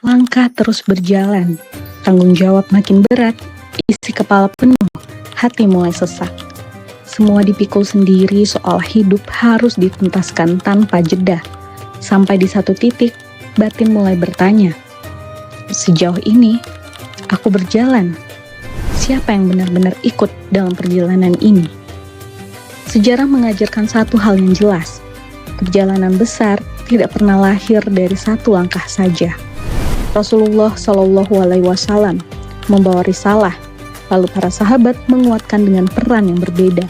Langkah terus berjalan, tanggung jawab makin berat, isi kepala penuh, hati mulai sesak. Semua dipikul sendiri soal hidup harus dituntaskan tanpa jeda. Sampai di satu titik, batin mulai bertanya, sejauh ini, aku berjalan. Siapa yang benar-benar ikut dalam perjalanan ini? Sejarah mengajarkan satu hal yang jelas, perjalanan besar tidak pernah lahir dari satu langkah saja. Rasulullah Shallallahu Alaihi Wasallam membawa risalah, lalu para sahabat menguatkan dengan peran yang berbeda.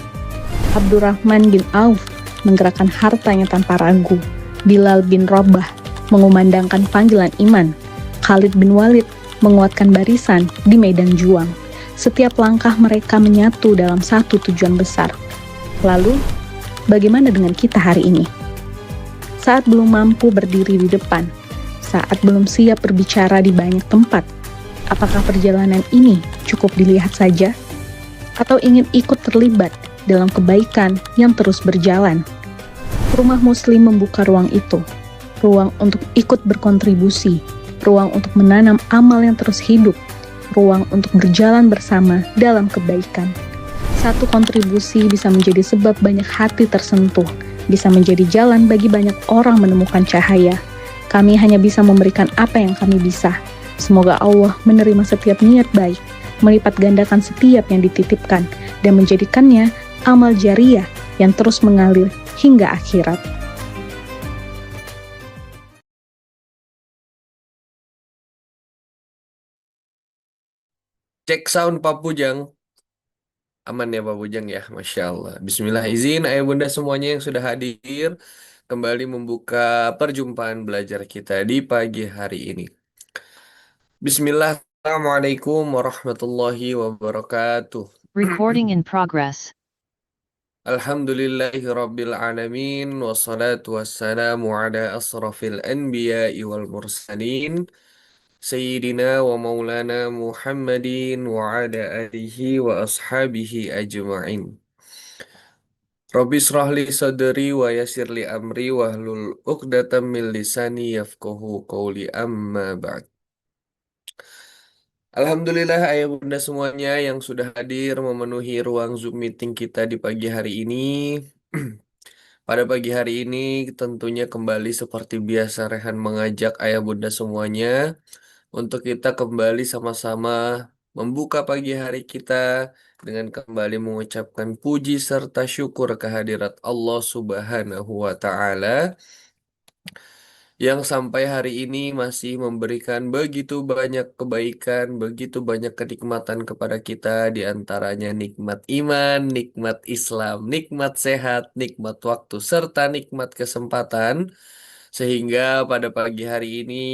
Abdurrahman bin Auf menggerakkan hartanya tanpa ragu. Bilal bin Rabah mengumandangkan panggilan iman. Khalid bin Walid menguatkan barisan di medan juang. Setiap langkah mereka menyatu dalam satu tujuan besar. Lalu, bagaimana dengan kita hari ini? Saat belum mampu berdiri di depan, saat belum siap berbicara di banyak tempat, apakah perjalanan ini cukup dilihat saja? Atau ingin ikut terlibat dalam kebaikan yang terus berjalan? Rumah Muslim membuka ruang itu, ruang untuk ikut berkontribusi, ruang untuk menanam amal yang terus hidup, ruang untuk berjalan bersama dalam kebaikan. Satu kontribusi bisa menjadi sebab banyak hati tersentuh, bisa menjadi jalan bagi banyak orang menemukan cahaya. Kami hanya bisa memberikan apa yang kami bisa. Semoga Allah menerima setiap niat baik, melipat gandakan setiap yang dititipkan, dan menjadikannya amal jariah yang terus mengalir hingga akhirat. Cek sound Pak Pujang. Aman ya Pak Pujang ya, Masya Allah. Bismillah, izin ayah bunda semuanya yang sudah hadir kembali membuka perjumpaan belajar kita di pagi hari ini. Bismillah, Assalamualaikum warahmatullahi wabarakatuh. Recording in progress. Alhamdulillahi Rabbil Alamin. Wassalatu wassalamu ala asrafil anbiya'i wal mursalin Sayyidina wa maulana Muhammadin wa ala alihi wa ashabihi ajma'in. Rabbi israh li sadri wa yassir li amri wahlul 'uqdatam min lisani yafqahu qawli amma ba'd. Alhamdulillah ayah bunda semuanya yang sudah hadir memenuhi ruang Zoom meeting kita di pagi hari ini. Pada pagi hari ini tentunya kembali seperti biasa Rehan mengajak ayah bunda semuanya untuk kita kembali sama-sama membuka pagi hari kita dengan kembali mengucapkan puji serta syukur kehadirat Allah Subhanahu wa Ta'ala yang sampai hari ini masih memberikan begitu banyak kebaikan, begitu banyak kenikmatan kepada kita, di antaranya nikmat iman, nikmat Islam, nikmat sehat, nikmat waktu, serta nikmat kesempatan, sehingga pada pagi hari ini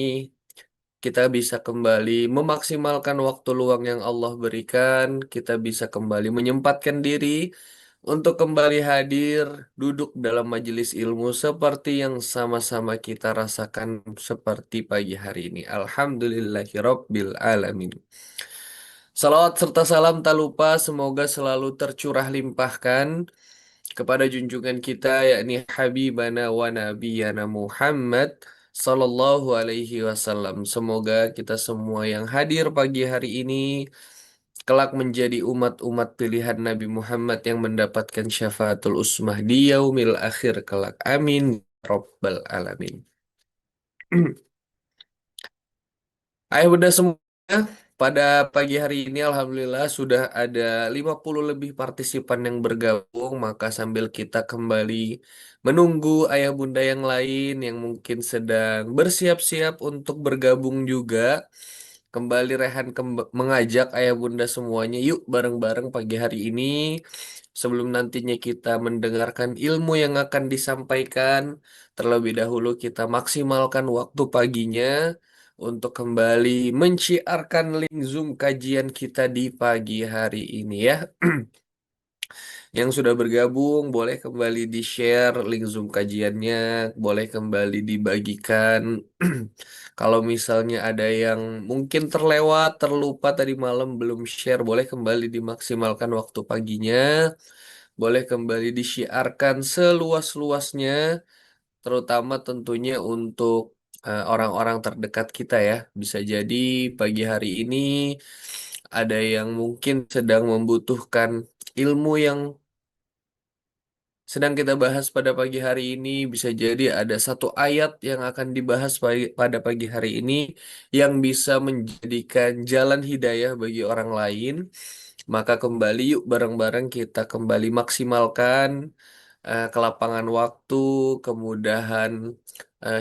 kita bisa kembali memaksimalkan waktu luang yang Allah berikan, kita bisa kembali menyempatkan diri untuk kembali hadir duduk dalam majelis ilmu seperti yang sama-sama kita rasakan seperti pagi hari ini. Alhamdulillahirabbil alamin. Salawat serta salam tak lupa semoga selalu tercurah limpahkan kepada junjungan kita yakni Habibana wa Nabiyana Muhammad Sallallahu Alaihi Wasallam. Semoga kita semua yang hadir pagi hari ini kelak menjadi umat-umat pilihan Nabi Muhammad yang mendapatkan syafaatul usmah di yaumil akhir kelak. Amin. Rabbal alamin. Ayo bunda semuanya, pada pagi hari ini Alhamdulillah sudah ada 50 lebih partisipan yang bergabung, maka sambil kita kembali menunggu ayah bunda yang lain yang mungkin sedang bersiap-siap untuk bergabung juga, kembali Rehan mengajak ayah bunda semuanya, yuk bareng-bareng pagi hari ini, sebelum nantinya kita mendengarkan ilmu yang akan disampaikan, terlebih dahulu kita maksimalkan waktu paginya untuk kembali menciarkan link Zoom kajian kita di pagi hari ini ya. Yang sudah bergabung boleh kembali di-share link Zoom kajiannya, boleh kembali dibagikan. Kalau misalnya ada yang mungkin terlewat, terlupa tadi malam belum share, boleh kembali dimaksimalkan waktu paginya, boleh kembali disiarkan seluas-luasnya, terutama tentunya untuk orang-orang terdekat kita ya. Bisa jadi pagi hari ini ada yang mungkin sedang membutuhkan ilmu yang sedang kita bahas pada pagi hari ini. Bisa jadi ada satu ayat yang akan dibahas pada pagi hari ini yang bisa menjadikan jalan hidayah bagi orang lain. Maka kembali yuk bareng-bareng kita kembali maksimalkan kelapangan waktu, kemudahan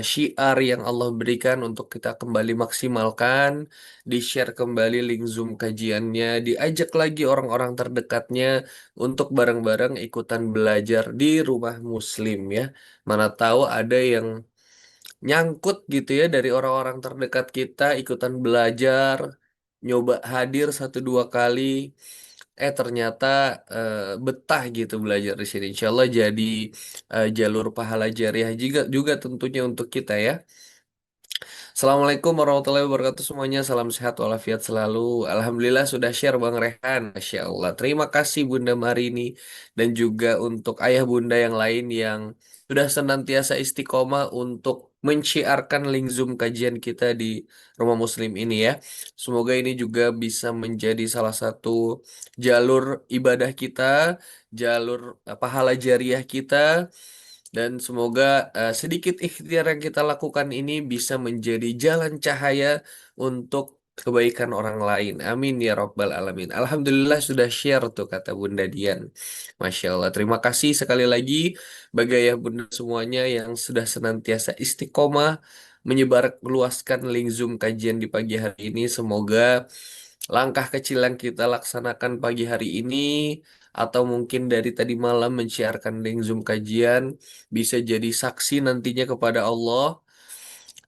syiar yang Allah berikan untuk kita kembali maksimalkan, di-share kembali link Zoom kajiannya, diajak lagi orang-orang terdekatnya untuk bareng-bareng ikutan belajar di rumah Muslim ya. Mana tahu ada yang nyangkut gitu ya dari orang-orang terdekat kita ikutan belajar, nyoba hadir satu dua kali, ternyata betah gitu belajar di sini. Insya Allah jadi jalur pahala jariah juga tentunya untuk kita ya. Assalamualaikum warahmatullahi wabarakatuh semuanya. Salam sehat walafiat selalu. Alhamdulillah sudah share Bang Rehan. Masya Allah. Terima kasih Bunda Marini dan juga untuk ayah bunda yang lain yang sudah senantiasa istiqomah untuk menciarkan link Zoom kajian kita di Rumah Muslim ini ya. Semoga ini juga bisa menjadi salah satu jalur ibadah kita, jalur pahala jariah kita, dan semoga sedikit ikhtiar yang kita lakukan ini bisa menjadi jalan cahaya untuk kebaikan orang lain. Amin ya Rabbal Alamin. Alhamdulillah sudah share tuh kata Bunda Dian. Masya Allah. Terima kasih sekali lagi bagi ayah bunda semuanya yang sudah senantiasa istiqomah menyebarluaskan link Zoom kajian di pagi hari ini. Semoga langkah kecil yang kita laksanakan pagi hari ini atau mungkin dari tadi malam mensiarkan link Zoom kajian bisa jadi saksi nantinya kepada Allah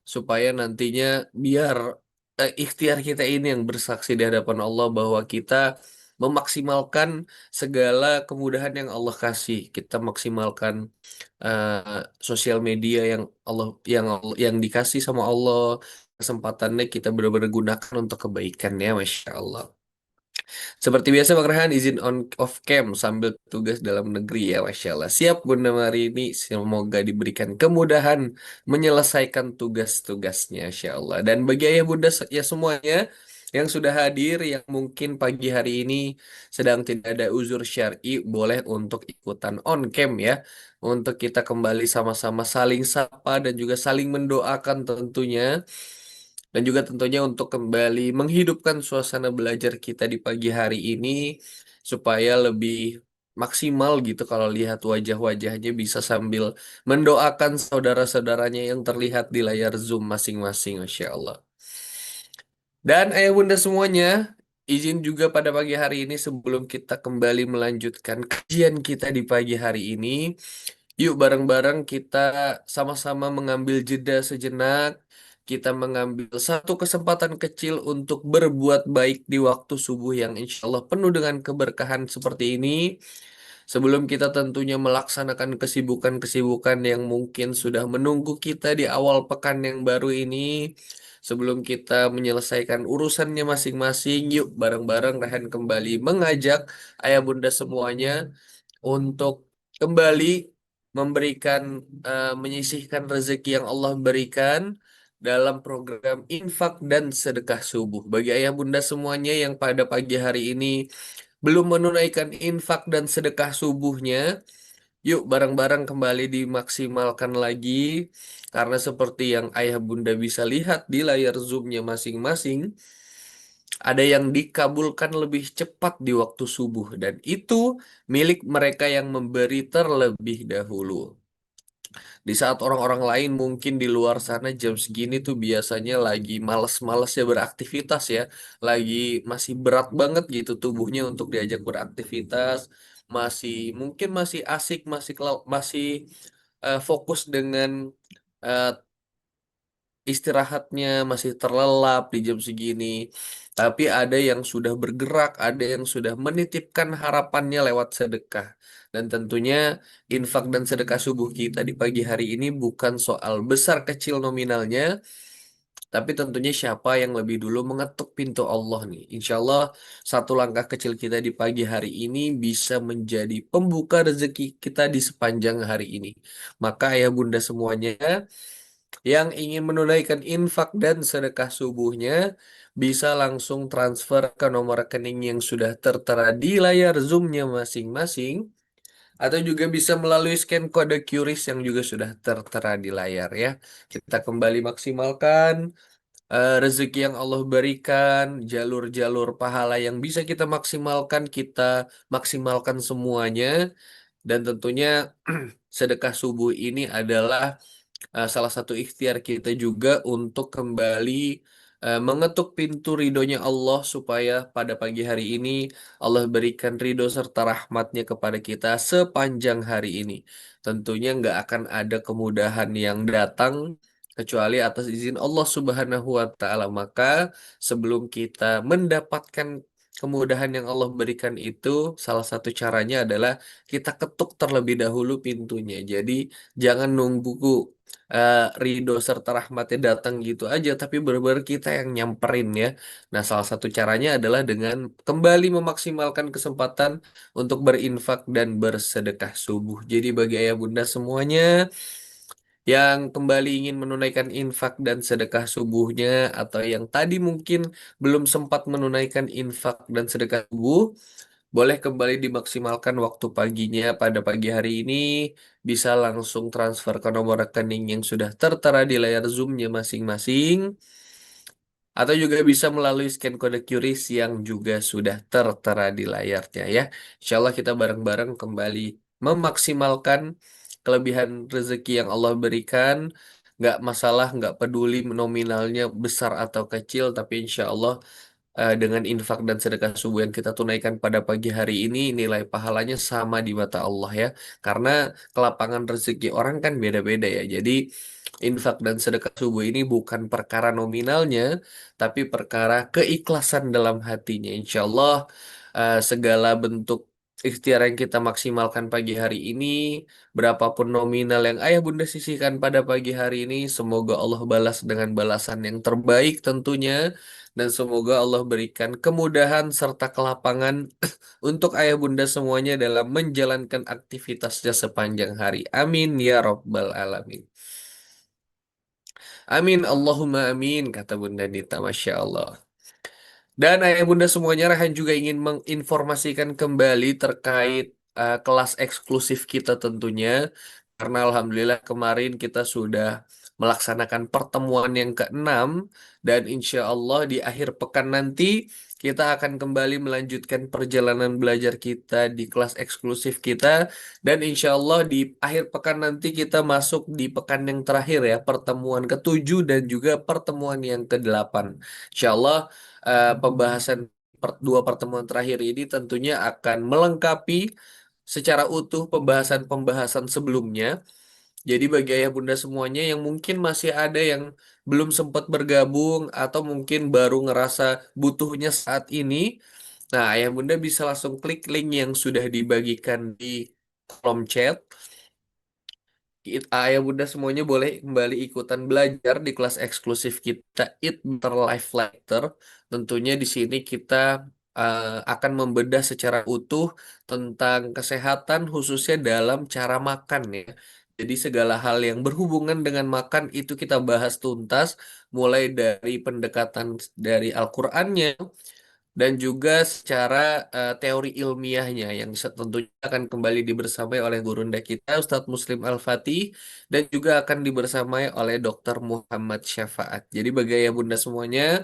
supaya nantinya biar ikhtiar kita ini yang bersaksi di hadapan Allah bahwa kita memaksimalkan segala kemudahan yang Allah kasih. Kita maksimalkan sosial media yang dikasih sama Allah, kesempatannya kita benar-benar gunakan untuk kebaikan ya, Masya Allah. Seperti biasa Bang Rehan izin on off cam sambil tugas dalam negeri ya Masya Allah. Siap Bunda Marini, semoga diberikan kemudahan menyelesaikan tugas-tugasnya Masya Allah. Dan bagi ayah bunda ya semuanya yang sudah hadir, yang mungkin pagi hari ini sedang tidak ada uzur syar'i, boleh untuk ikutan on cam ya. Untuk kita kembali sama-sama saling sapa dan juga saling mendoakan tentunya. Dan juga tentunya untuk kembali menghidupkan suasana belajar kita di pagi hari ini supaya lebih maksimal gitu kalau lihat wajah-wajahnya bisa sambil mendoakan saudara-saudaranya yang terlihat di layar Zoom masing-masing, Masya Allah. Dan ayah bunda semuanya, izin juga pada pagi hari ini sebelum kita kembali melanjutkan kajian kita di pagi hari ini, yuk bareng-bareng kita sama-sama mengambil jeda sejenak. Kita mengambil satu kesempatan kecil untuk berbuat baik di waktu subuh yang insya Allah penuh dengan keberkahan seperti ini. Sebelum kita tentunya melaksanakan kesibukan-kesibukan yang mungkin sudah menunggu kita di awal pekan yang baru ini. Sebelum kita menyelesaikan urusannya masing-masing, yuk bareng-bareng Rehan kembali mengajak ayah bunda semuanya untuk kembali memberikan menyisihkan rezeki yang Allah berikan dalam program infak dan sedekah subuh. Bagi ayah bunda semuanya yang pada pagi hari ini belum menunaikan infak dan sedekah subuhnya, yuk bareng-bareng kembali dimaksimalkan lagi. Karena seperti yang ayah bunda bisa lihat di layar Zoom-nya masing-masing, ada yang dikabulkan lebih cepat di waktu subuh dan itu milik mereka yang memberi terlebih dahulu. Di saat orang-orang lain mungkin di luar sana jam segini tuh biasanya lagi males-malesnya beraktivitas ya, lagi masih berat banget gitu tubuhnya untuk diajak beraktivitas, masih mungkin masih asik, masih fokus dengan eh, istirahatnya masih terlelap di jam segini. Tapi ada yang sudah bergerak, ada yang sudah menitipkan harapannya lewat sedekah. Dan tentunya infak dan sedekah subuh kita di pagi hari ini bukan soal besar kecil nominalnya, tapi tentunya siapa yang lebih dulu mengetuk pintu Allah nih. Insya Allah satu langkah kecil kita di pagi hari ini bisa menjadi pembuka rezeki kita di sepanjang hari ini. Maka ayah bunda semuanya, Yang ingin menunaikan infak dan sedekah subuhnya bisa langsung transfer ke nomor rekening yang sudah tertera di layar Zoom-nya masing-masing, atau juga bisa melalui scan kode QRIS yang juga sudah tertera di layar ya. Kita kembali maksimalkan rezeki yang Allah berikan, jalur-jalur pahala yang bisa kita maksimalkan semuanya. Dan tentunya sedekah subuh ini adalah salah satu ikhtiar kita juga untuk kembali mengetuk pintu ridhonya Allah supaya pada pagi hari ini Allah berikan ridho serta rahmatnya kepada kita sepanjang hari ini. Tentunya nggak akan ada kemudahan yang datang kecuali atas izin Allah Subhanahu wa Ta'ala. Maka sebelum kita mendapatkan kemudahan yang Allah berikan itu, salah satu caranya adalah kita ketuk terlebih dahulu pintunya. Jadi jangan nunggu ridho serta rahmatnya datang gitu aja, tapi benar-benar kita yang nyamperin ya. Nah, salah satu caranya adalah dengan kembali memaksimalkan kesempatan untuk berinfak dan bersedekah subuh. Jadi bagi ayah bunda semuanya yang kembali ingin menunaikan infak dan sedekah subuhnya, atau yang tadi mungkin belum sempat menunaikan infak dan sedekah subuh, boleh kembali dimaksimalkan waktu paginya pada pagi hari ini, bisa langsung transfer ke nomor rekening yang sudah tertera di layar Zoom-nya masing-masing, atau juga bisa melalui scan kode QRIS yang juga sudah tertera di layarnya ya. Insya Allah kita bareng-bareng kembali memaksimalkan kelebihan rezeki yang Allah berikan. Nggak masalah, nggak peduli nominalnya besar atau kecil, tapi insya Allah dengan infak dan sedekah subuh yang kita tunaikan pada pagi hari ini, nilai pahalanya sama di mata Allah ya. Karena kelapangan rezeki orang kan beda-beda ya. Jadi infak dan sedekah subuh ini bukan perkara nominalnya, tapi perkara keikhlasan dalam hatinya. Insya Allah segala bentuk ikhtiar yang kita maksimalkan pagi hari ini, berapapun nominal yang ayah bunda sisihkan pada pagi hari ini, semoga Allah balas dengan balasan yang terbaik tentunya. Dan semoga Allah berikan kemudahan serta kelapangan untuk ayah bunda semuanya dalam menjalankan aktivitasnya sepanjang hari. Amin ya Rabbal Alamin. Amin Allahumma amin, kata Bunda Dita, Masya Allah. Dan ayah bunda semuanya, Rehan juga ingin menginformasikan kembali terkait kelas eksklusif kita tentunya. Karena Alhamdulillah kemarin kita sudah melaksanakan pertemuan yang keenam, dan insya Allah di akhir pekan nanti kita akan kembali melanjutkan perjalanan belajar kita di kelas eksklusif kita. Dan insya Allah di akhir pekan nanti kita masuk di pekan yang terakhir ya, pertemuan ketujuh dan juga pertemuan yang kedelapan. Insya Allah pembahasan dua pertemuan terakhir ini tentunya akan melengkapi secara utuh pembahasan-pembahasan sebelumnya. Jadi bagi ayah bunda semuanya yang mungkin masih ada yang belum sempat bergabung atau mungkin baru ngerasa butuhnya saat ini, nah ayah bunda bisa langsung klik link yang sudah dibagikan di kolom chat. Ayah bunda semuanya boleh kembali ikutan belajar di kelas eksklusif kita Eat Better Life Later. Tentunya di sini kita akan membedah secara utuh tentang kesehatan khususnya dalam cara makan ya. Jadi segala hal yang berhubungan dengan makan itu kita bahas tuntas, mulai dari pendekatan dari Al-Qur'annya dan juga secara teori ilmiahnya yang tentunya akan kembali dibersamai oleh gurunda kita Ustadz Muslim Al-Fatih, dan juga akan dibersamai oleh Dr. Muhammad Syafaat. Jadi bagi ayah bunda semuanya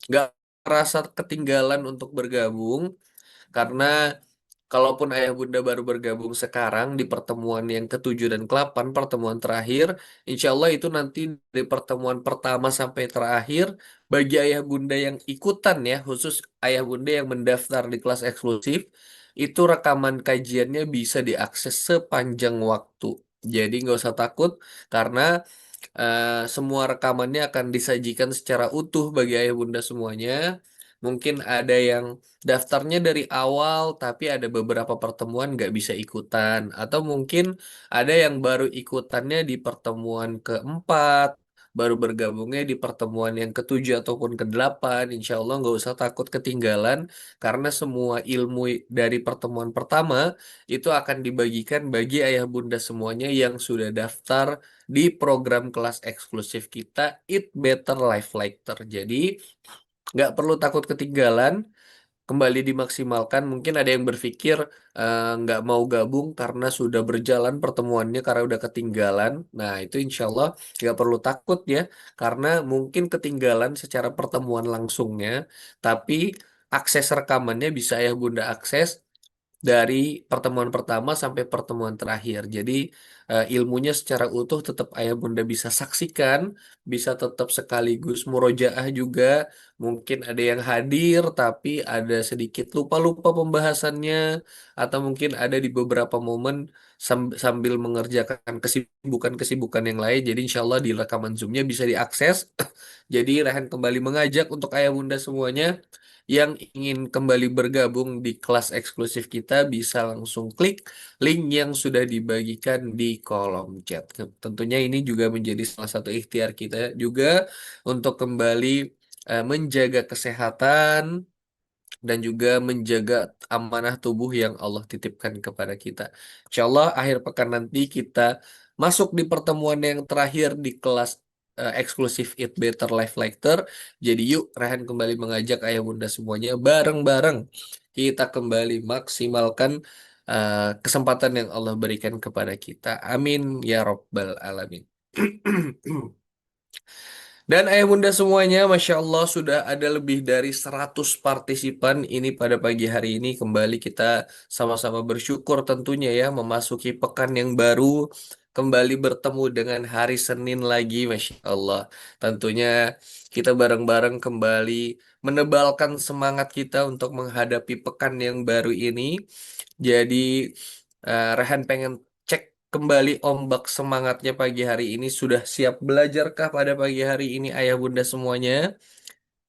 nggak merasa ketinggalan untuk bergabung, karena kalaupun ayah bunda baru bergabung sekarang di pertemuan yang ketujuh dan ke-8, pertemuan terakhir, insya Allah itu nanti dari pertemuan pertama sampai terakhir, bagi ayah bunda yang ikutan ya, khusus ayah bunda yang mendaftar di kelas eksklusif, itu rekaman kajiannya bisa diakses sepanjang waktu. Jadi nggak usah takut, karena semua rekamannya akan disajikan secara utuh bagi ayah bunda semuanya. Mungkin ada yang daftarnya dari awal, tapi ada beberapa pertemuan nggak bisa ikutan. Atau mungkin ada yang baru ikutannya di pertemuan keempat, baru bergabungnya di pertemuan yang ketujuh ataupun kedelapan, insya Allah nggak usah takut ketinggalan, karena semua ilmu dari pertemuan pertama itu akan dibagikan bagi ayah bunda semuanya yang sudah daftar di program kelas eksklusif kita Eat Better Life Later. Jadi nggak perlu takut ketinggalan, kembali dimaksimalkan. Mungkin ada yang berpikir nggak mau gabung karena sudah berjalan pertemuannya karena udah ketinggalan. Nah, itu insya Allah nggak perlu takut ya, karena mungkin ketinggalan secara pertemuan langsungnya, tapi akses rekamannya bisa ayah bunda akses dari pertemuan pertama sampai pertemuan terakhir. Jadi ilmunya secara utuh tetap ayah bunda bisa saksikan, bisa tetap sekaligus murojaah juga. Mungkin ada yang hadir tapi ada sedikit lupa-lupa pembahasannya, atau mungkin ada di beberapa momen sambil mengerjakan kesibukan-kesibukan yang lain. Jadi insya Allah di rekaman Zoom-nya bisa diakses. Jadi Rehan kembali mengajak untuk ayah bunda semuanya yang ingin kembali bergabung di kelas eksklusif kita bisa langsung klik link yang sudah dibagikan di kolom chat. Tentunya ini juga menjadi salah satu ikhtiar kita juga untuk kembali menjaga kesehatan dan juga menjaga amanah tubuh yang Allah titipkan kepada kita. Insya Allah akhir pekan nanti kita masuk di pertemuan yang terakhir di kelas eksklusif Eat Better Life Later. Jadi yuk Rehan kembali mengajak ayah bunda semuanya bareng-bareng kita kembali maksimalkan kesempatan yang Allah berikan kepada kita. Amin ya Rabbal Alamin. Dan ayah bunda semuanya, Masya Allah sudah ada lebih dari 100 partisipan ini pada pagi hari ini. Kembali kita sama-sama bersyukur tentunya ya, memasuki pekan yang baru, kembali bertemu dengan hari Senin lagi, Masya Allah. Tentunya kita bareng-bareng kembali menebalkan semangat kita untuk menghadapi pekan yang baru ini. Jadi Rehan pengen cek kembali ombak semangatnya pagi hari ini. Sudah siap belajarkah pada pagi hari ini ayah bunda semuanya?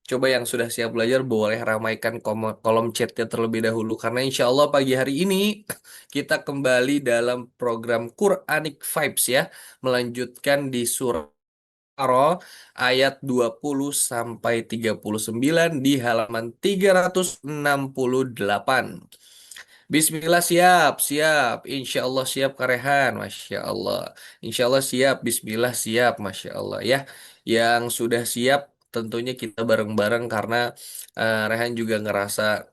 Coba yang sudah siap belajar boleh ramaikan kolom chatnya terlebih dahulu. Karena insya Allah pagi hari ini kita kembali dalam program Quranic Vibes ya. Melanjutkan di surah Al-Baqarah ayat 20 sampai 39 di halaman 368. Bismillah, siap, siap. Insya Allah siap Karehan, Masya Allah. Insya Allah siap, Bismillah siap, Masya Allah ya. Yang sudah siap tentunya kita bareng-bareng karena Rehan juga ngerasa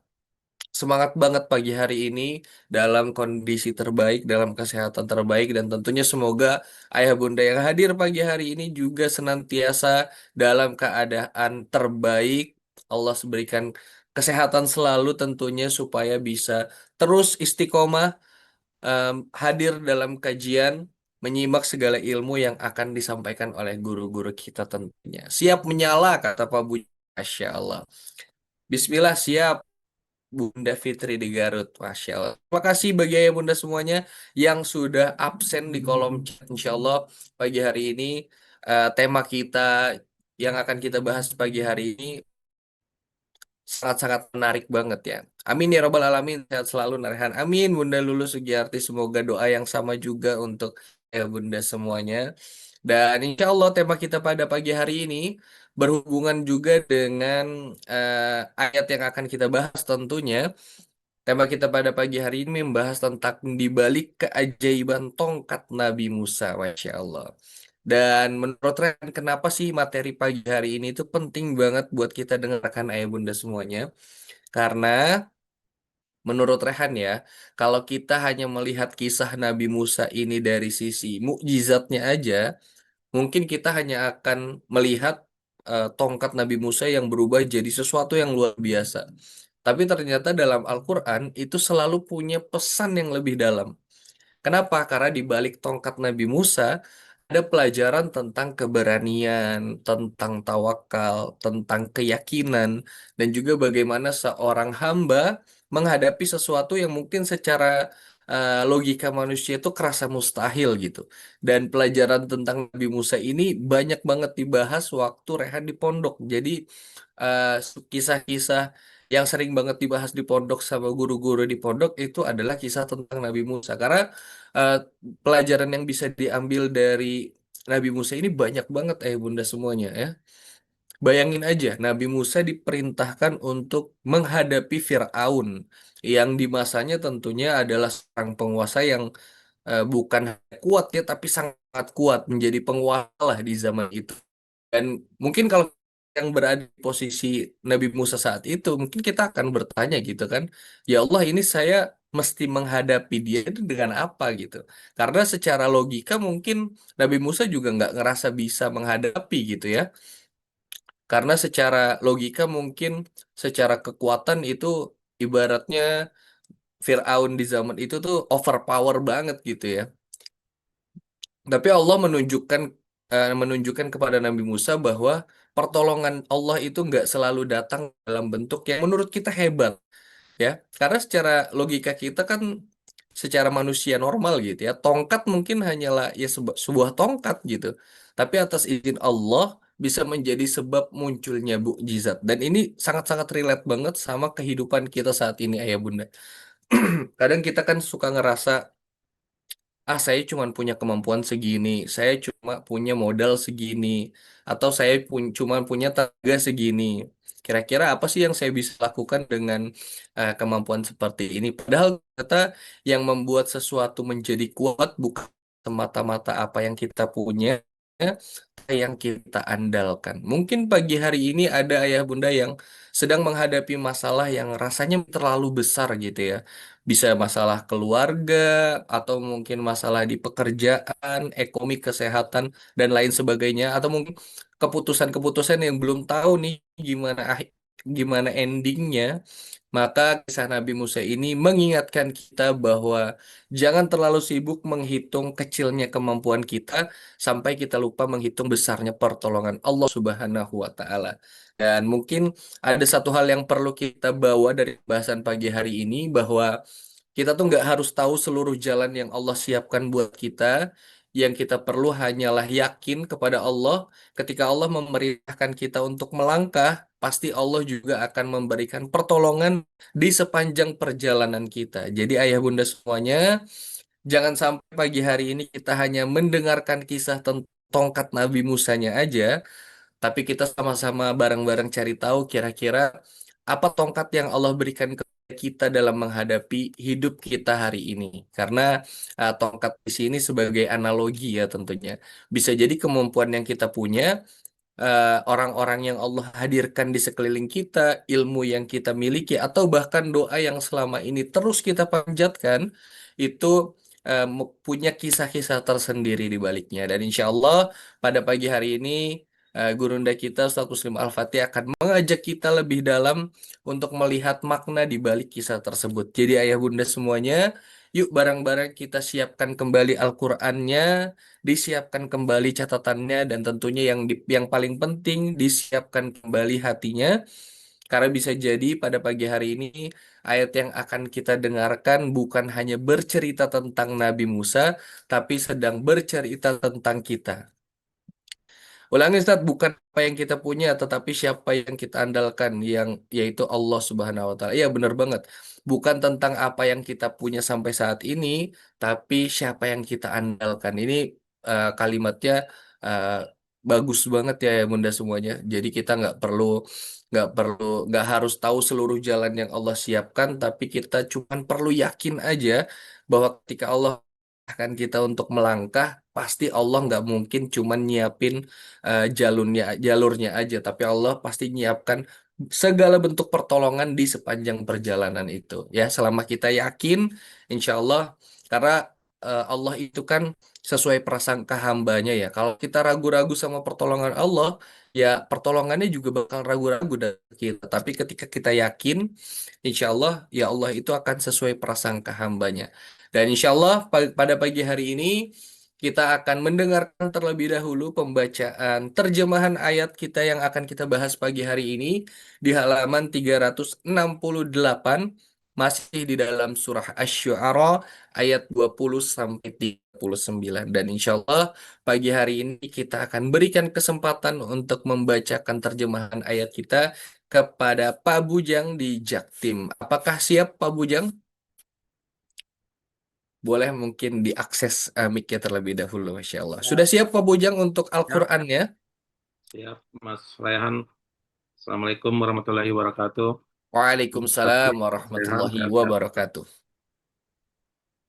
semangat banget pagi hari ini dalam kondisi terbaik, dalam kesehatan terbaik, dan tentunya semoga ayah bunda yang hadir pagi hari ini juga senantiasa dalam keadaan terbaik. Allah berikan kesehatan selalu tentunya supaya bisa terus istiqomah hadir dalam kajian, menyimak segala ilmu yang akan disampaikan oleh guru-guru kita tentunya. Siap menyala, kata Pak Bu. Masya Allah. Bismillah, siap. Bunda Fitri di Garut, Masya Allah. Terima kasih bagi ayah bunda semuanya yang sudah absen di kolom chat. Insya Allah pagi hari ini tema kita yang akan kita bahas pagi hari ini sangat-sangat menarik banget ya. Amin ya Robbal Alamin. Sehat selalu Narhan. Amin Bunda Lulu Sugiarti. Semoga doa yang sama juga untuk ayah bunda semuanya. Dan insya Allah tema kita pada pagi hari ini berhubungan juga dengan ayat yang akan kita bahas tentunya. Tema kita pada pagi hari ini membahas tentang di balik keajaiban tongkat Nabi Musa, Masya Allah. Dan menurut Ren, kenapa sih materi pagi hari ini itu penting banget buat kita dengarkan ayah bunda semuanya? Karena menurut Rehan ya, kalau kita hanya melihat kisah Nabi Musa ini dari sisi mukjizatnya aja, mungkin kita hanya akan melihat tongkat Nabi Musa yang berubah jadi sesuatu yang luar biasa. Tapi ternyata dalam Al-Quran itu selalu punya pesan yang lebih dalam. Kenapa? Karena di balik tongkat Nabi Musa ada pelajaran tentang keberanian, tentang tawakal, tentang keyakinan, dan juga bagaimana seorang hamba menghadapi sesuatu yang mungkin secara logika manusia itu kerasa mustahil gitu. Dan pelajaran tentang Nabi Musa ini banyak banget dibahas waktu Rehan di pondok. Jadi eh, kisah-kisah yang sering banget dibahas di pondok sama guru-guru di pondok itu adalah kisah tentang Nabi Musa. Karena eh, pelajaran yang bisa diambil dari Nabi Musa ini banyak banget ayah bunda semuanya ya. Bayangin aja, Nabi Musa diperintahkan untuk menghadapi Firaun yang di masanya tentunya adalah seorang penguasa yang bukan kuat ya, tapi sangat kuat menjadi penguasa lah di zaman itu. Dan mungkin kalau yang berada di posisi Nabi Musa saat itu, mungkin kita akan bertanya gitu kan, ya Allah ini saya mesti menghadapi dia itu dengan apa gitu. Karena secara logika mungkin Nabi Musa juga nggak ngerasa bisa menghadapi gitu ya. Karena secara logika mungkin secara kekuatan itu ibaratnya Fir'aun di zaman itu tuh overpower banget gitu ya. Tapi Allah menunjukkan kepada Nabi Musa bahwa pertolongan Allah itu nggak selalu datang dalam bentuk yang menurut kita hebat ya. Karena secara logika kita kan secara manusia normal gitu ya, tongkat mungkin hanyalah ya sebuah tongkat gitu. Tapi atas izin Allah bisa menjadi sebab munculnya mukjizat. Dan ini sangat-sangat relate banget sama kehidupan kita saat ini ayah bunda. Kadang kita kan suka ngerasa saya cuma punya kemampuan segini, saya cuma punya modal segini, atau saya cuma punya tenaga segini. Kira-kira apa sih yang saya bisa lakukan dengan kemampuan seperti ini? Padahal ternyata yang membuat sesuatu menjadi kuat bukan semata-mata apa yang kita punya, yang kita andalkan. Mungkin pagi hari ini ada ayah bunda yang sedang menghadapi masalah yang rasanya terlalu besar gitu ya. Bisa masalah keluarga, atau mungkin masalah di pekerjaan, ekonomi, kesehatan, dan lain sebagainya. Atau mungkin keputusan-keputusan yang belum tahu nih gimana endingnya. Maka kisah Nabi Musa ini mengingatkan kita bahwa jangan terlalu sibuk menghitung kecilnya kemampuan kita sampai kita lupa menghitung besarnya pertolongan Allah Subhanahu wa taala. Dan mungkin ada satu hal yang perlu kita bawa dari bahasan pagi hari ini bahwa kita tuh nggak harus tahu seluruh jalan yang Allah siapkan buat kita. Yang kita perlu hanyalah yakin kepada Allah. Ketika Allah memerintahkan kita untuk melangkah, pasti Allah juga akan memberikan pertolongan di sepanjang perjalanan kita. Jadi ayah bunda semuanya, jangan sampai pagi hari ini kita hanya mendengarkan kisah tentang tongkat Nabi Musanya aja, tapi kita sama-sama bareng-bareng cari tahu kira-kira apa tongkat yang Allah berikan ke kita dalam menghadapi hidup kita hari ini. Karena tongkat di sini sebagai analogi ya tentunya. Bisa jadi kemampuan yang kita punya, orang-orang yang Allah hadirkan di sekeliling kita, ilmu yang kita miliki, atau bahkan doa yang selama ini terus kita panjatkan, itu punya kisah-kisah tersendiri di baliknya. Dan insya Allah pada pagi hari ini Gurunda kita Ustaz Muslim Al-Fatih akan mengajak kita lebih dalam untuk melihat makna di balik kisah tersebut. Jadi ayah bunda semuanya, yuk bareng-bareng kita siapkan kembali Al-Qur'annya, disiapkan kembali catatannya, dan tentunya yang paling penting disiapkan kembali hatinya, karena bisa jadi pada pagi hari ini ayat yang akan kita dengarkan bukan hanya bercerita tentang Nabi Musa, tapi sedang bercerita tentang kita. Ulangi Ustaz, bukan apa yang kita punya, tetapi siapa yang kita andalkan, yang yaitu Allah Subhanahu wa taala. Iya, benar banget. Bukan tentang apa yang kita punya sampai saat ini, tapi siapa yang kita andalkan. Ini kalimatnya eh, bagus banget ya, ya Bunda semuanya. Jadi kita nggak harus tahu seluruh jalan yang Allah siapkan, tapi kita cuma perlu yakin aja bahwa ketika Allah akan kita untuk melangkah, pasti Allah nggak mungkin cuma nyiapin jalurnya aja, tapi Allah pasti nyiapkan segala bentuk pertolongan di sepanjang perjalanan itu. Ya, selama kita yakin, insya Allah, karena Allah itu kan sesuai prasangka hambanya ya. Kalau kita ragu-ragu sama pertolongan Allah, ya pertolongannya juga bakal ragu-ragu dari kita. Tapi ketika kita yakin, insya Allah, ya Allah itu akan sesuai prasangka hambanya. Dan insya Allah pada pagi hari ini kita akan mendengarkan terlebih dahulu pembacaan terjemahan ayat kita yang akan kita bahas pagi hari ini di halaman 368, masih di dalam surah Asy-Syu'ara ayat 20 sampai 39. Dan insya Allah pagi hari ini kita akan berikan kesempatan untuk membacakan terjemahan ayat kita kepada Pak Bujang di Jaktim. Apakah siap Pak Bujang? boleh mungkin diakses mic-nya terlebih dahulu, Masya Allah. Sudah siap Pak Bujang untuk Al-Qur'annya? Siap, Mas Raihan. Assalamualaikum warahmatullahi wabarakatuh. Waalaikumsalam Raihan, warahmatullahi sehat-sehat. wabarakatuh.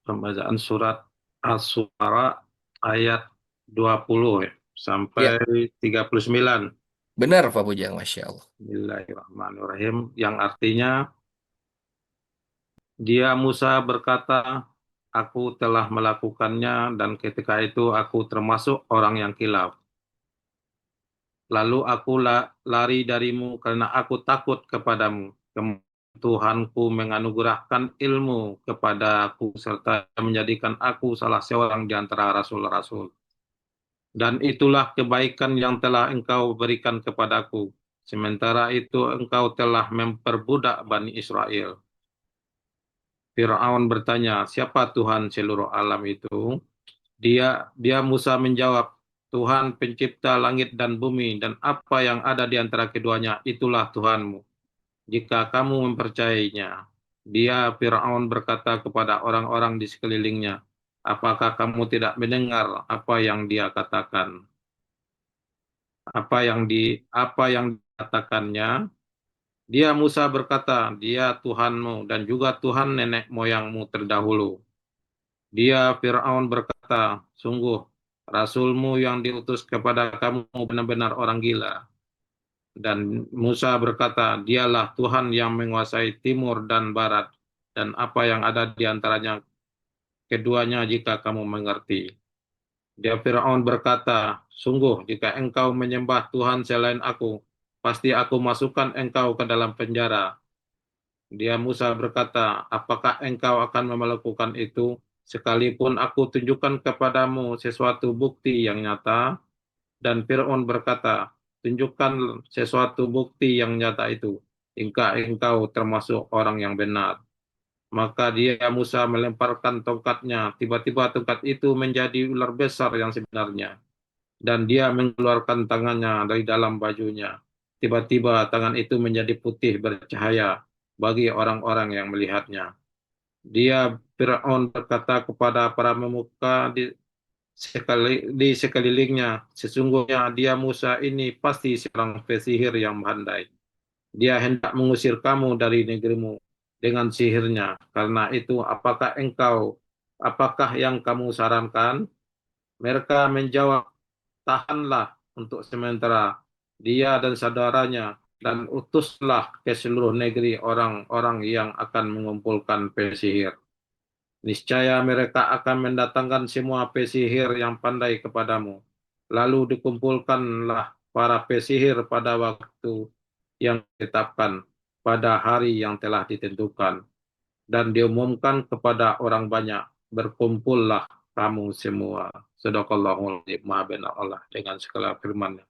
Pembacaan surat As-Syu'ara ayat 20 ya, sampai Ya, 39. benar Pak Bujang, Masya Allah. Bismillahirrahmanirrahim. Yang artinya, dia Musa berkata, aku telah melakukannya dan ketika itu aku termasuk orang yang kilaf. Lalu aku lari darimu karena aku takut kepadamu. Tuhanku menganugerahkan ilmu kepadaku serta menjadikan aku salah seorang di antara rasul-rasul. Dan itulah kebaikan yang telah engkau berikan kepadaku. Sementara itu engkau telah memperbudak Bani Israel. Fir'aun bertanya, siapa Tuhan seluruh alam itu? Dia Musa menjawab, Tuhan pencipta langit dan bumi dan apa yang ada di antara keduanya, itulah Tuhanmu. Jika kamu mempercayainya. Dia Fir'aun berkata kepada orang-orang di sekelilingnya, apakah kamu tidak mendengar apa yang dia katakan? Apa yang dikatakannya? Dia Musa berkata, dia Tuhanmu dan juga Tuhan nenek moyangmu terdahulu. Dia Fir'aun berkata, sungguh Rasulmu yang diutus kepada kamu benar-benar orang gila. Dan Musa berkata, dialah Tuhan yang menguasai timur dan barat, dan apa yang ada di antaranya keduanya jika kamu mengerti. Dia Fir'aun berkata, sungguh jika engkau menyembah Tuhan selain aku, pasti aku masukkan engkau ke dalam penjara. Dia Musa berkata, apakah engkau akan melakukan itu, sekalipun aku tunjukkan kepadamu sesuatu bukti yang nyata? Dan Fir'aun berkata, tunjukkan sesuatu bukti yang nyata itu, hingga engkau termasuk orang yang benar. Maka dia Musa melemparkan tongkatnya, tiba-tiba tongkat itu menjadi ular besar yang sebenarnya. Dan dia mengeluarkan tangannya dari dalam bajunya. Tiba-tiba tangan itu menjadi putih bercahaya bagi orang-orang yang melihatnya. Dia Fir'aun berkata kepada para pemuka di sekelilingnya, sesungguhnya dia Musa ini pasti seorang pesihir yang pandai. Dia hendak mengusir kamu dari negerimu dengan sihirnya. Karena itu, apakah yang kamu sarankan? Mereka menjawab, tahanlah untuk sementara dia dan saudaranya, dan utuslah ke seluruh negeri orang-orang yang akan mengumpulkan pesihir. Niscaya mereka akan mendatangkan semua pesihir yang pandai kepadamu. Lalu dikumpulkanlah para pesihir pada waktu yang ditetapkan, pada hari yang telah ditentukan. Dan diumumkan kepada orang banyak, berkumpullah kamu semua. Sadaqallahul adzim. Maha benar Allah dengan segala firman-Nya.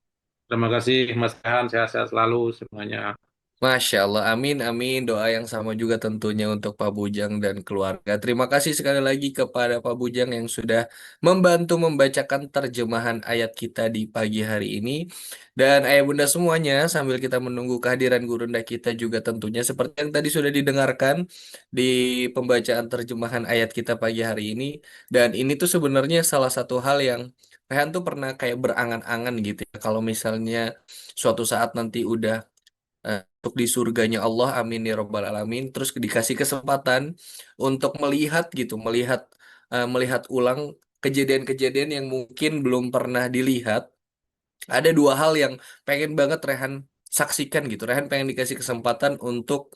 Terima kasih Mas Rehan, sehat-sehat selalu semuanya. Masya Allah, amin, amin. Doa yang sama juga tentunya untuk Pak Bujang dan keluarga. Terima kasih sekali lagi kepada Pak Bujang yang sudah membantu membacakan terjemahan ayat kita di pagi hari ini. Dan ayah bunda semuanya, sambil kita menunggu kehadiran gurunda kita juga tentunya seperti yang tadi sudah didengarkan di pembacaan terjemahan ayat kita pagi hari ini. Dan ini tuh sebenarnya salah satu hal yang Rehan tuh pernah kayak berangan-angan gitu ya. Kalau misalnya suatu saat nanti udah untuk di surganya Allah, amin ya robbal alamin, terus dikasih kesempatan untuk melihat gitu, melihat ulang kejadian-kejadian yang mungkin belum pernah dilihat. Ada dua hal yang pengen banget Rehan saksikan gitu. Rehan pengen dikasih kesempatan untuk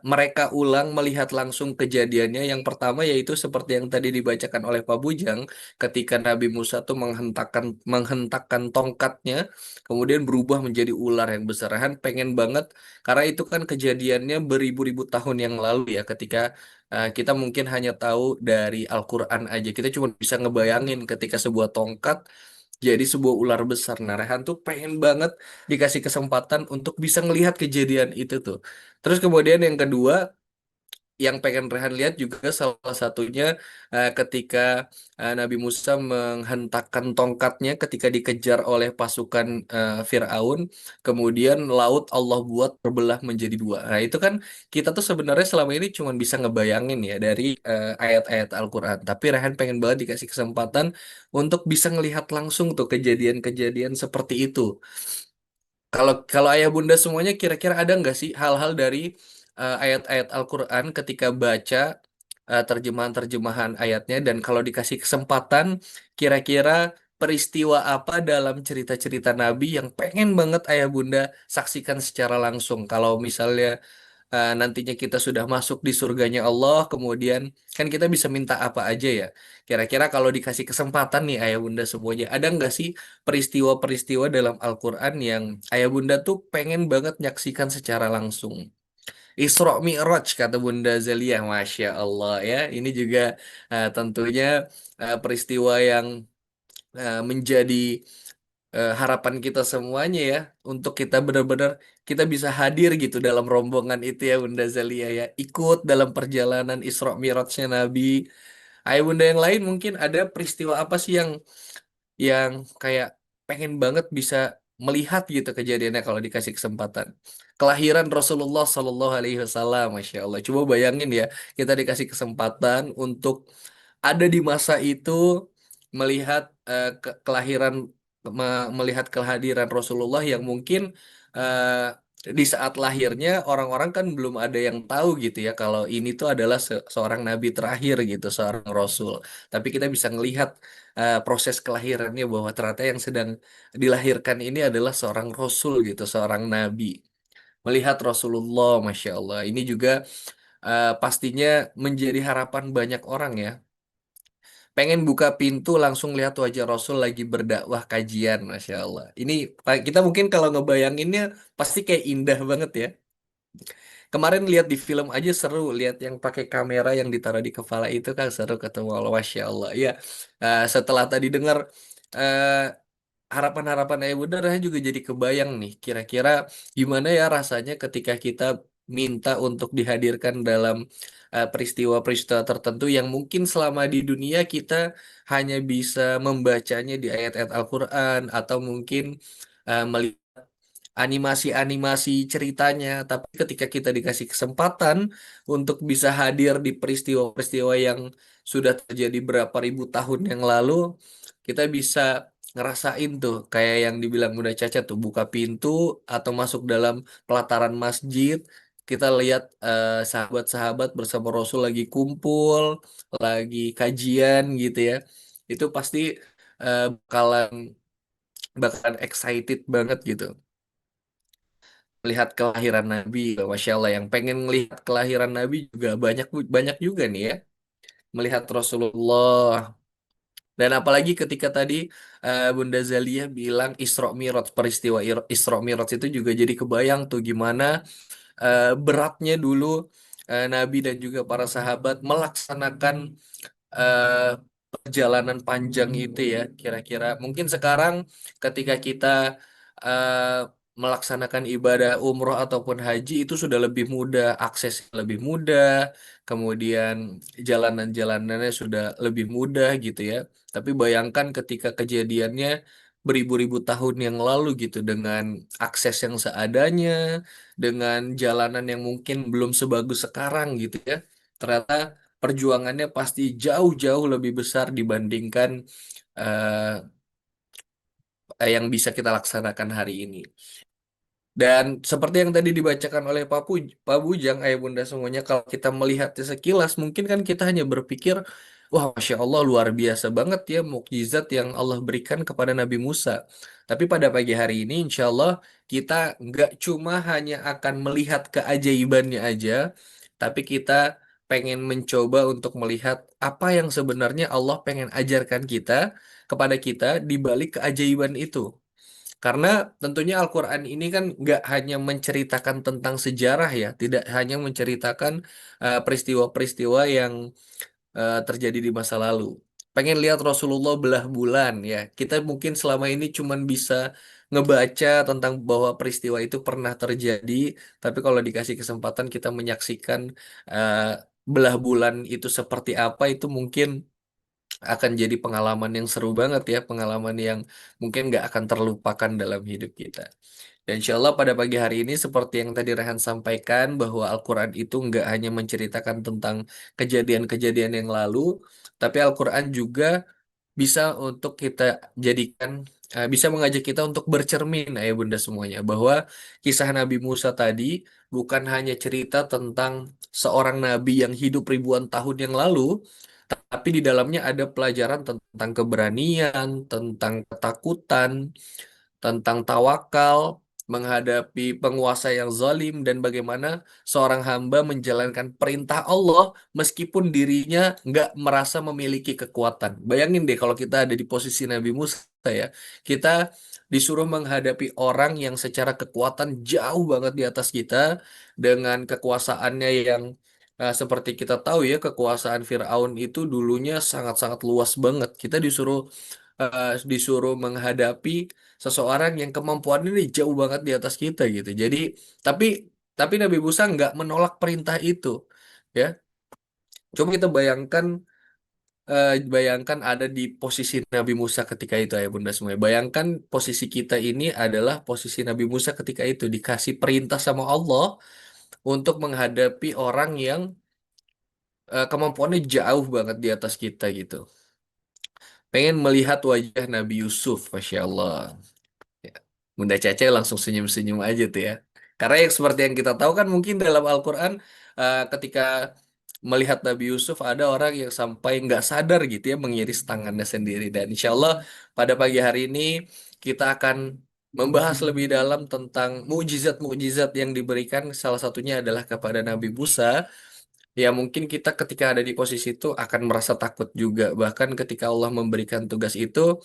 mereka ulang melihat langsung kejadiannya. Yang pertama yaitu seperti yang tadi dibacakan oleh Pak Bujang, ketika Nabi Musa tuh menghentakkan tongkatnya, kemudian berubah menjadi ular yang besar. Rehan pengen banget karena itu kan kejadiannya beribu-ribu tahun yang lalu ya, ketika kita mungkin hanya tahu dari Al-Quran aja. Kita cuma bisa ngebayangin ketika sebuah tongkat jadi sebuah ular besar. Nah, Rehan tuh pengen banget dikasih kesempatan untuk bisa ngelihat kejadian itu tuh. Terus kemudian yang kedua, yang pengen Rehan lihat juga salah satunya ketika Nabi Musa menghentakkan tongkatnya ketika dikejar oleh pasukan Firaun, kemudian laut Allah buat terbelah menjadi dua. Nah, itu kan kita tuh sebenarnya selama ini cuma bisa ngebayangin ya dari ayat-ayat Al-Qur'an. Tapi Rehan pengen banget dikasih kesempatan untuk bisa ngelihat langsung tuh kejadian-kejadian seperti itu. Kalau kalau ayah bunda semuanya kira-kira ada nggak sih hal-hal dari ayat-ayat Al-Qur'an ketika baca terjemahan-terjemahan ayatnya, dan kalau dikasih kesempatan kira-kira peristiwa apa dalam cerita-cerita Nabi yang pengen banget ayah bunda saksikan secara langsung? Kalau misalnya nantinya kita sudah masuk di surganya Allah, kemudian kan kita bisa minta apa aja ya. Kira-kira kalau dikasih kesempatan nih ayah bunda semuanya, ada nggak sih peristiwa-peristiwa dalam Al-Quran yang ayah bunda tuh pengen banget nyaksikan secara langsung? Isra Mi'raj kata Bunda Zalia, Masya Allah ya. Ini juga tentunya peristiwa yang menjadi harapan kita semuanya ya, untuk kita benar-benar kita bisa hadir gitu dalam rombongan itu ya Bunda Zalia ya, ikut dalam perjalanan Isra Mi'rajnya Nabi. Ayo Bunda yang lain mungkin ada peristiwa apa sih yang kayak pengen banget bisa melihat gitu kejadiannya kalau dikasih kesempatan. Kelahiran Rasulullah Shallallahu Alaihi Wasallam, Masya Allah. Coba bayangin ya, kita dikasih kesempatan untuk ada di masa itu, melihat kelahiran, melihat kehadiran Rasulullah yang mungkin di saat lahirnya orang-orang kan belum ada yang tahu gitu ya kalau ini tuh adalah seorang nabi terakhir gitu, seorang rasul. Tapi kita bisa ngelihat proses kelahirannya, bahwa ternyata yang sedang dilahirkan ini adalah seorang rasul gitu, seorang nabi. Melihat Rasulullah, Masya Allah. Ini juga pastinya menjadi harapan banyak orang ya. Pengen buka pintu langsung lihat wajah Rasul lagi berdakwah kajian, Masya Allah. Ini kita mungkin kalau ngebayanginnya pasti kayak indah banget ya. Kemarin lihat di film aja seru, lihat yang pakai kamera yang ditaruh di kepala itu kan seru, ketemu Allah, Masya Allah. Ya, setelah tadi dengar eh, harapan-harapan Ayah Bunda, saya juga jadi kebayang nih, kira-kira gimana ya rasanya ketika kita minta untuk dihadirkan dalam peristiwa-peristiwa tertentu yang mungkin selama di dunia kita hanya bisa membacanya di ayat-ayat Al-Quran, atau mungkin melihat animasi-animasi ceritanya. Tapi ketika kita dikasih kesempatan untuk bisa hadir di peristiwa-peristiwa yang sudah terjadi berapa ribu tahun yang lalu, kita bisa ngerasain tuh kayak yang dibilang Bunda Caca tuh, buka pintu atau masuk dalam pelataran masjid, kita lihat sahabat-sahabat bersama Rasul lagi kumpul, lagi kajian gitu ya. Itu pasti bakalan bakalan excited banget gitu melihat kelahiran Nabi. Masya Allah, yang pengen melihat kelahiran Nabi juga banyak banyak juga nih ya, melihat Rasulullah. Dan apalagi ketika tadi Bunda Zalia bilang Isra Mi'raj, peristiwa Isra Mi'raj itu juga jadi kebayang tuh gimana beratnya dulu Nabi dan juga para sahabat melaksanakan eh, perjalanan panjang itu ya. Kira-kira mungkin sekarang ketika kita eh, melaksanakan ibadah umroh ataupun haji itu sudah lebih mudah, akses lebih mudah, kemudian jalanan-jalanannya sudah lebih mudah gitu ya. Tapi bayangkan ketika kejadiannya beribu-ribu tahun yang lalu gitu, dengan akses yang seadanya, dengan jalanan yang mungkin belum sebagus sekarang gitu ya. Ternyata perjuangannya pasti jauh-jauh lebih besar dibandingkan eh, yang bisa kita laksanakan hari ini. Dan seperti yang tadi dibacakan oleh Pak Bujang, ayah bunda semuanya, kalau kita melihatnya sekilas, mungkin kan kita hanya berpikir, wah Masya Allah luar biasa banget ya mukjizat yang Allah berikan kepada Nabi Musa. Tapi pada pagi hari ini, insya Allah kita nggak cuma hanya akan melihat keajaibannya aja, tapi kita pengen mencoba untuk melihat apa yang sebenarnya Allah pengen ajarkan kepada kita di balik keajaiban itu. Karena tentunya Al-Quran ini kan nggak hanya menceritakan tentang sejarah ya, tidak hanya menceritakan peristiwa-peristiwa yang terjadi di masa lalu. Pengen lihat Rasulullah belah bulan ya. Kita mungkin selama ini cuman bisa ngebaca tentang bahwa peristiwa itu pernah terjadi, tapi kalau dikasih kesempatan kita menyaksikan eh, belah bulan itu seperti apa, itu mungkin akan jadi pengalaman yang seru banget ya, pengalaman yang mungkin nggak akan terlupakan dalam hidup kita. Dan insya Allah pada pagi hari ini seperti yang tadi Rehan sampaikan bahwa Al-Quran itu nggak hanya menceritakan tentang kejadian-kejadian yang lalu, tapi Al-Quran juga bisa untuk kita jadikan, bisa mengajak kita untuk bercermin, ayah bunda semuanya, bahwa kisah Nabi Musa tadi bukan hanya cerita tentang seorang nabi yang hidup ribuan tahun yang lalu, tapi di dalamnya ada pelajaran tentang keberanian, tentang ketakutan, tentang tawakal menghadapi penguasa yang zalim, dan bagaimana seorang hamba menjalankan perintah Allah meskipun dirinya nggak merasa memiliki kekuatan. Bayangin deh kalau kita ada di posisi Nabi Musa ya, kita disuruh menghadapi orang yang secara kekuatan jauh banget di atas kita, dengan kekuasaannya yang seperti kita tahu ya, kekuasaan Firaun itu dulunya sangat-sangat luas banget. Kita disuruh menghadapi seseorang yang kemampuannya ini jauh banget di atas kita gitu. Jadi tapi tapi Nabi Musa nggak menolak perintah itu ya. Coba kita bayangkan ada di posisi Nabi Musa ketika itu ya bunda semua. Bayangkan posisi kita ini adalah posisi Nabi Musa ketika itu dikasih perintah sama Allah untuk menghadapi orang yang kemampuannya jauh banget di atas kita gitu. Pengen melihat wajah Nabi Yusuf, Masya Allah. Ya, Bunda Caca langsung senyum-senyum aja tuh ya. Karena yang seperti yang kita tahu kan mungkin dalam Al-Quran, ketika melihat Nabi Yusuf ada orang yang sampai nggak sadar gitu ya mengiris tangannya sendiri. Dan insya Allah pada pagi hari ini kita akan membahas lebih dalam tentang mukjizat-mukjizat yang diberikan, salah satunya adalah kepada Nabi Musa. Ya mungkin kita ketika ada di posisi itu akan merasa takut juga. Bahkan ketika Allah memberikan tugas itu,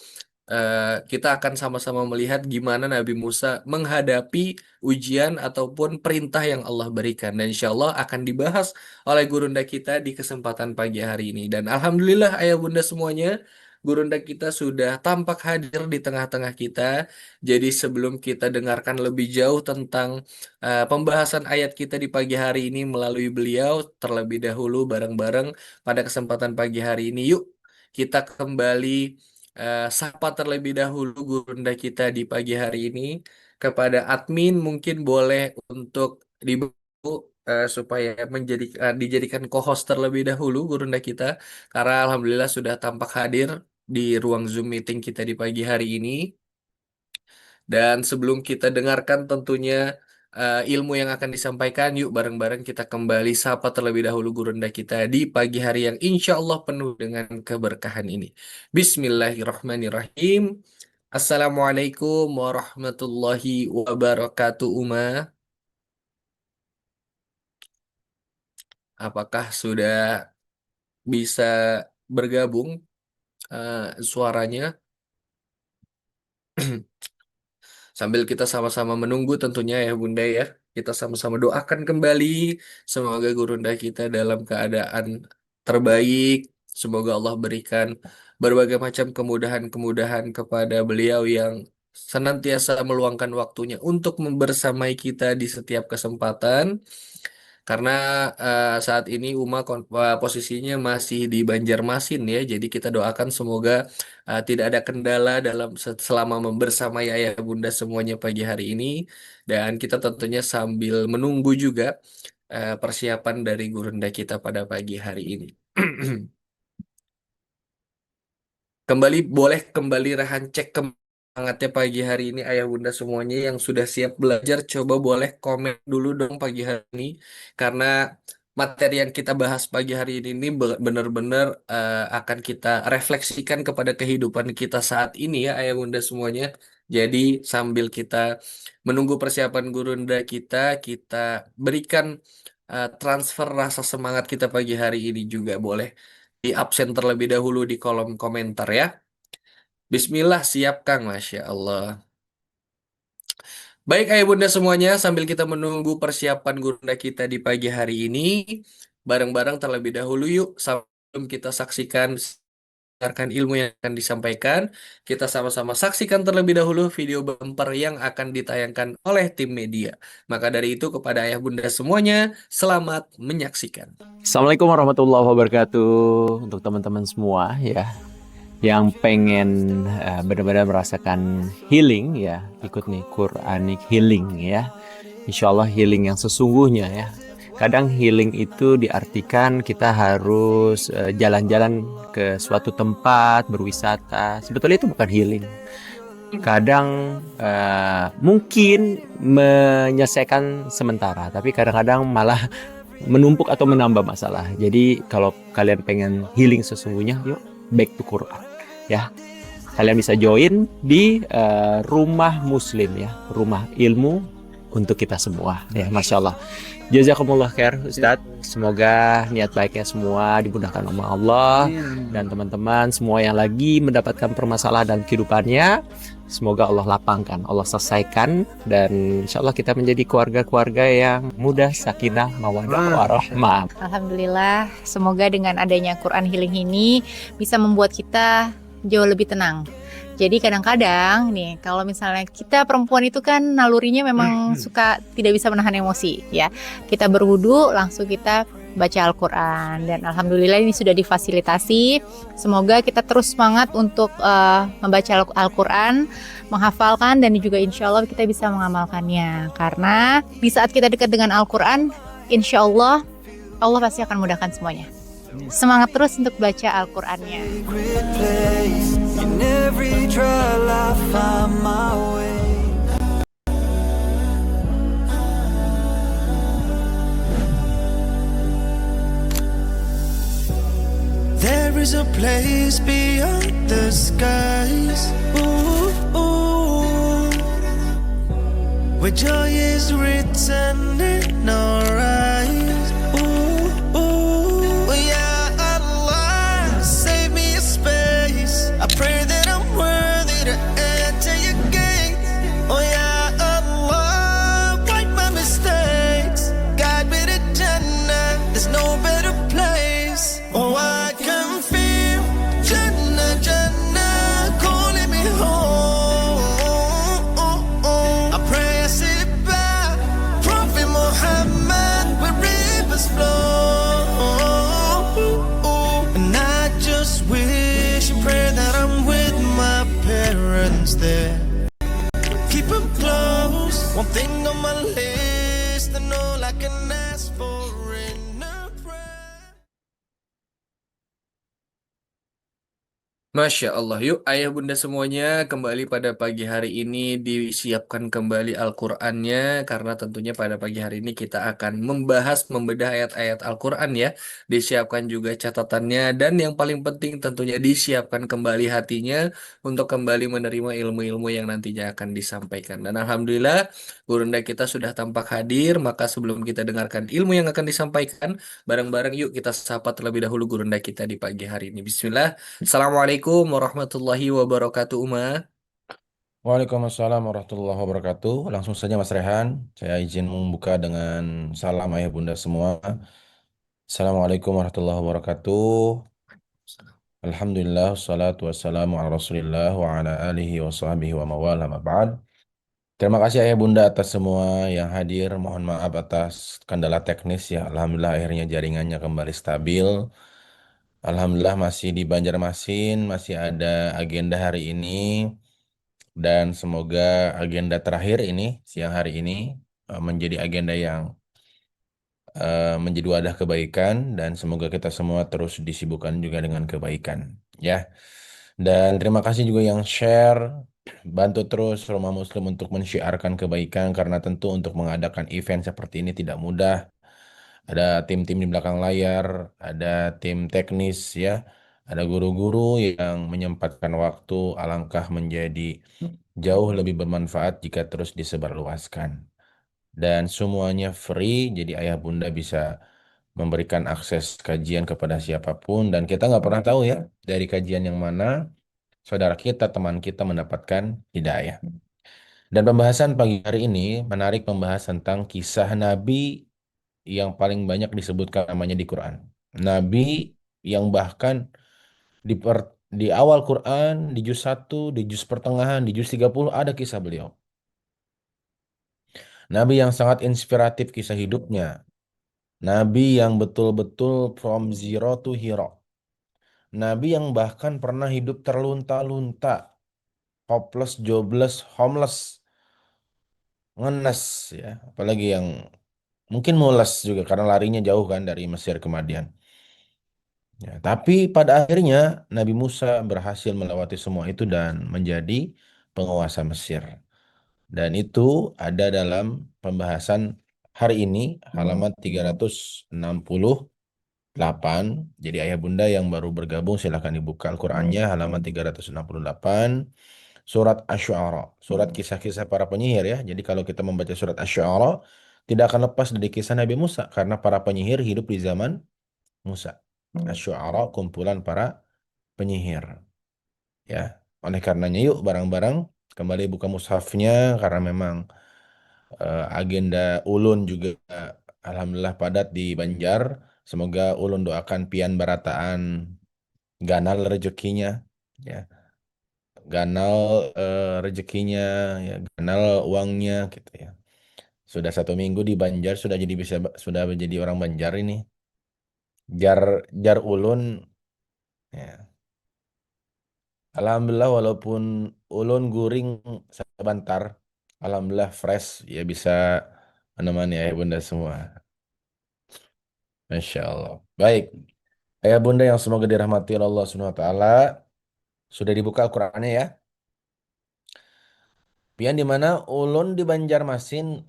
kita akan sama-sama melihat gimana Nabi Musa menghadapi ujian ataupun perintah yang Allah berikan. Dan insya Allah akan dibahas oleh gurunda kita di kesempatan pagi hari ini. Dan Alhamdulillah ayah bunda semuanya, gurunda kita sudah tampak hadir di tengah-tengah kita. Jadi sebelum kita dengarkan lebih jauh tentang pembahasan ayat kita di pagi hari ini melalui beliau, terlebih dahulu bareng-bareng pada kesempatan pagi hari ini, yuk kita kembali sapa terlebih dahulu gurunda kita di pagi hari ini. Kepada admin mungkin boleh untuk dibantu supaya dijadikan co-host terlebih dahulu gurunda kita, karena alhamdulillah sudah tampak hadir di ruang Zoom meeting kita di pagi hari ini. Dan sebelum kita dengarkan tentunya ilmu yang akan disampaikan, yuk bareng-bareng kita kembali sapa terlebih dahulu gurunda kita di pagi hari yang insya Allah penuh dengan keberkahan ini. Bismillahirrahmanirrahim. Assalamualaikum warahmatullahi wabarakatuh, Uma. Apakah sudah bisa bergabung suaranya? Sambil kita sama-sama menunggu tentunya ya Bunda ya. Kita sama-sama doakan kembali. Semoga Gurunda kita dalam keadaan terbaik. Semoga Allah berikan berbagai macam kemudahan-kemudahan kepada beliau yang senantiasa meluangkan waktunya untuk membersamai kita di setiap kesempatan. Karena saat ini posisinya masih di Banjarmasin ya, jadi kita doakan semoga tidak ada kendala dalam selama membersamai ayah bunda semuanya pagi hari ini, dan kita tentunya sambil menunggu juga persiapan dari gurunda kita pada pagi hari ini. Boleh kembali Rehan cek semangatnya pagi hari ini ayah bunda semuanya yang sudah siap belajar, coba boleh komen dulu dong pagi hari ini, karena materi yang kita bahas pagi hari ini benar-benar akan kita refleksikan kepada kehidupan kita saat ini ya ayah bunda semuanya. Jadi sambil kita menunggu persiapan gurunda kita, kita berikan transfer rasa semangat kita pagi hari ini juga, boleh di absen terlebih dahulu di kolom komentar ya. Bismillah, siap Kang, Masya Allah. Baik ayah bunda semuanya, sambil kita menunggu persiapan gurunda kita di pagi hari ini, bareng-bareng terlebih dahulu yuk sebelum kita saksikan mendengarkan ilmu yang akan disampaikan, kita sama-sama saksikan terlebih dahulu video bumper yang akan ditayangkan oleh tim media. Maka dari itu kepada ayah bunda semuanya, selamat menyaksikan. Assalamualaikum warahmatullahi wabarakatuh untuk teman-teman semua ya yang pengen benar-benar merasakan healing ya, ikut nih Quranic healing ya. Insya Allah healing yang sesungguhnya ya. Kadang healing itu diartikan kita harus jalan-jalan ke suatu tempat berwisata. Sebetulnya itu bukan healing. Kadang mungkin menyelesaikan sementara, tapi kadang-kadang malah menumpuk atau menambah masalah. Jadi kalau kalian pengen healing sesungguhnya, yuk back to Quran ya. Kalian bisa join di rumah muslim ya, rumah ilmu untuk kita semua ya. Masya Allah. Jazakumullah khair Ustadz. Semoga niat baiknya semua dimudahkan sama Allah. Dan teman-teman semua yang lagi mendapatkan permasalahan dalam kehidupannya, semoga Allah lapangkan, Allah selesaikan. Dan insya Allah kita menjadi keluarga-keluarga yang mudah, sakinah, mawaddah, warahmah. Alhamdulillah, semoga dengan adanya Quran Healing ini bisa membuat kita jauh lebih tenang. Jadi kadang-kadang nih, kalau misalnya kita perempuan itu kan nalurinya memang suka tidak bisa menahan emosi ya. Kita berwudu, langsung kita baca Al-Quran. Dan Alhamdulillah ini sudah difasilitasi. Semoga kita terus semangat untuk membaca Al-Quran, menghafalkan, dan juga insya Allah kita bisa mengamalkannya. Karena di saat kita dekat dengan Al-Quran, insya Allah, Allah pasti akan mudahkan semuanya. Semangat terus untuk baca Al-Qurannya. In every trial I find my way. There is a place beyond the skies, ooh, ooh, where joy is written in our eyes. Ooh, ooh, yeah, Allah, save me a space. I pray that I'm worthy to enter your gates. Oh yeah, Allah, wipe my mistakes. Guide me to Jannah, there's no better place. Oh, I can feel Jannah, Jannah calling me home. I pray I sit by Prophet Muhammad where rivers flow. And I just wish and pray that I'm with my parents there. Keep them close. One thing on my list, and all I can ask for in a prayer. Masya Allah, yuk ayah bunda semuanya kembali pada pagi hari ini disiapkan kembali Al-Qur'annya, karena tentunya pada pagi hari ini kita akan membahas membedah ayat-ayat Al-Qur'an ya. Disiapkan juga catatannya, dan yang paling penting tentunya disiapkan kembali hatinya untuk kembali menerima ilmu-ilmu yang nantinya akan disampaikan. Dan Alhamdulillah gurunda kita sudah tampak hadir, maka sebelum kita dengarkan ilmu yang akan disampaikan bareng-bareng, yuk kita sapa terlebih dahulu gurunda kita di pagi hari ini. Bismillah. Assalamualaikum warahmatullahi wabarakatuh, Uma. Waalaikumsalam warahmatullahi wabarakatuh. Langsung saja Mas Rehan, saya izin membuka dengan salam ayah bunda semua. Assalamualaikum warahmatullahi wabarakatuh. Alhamdulillah, wassalatu wassalamu ala rasulillah wa ala alihi wa sahbihi wa mawala ma ba'd. Terima kasih ayah bunda atas semua yang hadir. Mohon maaf atas kendala teknis ya. Alhamdulillah akhirnya jaringannya kembali stabil. Alhamdulillah masih di Banjarmasin, masih ada agenda hari ini. Dan semoga agenda terakhir ini, siang hari ini, menjadi agenda yang menjadi wadah kebaikan. Dan semoga kita semua terus disibukkan juga dengan kebaikan. Ya. Dan terima kasih juga yang share. Bantu terus Rumah Muslim untuk mensyiarkan kebaikan. Karena tentu untuk mengadakan event seperti ini tidak mudah. Ada tim-tim di belakang layar, ada tim teknis ya. Ada guru-guru yang menyempatkan waktu, alangkah menjadi jauh lebih bermanfaat jika terus disebarluaskan. Dan semuanya free, jadi ayah bunda bisa memberikan akses kajian kepada siapapun. Dan kita nggak pernah tahu ya, dari kajian yang mana saudara kita, teman kita mendapatkan hidayah. Dan pembahasan pagi hari ini menarik, membahas tentang kisah Nabi yang paling banyak disebutkan namanya di Quran. Nabi yang bahkan Di awal Quran, di juz 1, di juz pertengahan, di juz 30 ada kisah beliau. Nabi yang sangat inspiratif kisah hidupnya. Nabi yang betul-betul from zero to hero. Nabi yang bahkan pernah hidup terlunta-lunta, hopeless, jobless, homeless, ngenes ya. Apalagi yang mungkin mules juga karena larinya jauh kan dari Mesir ke Madian. Ya, tapi pada akhirnya Nabi Musa berhasil melewati semua itu dan menjadi penguasa Mesir. Dan itu ada dalam pembahasan hari ini halaman 368. Jadi ayah bunda yang baru bergabung silahkan dibuka Al-Qur'annya halaman 368. Surat Asy-Syu'ara, surat kisah-kisah para penyihir ya. Jadi kalau kita membaca surat Asy-Syu'ara tidak akan lepas dari kisah Nabi Musa karena para penyihir hidup di zaman Musa. Asy-Syu'ara kumpulan para penyihir ya. Oleh karenanya yuk bareng-bareng kembali buka mushafnya karena memang agenda ulun juga alhamdulillah padat di Banjar. Semoga ulun doakan pian barataan ganal rezekinya ya. Ganal rezekinya ya, ganal uangnya gitu ya. Sudah 1 minggu di Banjar sudah menjadi orang Banjar ini. Jar jar ulun ya. Alhamdulillah walaupun ulun guring sebentar, alhamdulillah fresh ya bisa menemani ayah bunda semua. Masya Allah. Baik, ayah bunda yang semoga dirahmati oleh Allah Subhanahu Wa Taala, sudah dibuka Al-Qur'annya ya. Pian di mana ulun di Banjarmasin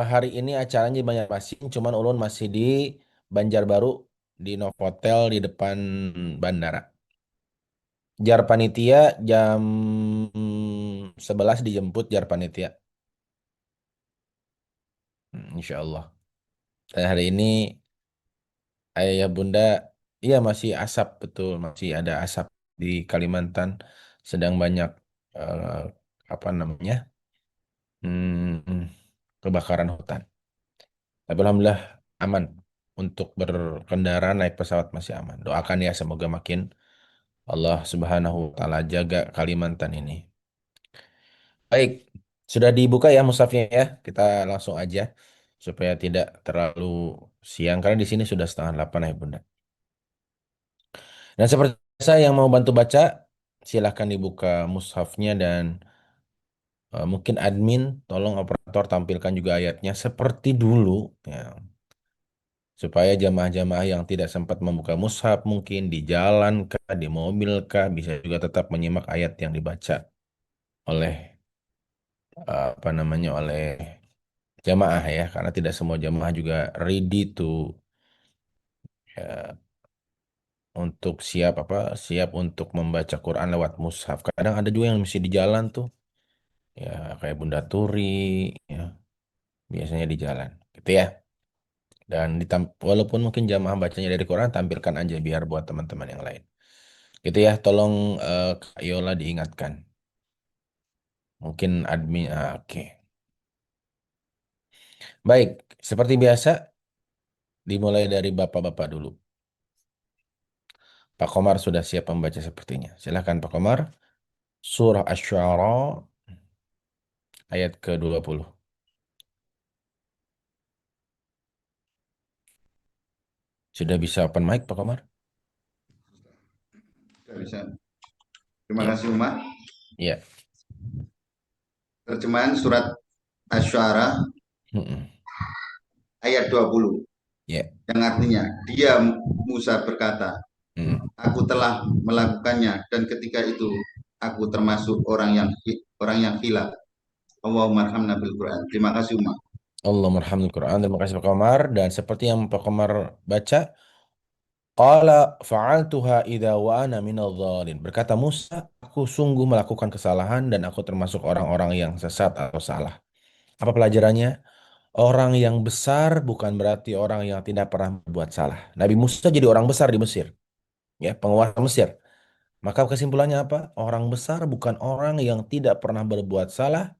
hari ini acaranya di Banjarmasin, cuman ulun masih di Banjarbaru di Novotel di depan bandara. Jar panitia jam 11 dijemput jar panitia. Insya Allah. Dan hari ini ayah bunda, iya masih asap betul, masih ada asap di Kalimantan, sedang banyak eh, apa namanya kebakaran hutan. Tapi alhamdulillah aman untuk berkendara naik pesawat masih aman. Doakan ya semoga makin Allah Subhanahu wa taala jaga Kalimantan ini. Baik, sudah dibuka ya mushafnya ya. Kita langsung aja supaya tidak terlalu siang karena di sini sudah setengah 8 ya Bunda. Dan seperti saya yang mau bantu baca, silahkan dibuka mushafnya dan mungkin admin tolong operator tampilkan juga ayatnya seperti dulu ya. Supaya jamaah-jamaah yang tidak sempat membuka mushaf mungkin di jalan kah, di mobil kah, bisa juga tetap menyimak ayat yang dibaca oleh apa namanya oleh jamaah ya, karena tidak semua jamaah juga ready to ya, untuk siap untuk membaca Quran lewat mushaf. Kadang ada juga yang mesti di jalan tuh, ya kayak Bunda Turi, ya biasanya di jalan, gitu ya. Dan walaupun mungkin jamaah bacanya dari Quran, tampilkan aja biar buat teman-teman yang lain. Gitu ya, tolong Kak Yola diingatkan. Mungkin admin, oke. Baik, seperti biasa, dimulai dari bapak-bapak dulu. Pak Komar sudah siap membaca sepertinya. Silakan Pak Komar. Surah Asy-Syu'ara ayat ke-20. Sudah bisa open mic Pak Komar? Sudah bisa. Terima Ya. kasih Umar. Ya. Terjemahan surat Asy-Syu'ara Mm-mm. ayat 20. Ya. Yang artinya, dia Musa berkata, Mm. aku telah melakukannya dan ketika itu aku termasuk orang yang hilaf. Allahumma arhamna bil Quran. Terima kasih Umar. Allah merhamdul Quran. Terima kasih Pak Komar. Dan seperti yang Pak Komar baca, Qala fa'altuha idza wa ana minadh dhalin. Berkata Musa, aku sungguh melakukan kesalahan dan aku termasuk orang-orang yang sesat atau salah. Apa pelajarannya? Orang yang besar bukan berarti orang yang tidak pernah berbuat salah. Nabi Musa jadi orang besar di Mesir, ya, penguasa Mesir. Maka kesimpulannya apa? Orang besar bukan orang yang tidak pernah berbuat salah,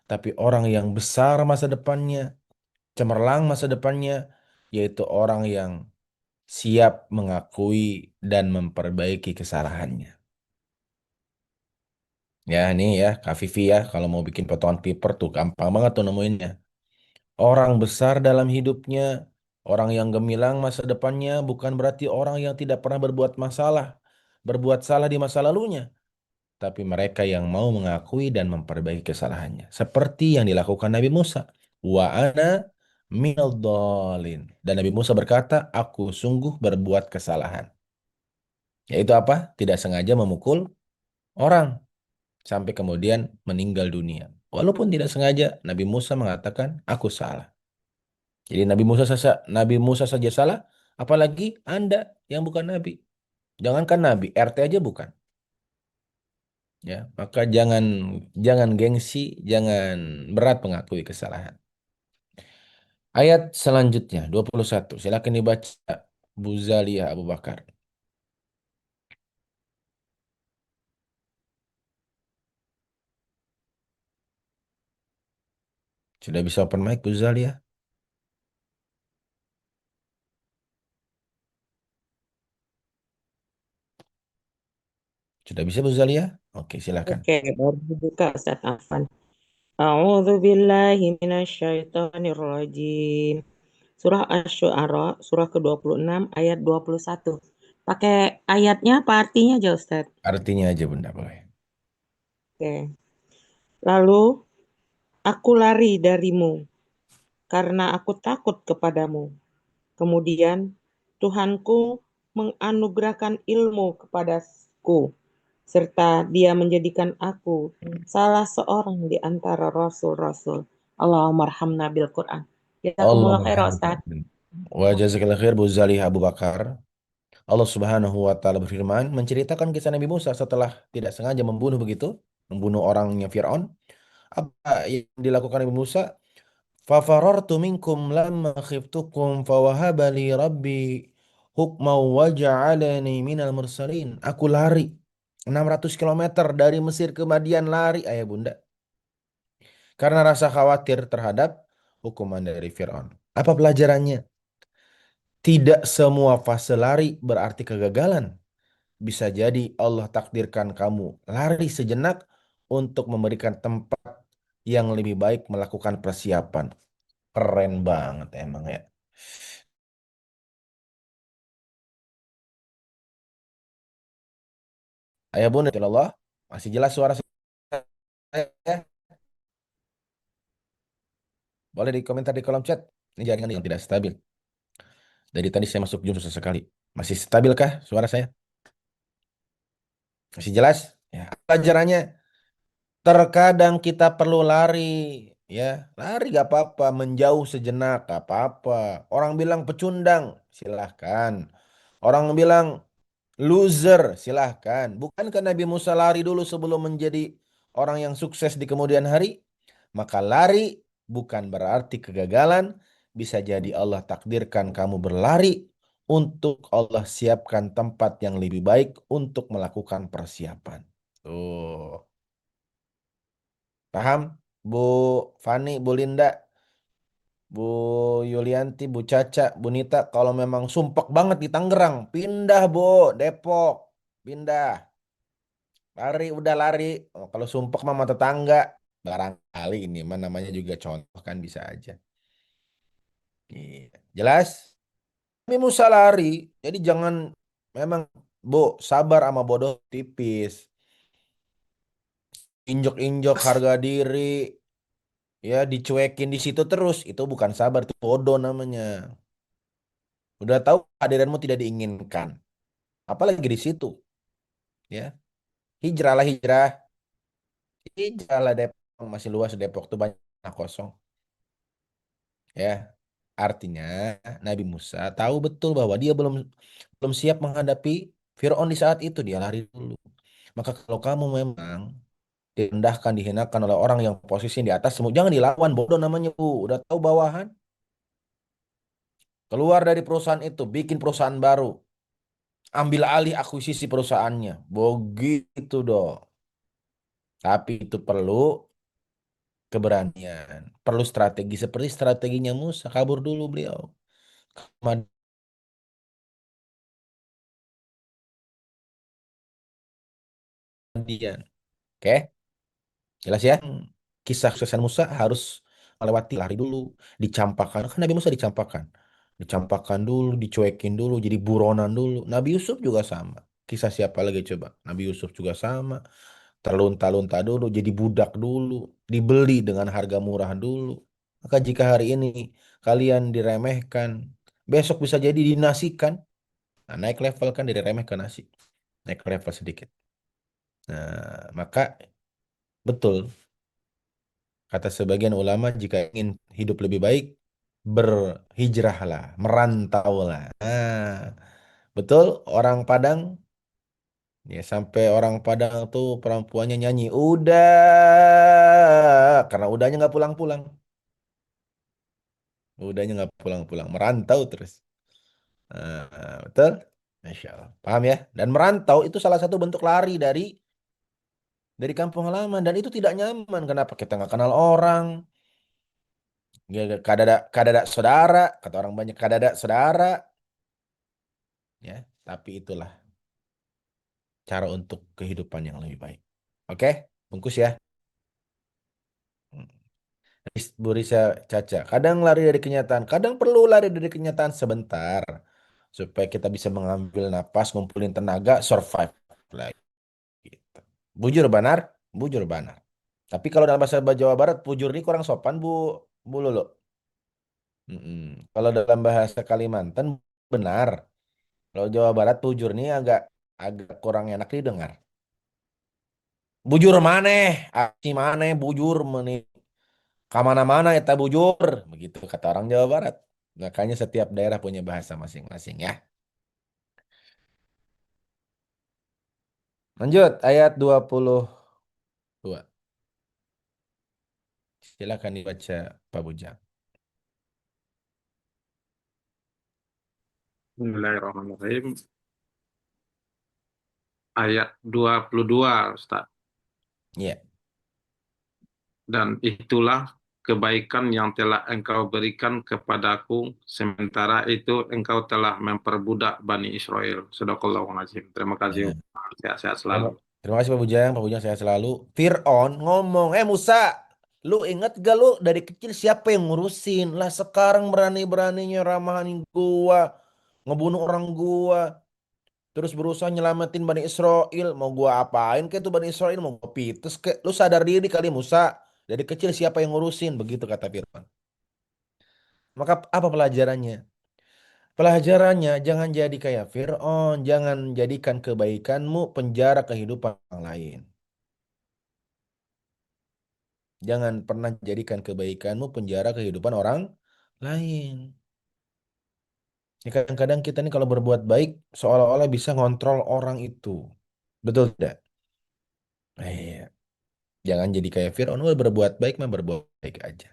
tapi orang yang besar masa depannya, cemerlang masa depannya, yaitu orang yang siap mengakui dan memperbaiki kesalahannya. Ya, ini ya, Kak Vivi ya, kalau mau bikin potongan paper tuh gampang banget tuh nemuinnya. Orang besar dalam hidupnya, orang yang gemilang masa depannya bukan berarti orang yang tidak pernah berbuat salah di masa lalunya, tapi mereka yang mau mengakui dan memperbaiki kesalahannya. Seperti yang dilakukan Nabi Musa. Wa ana minadh dhalin. Dan Nabi Musa berkata, aku sungguh berbuat kesalahan. Yaitu apa? Tidak sengaja memukul orang sampai kemudian meninggal dunia. Walaupun tidak sengaja, Nabi Musa mengatakan, aku salah. Jadi Nabi Musa saja salah, apalagi Anda yang bukan Nabi. Jangankan Nabi, RT aja bukan. Ya, maka jangan jangan gengsi, jangan berat mengakui kesalahan. Ayat selanjutnya 21. Silakan dibaca Bu Zalia Abu Bakar. Sudah bisa open mic Bu Zalia? Sudah bisa Bu Zalia? Oke, silakan. Oke, baru dibuka Ustaz Afan. A'udzu billahi minasyaitonir rajim. Surah Asy-Syu'ara, surah ke-26 ayat 21. Pakai ayatnya apa artinya aja Ustaz? Artinya aja Bunda boleh. Oke. Lalu aku lari darimu karena aku takut kepadamu. Kemudian Tuhanku menganugerahkan ilmu kepadaku serta Dia menjadikan aku salah seorang di antara rasul-rasul. Allahumma arhamna bil Quran. Jazakumullah khairan Ustaz. Wa jazakallahu khair Bu Zalia Abu Bakar. Allah Subhanahu wa taala berfirman menceritakan kisah Nabi Musa setelah tidak sengaja membunuh orangnya Firaun. Apa yang dilakukan Nabi Musa? Fafarartu minkum lamma khiftukum fawahaba li rabbi hukma wa ja'alani minal mursalin. Aku lari 600 kilometer dari Mesir ke Madian, lari ayah bunda. Karena rasa khawatir terhadap hukuman dari Firaun. Apa pelajarannya? Tidak semua fase lari berarti kegagalan. Bisa jadi Allah takdirkan kamu lari sejenak untuk memberikan tempat yang lebih baik melakukan persiapan. Keren banget emang ya. Ayah bunda, ya Allah, masih jelas suara saya? Boleh di komentar di kolom chat. Ini jaringan yang tidak stabil. Dari tadi saya masuk Zoom susah sekali. Masih stabilkah suara saya? Masih jelas? Ya. Pelajarannya, terkadang kita perlu lari. Ya, lari gak apa-apa, menjauh sejenak gak apa-apa. Orang bilang pecundang, silahkan. Orang bilang loser, silahkan. Bukankah Nabi Musa lari dulu sebelum menjadi orang yang sukses di kemudian hari? Maka lari bukan berarti kegagalan. Bisa jadi Allah takdirkan kamu berlari untuk Allah siapkan tempat yang lebih baik untuk melakukan persiapan. Tuh. Paham? Bu Fani, Bu Linda, Bu Yulianti, Bu Caca, Bu Nita, kalau memang sumpek banget di Tangerang, pindah Bu, Depok, pindah. Lari, udah lari. Oh, kalau sumpek mama tetangga, barangkali ini mah namanya juga contoh kan bisa aja. Iya. Jelas? Tapi Musa lari, jadi jangan memang Bu sabar sama bodoh tipis. Injok-injok harga diri, ya dicuekin di situ terus, itu bukan sabar, itu bodoh namanya. Udah tahu kehadiranmu tidak diinginkan, apalagi di situ, ya. Hijrah lah hijrah, hijrah lah Depok masih luas, Depok tuh banyak kosong, ya. Artinya Nabi Musa tahu betul bahwa dia belum belum siap menghadapi Firaun di saat itu, dia lari dulu. Maka kalau kamu memang direndahkan, dihinakan oleh orang yang posisi di atas, jangan dilawan, bodoh namanya Bu. Udah tahu bawahan, keluar dari perusahaan itu, bikin perusahaan baru, ambil alih akuisisi perusahaannya. Begitu dong. Tapi itu perlu keberanian, perlu strategi seperti strateginya Musa, kabur dulu beliau. Kemudian Oke, jelas ya? Kisah kesuksesan Musa harus melewati lari dulu, dicampakkan. Kan Nabi Musa dicampakkan. Dicampakkan dulu, dicuekin dulu, jadi buronan dulu. Nabi Yusuf juga sama. Kisah siapa lagi coba? Nabi Yusuf juga sama. Terlunta-lunta dulu, jadi budak dulu, dibeli dengan harga murah dulu. Maka jika hari ini kalian diremehkan, besok bisa jadi dinasikan. Nah, naik level kan dari remeh ke nasi. Naik level sedikit. Nah, maka betul kata sebagian ulama jika ingin hidup lebih baik, berhijrahlah, merantaulah. Nah, betul orang Padang ya sampai orang Padang tuh perempuannya nyanyi udah karena udahnya nggak pulang-pulang. Udahnya nggak pulang-pulang, merantau terus. Betul? Masya Allah. Paham ya? Dan merantau itu salah satu bentuk lari dari kampung halaman dan itu tidak nyaman. Kenapa? Kita nggak kenal orang. Ya, kadada saudara, kata orang banyak kadada saudara. Ya, tapi itulah cara untuk kehidupan yang lebih baik. Oke, bungkus ya. Hmm. Bu Risa Caca, kadang lari dari kenyataan, kadang perlu lari dari kenyataan sebentar supaya kita bisa mengambil napas, ngumpulin tenaga, survive lagi. Gitu. Bujur banar, bujur banar. Tapi kalau dalam bahasa Jawa Barat, bujur ini kurang sopan Bu Lulu. Kalau dalam bahasa Kalimantan benar. Kalau Jawa Barat bujur ini agak agak kurang enak didengar. Bujur maneh, aci maneh bujur meni. Kamana-mana eta bujur, begitu kata orang Jawa Barat. Makanya setiap daerah punya bahasa masing-masing ya. Lanjut ayat 22. Silakan dibaca Pak Bujang. Bismillahirrahmanirrahim. Ayat 22, Ustaz. Iya. Dan itulah kebaikan yang telah engkau berikan kepadaku, sementara itu engkau telah memperbudak Bani Israel. Sadaqallahul Azim. Terima kasih. Sehat-sehat selalu. Terima kasih Pak Bujang. Pak Bujang sehat selalu. Fir'aun ngomong, Musa, lu inget gak lu dari kecil siapa yang ngurusin? Lah sekarang berani-beraninya ramahan gua, ngebunuh orang gua, terus berusaha nyelamatin Bani Israel. Mau gua apain ke tuh Bani Israel? Mau gua pites ke? Lu sadar diri kali Musa. Dari kecil siapa yang ngurusin? Begitu kata Fir'aun. Maka apa pelajarannya? Pelajarannya jangan jadi kayak Fir'aun. Jangan jadikan kebaikanmu penjara kehidupan orang lain. Jangan pernah jadikan kebaikanmu penjara kehidupan orang lain. Ya, kadang-kadang kita nih kalau berbuat baik seolah-olah bisa ngontrol orang itu. Betul tidak? Iya. Jangan jadi kayak Fir'aun, berbuat baik mah berbuat baik aja.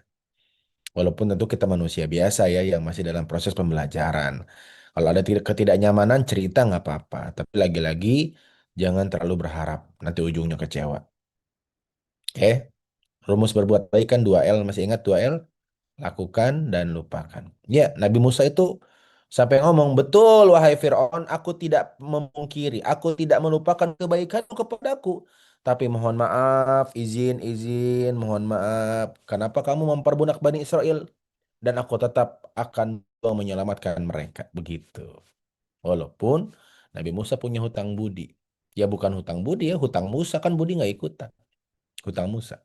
Walaupun tentu kita manusia biasa ya yang masih dalam proses pembelajaran. Kalau ada ketidaknyamanan cerita nggak apa-apa. Tapi lagi-lagi jangan terlalu berharap. Nanti ujungnya kecewa. Oke? Rumus berbuat baik kan 2L. Masih ingat 2L? Lakukan dan lupakan. Ya, Nabi Musa itu sampai ngomong, betul wahai Fir'aun, aku tidak memungkiri, aku tidak melupakan kebaikanmu kepadaku. Tapi mohon maaf, izin, mohon maaf. Kenapa kamu memperbudak Bani Israel? Dan aku tetap akan menyelamatkan mereka. Begitu. Walaupun Nabi Musa punya hutang budi. Ya bukan hutang budi ya, hutang Musa kan budi nggak ikutan. Hutang Musa.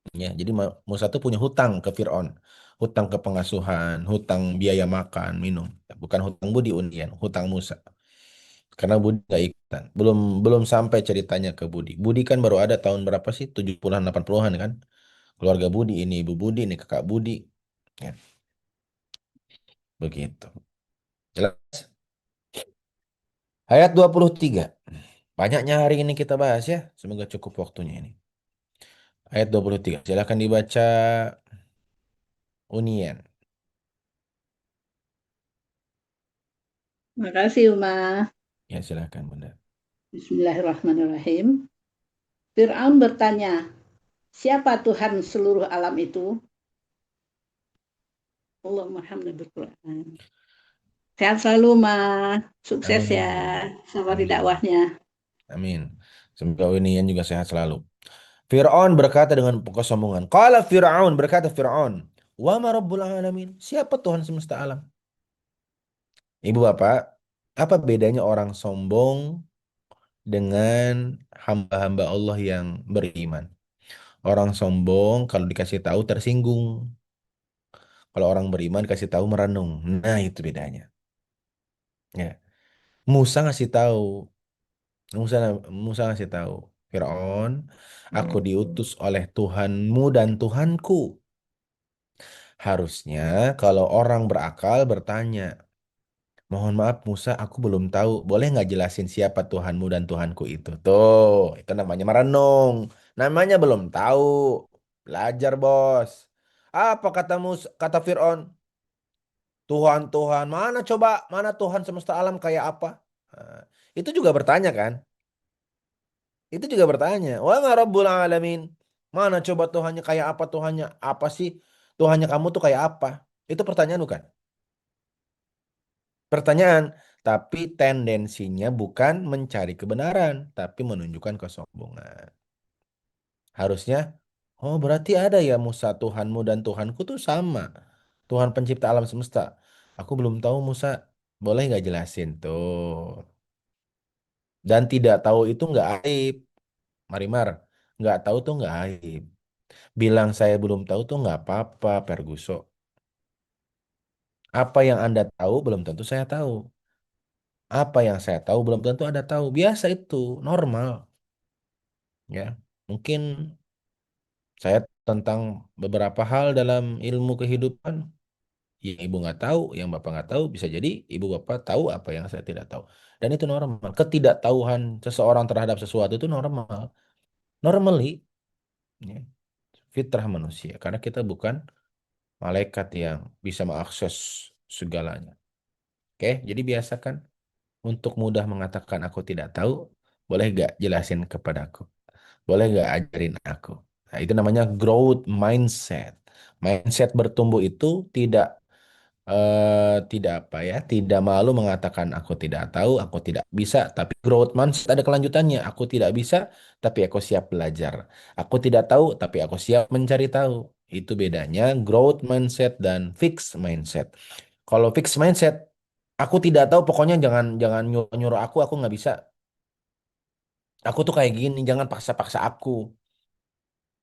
Ya, jadi Musa tuh punya hutang ke Fir'aun, hutang ke pengasuhan, hutang biaya makan, minum, bukan hutang budi undian, hutang Musa. Karena Budi nggak ikutan, belum belum sampai ceritanya ke Budi. Budi kan baru ada tahun berapa sih? 70-an 80-an kan? Keluarga Budi ini, ibu Budi ini, kakak Budi. Ya, begitu. Jelas? Ayat 23. Banyaknya hari ini kita bahas ya. Semoga cukup waktunya ini. Ayat 23. Silakan dibaca Unian. Makasih Uma. Ya silakan Bunda. Bismillahirrahmanirrahim. Fir'aun bertanya, siapa Tuhan seluruh alam itu? Allahumma hamdan bil Quran. Sehat selalu Ma. Sukses Amin. ya sama di Amin. dakwahnya. Amin. Semoga ini juga sehat selalu. Fir'aun berkata dengan kesombongan. Qala Fir'aun, berkata Fir'aun. Wa ma rabbul alamin? Siapa Tuhan semesta alam? Ibu bapak, apa bedanya orang sombong dengan hamba-hamba Allah yang beriman? Orang sombong kalau dikasih tahu tersinggung. Kalau orang beriman dikasih tahu merenung. Nah, itu bedanya. Ya. Musa ngasih tahu. Musa, Musa ngasih tahu. Firaun, aku diutus oleh Tuhanmu dan Tuhanku. Harusnya kalau orang berakal bertanya, mohon maaf Musa, aku belum tahu. Boleh nggak jelasin siapa Tuhanmu dan Tuhanku itu? Tuh, itu namanya merenung. Namanya belum tahu. Belajar, bos. Apa kata Musa, kata Fir'aun? Tuhan, Tuhan, mana coba? Mana Tuhan semesta alam kayak apa? Nah, itu juga bertanya kan? Itu juga bertanya. Wa ma rabbul alamin? Mana coba Tuhannya kayak apa? Tuhannya apa sih? Tuhannya kamu tuh kayak apa? Itu pertanyaan bukan? Pertanyaan, tapi tendensinya bukan mencari kebenaran, tapi menunjukkan kesombongan. Harusnya, oh berarti ada ya Musa, Tuhanmu dan Tuhanku tuh sama. Tuhan pencipta alam semesta. Aku belum tahu Musa, boleh nggak jelasin tuh? Dan tidak tahu itu nggak aib. Marimar, nggak tahu tuh nggak aib. Bilang saya belum tahu tuh nggak apa-apa, Perguso. Apa yang Anda tahu belum tentu saya tahu. Apa yang saya tahu belum tentu Anda tahu. Biasa itu, normal. Ya, mungkin saya tentang beberapa hal dalam ilmu kehidupan yang ibu nggak tahu, yang bapak nggak tahu, bisa jadi ibu bapak tahu apa yang saya tidak tahu. Dan itu normal. Ketidaktahuan seseorang terhadap sesuatu itu normal. Normally, ya, fitrah manusia. Karena kita bukan malaikat yang bisa mengakses segalanya. Oke, jadi biasakan untuk mudah mengatakan aku tidak tahu, boleh gak jelasin kepadaku? Boleh gak ajarin aku? Nah, itu namanya growth mindset. Mindset bertumbuh itu tidak apa ya, tidak malu mengatakan aku tidak tahu, aku tidak bisa, tapi growth mindset ada kelanjutannya. Aku tidak bisa, tapi aku siap belajar. Aku tidak tahu, tapi aku siap mencari tahu. Itu bedanya growth mindset dan fixed mindset. Kalau fixed mindset, aku tidak tahu, pokoknya jangan jangan nyuruh nyuruh aku nggak bisa. Aku tuh kayak gini, jangan paksa-paksa aku.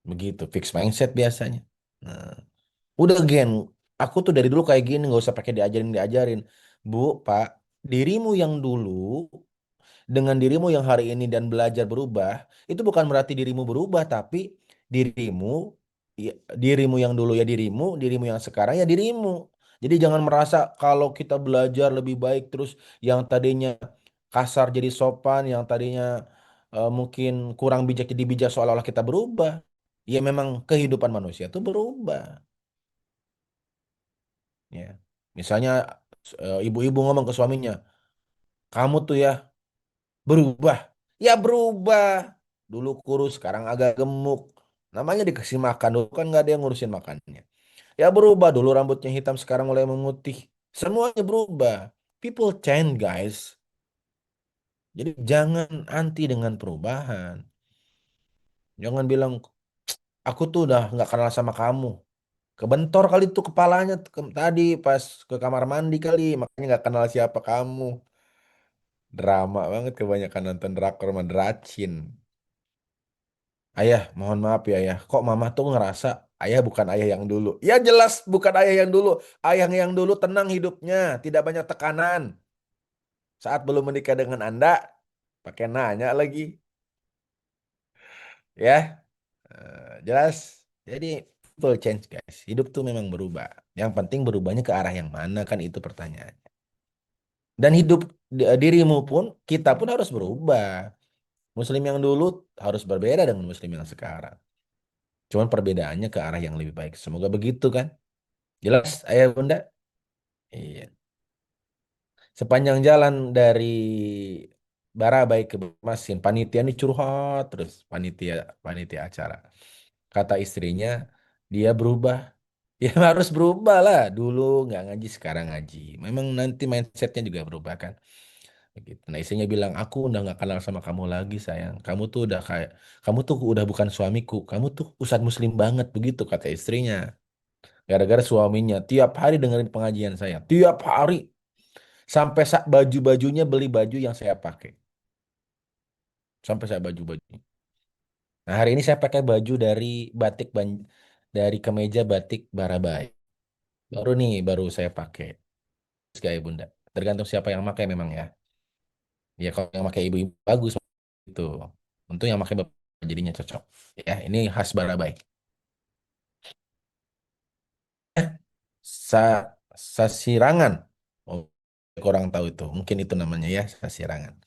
Begitu fixed mindset biasanya. Nah, udah Gen, aku tuh dari dulu kayak gini, nggak usah pakai diajarin diajarin. Bu, Pak, dirimu yang dulu dengan dirimu yang hari ini dan belajar berubah, itu bukan berarti dirimu berubah, tapi dirimu, ya, dirimu yang dulu ya dirimu, dirimu yang sekarang ya dirimu. Jadi jangan merasa kalau kita belajar lebih baik terus yang tadinya kasar jadi sopan, yang tadinya mungkin kurang bijak jadi bijak seolah-olah kita berubah. Ya memang kehidupan manusia itu berubah. Ya, misalnya ibu-ibu ngomong ke suaminya, kamu tuh ya berubah. Ya berubah. Dulu kurus, sekarang agak gemuk. Namanya dikasih makan. Dulu kan nggak ada yang ngurusin makannya. Ya berubah. Dulu rambutnya hitam, sekarang mulai memutih. Semuanya berubah. People change, guys. Jadi jangan anti dengan perubahan. Jangan bilang, aku tuh udah nggak kenal sama kamu. Kebentor kali tuh kepalanya tadi pas ke kamar mandi kali. Makanya nggak kenal siapa kamu. Drama banget kebanyakan nonton drakor sama dracin. Ayah, mohon maaf ya ayah. Kok mama tuh ngerasa ayah bukan ayah yang dulu? Ya jelas bukan ayah yang dulu. Ayah yang dulu tenang hidupnya, tidak banyak tekanan. Saat belum menikah dengan Anda, pakai nanya lagi. Ya, jelas. Jadi people change guys. Hidup tuh memang berubah. Yang penting berubahnya ke arah yang mana kan itu pertanyaannya. Dan hidup dirimu pun, kita pun harus berubah. Muslim yang dulu harus berbeda dengan muslim yang sekarang. Cuman perbedaannya ke arah yang lebih baik. Semoga begitu kan. Jelas ayah bunda? Iya. Sepanjang jalan dari Barabai ke Masin, panitia ini curhat terus panitia panitia acara. Kata istrinya, dia berubah. Ya harus berubah lah. Dulu nggak ngaji, sekarang ngaji. Memang nanti mindsetnya juga berubah kan. Gitu. Nah istrinya bilang, aku udah nggak kenal sama kamu lagi sayang. Kamu tuh udah bukan suamiku. Kamu tuh ustadz muslim banget begitu kata istrinya. Gara-gara suaminya tiap hari dengerin pengajian saya, tiap hari sampai baju-bajunya beli baju yang saya pakai, sampai saya baju-bajunya. Nah hari ini saya pakai baju dari dari kemeja batik Barabai. Baru saya pakai. Gaya bunda. Tergantung siapa yang pakai memang ya. Ya kalau yang pakai ibu-ibu bagus itu. Untung yang pakai bapak jadinya cocok. Ya ini khas Barabai. Sa Sasirangan. Oh, kurang tahu itu. Mungkin itu namanya ya sasirangan.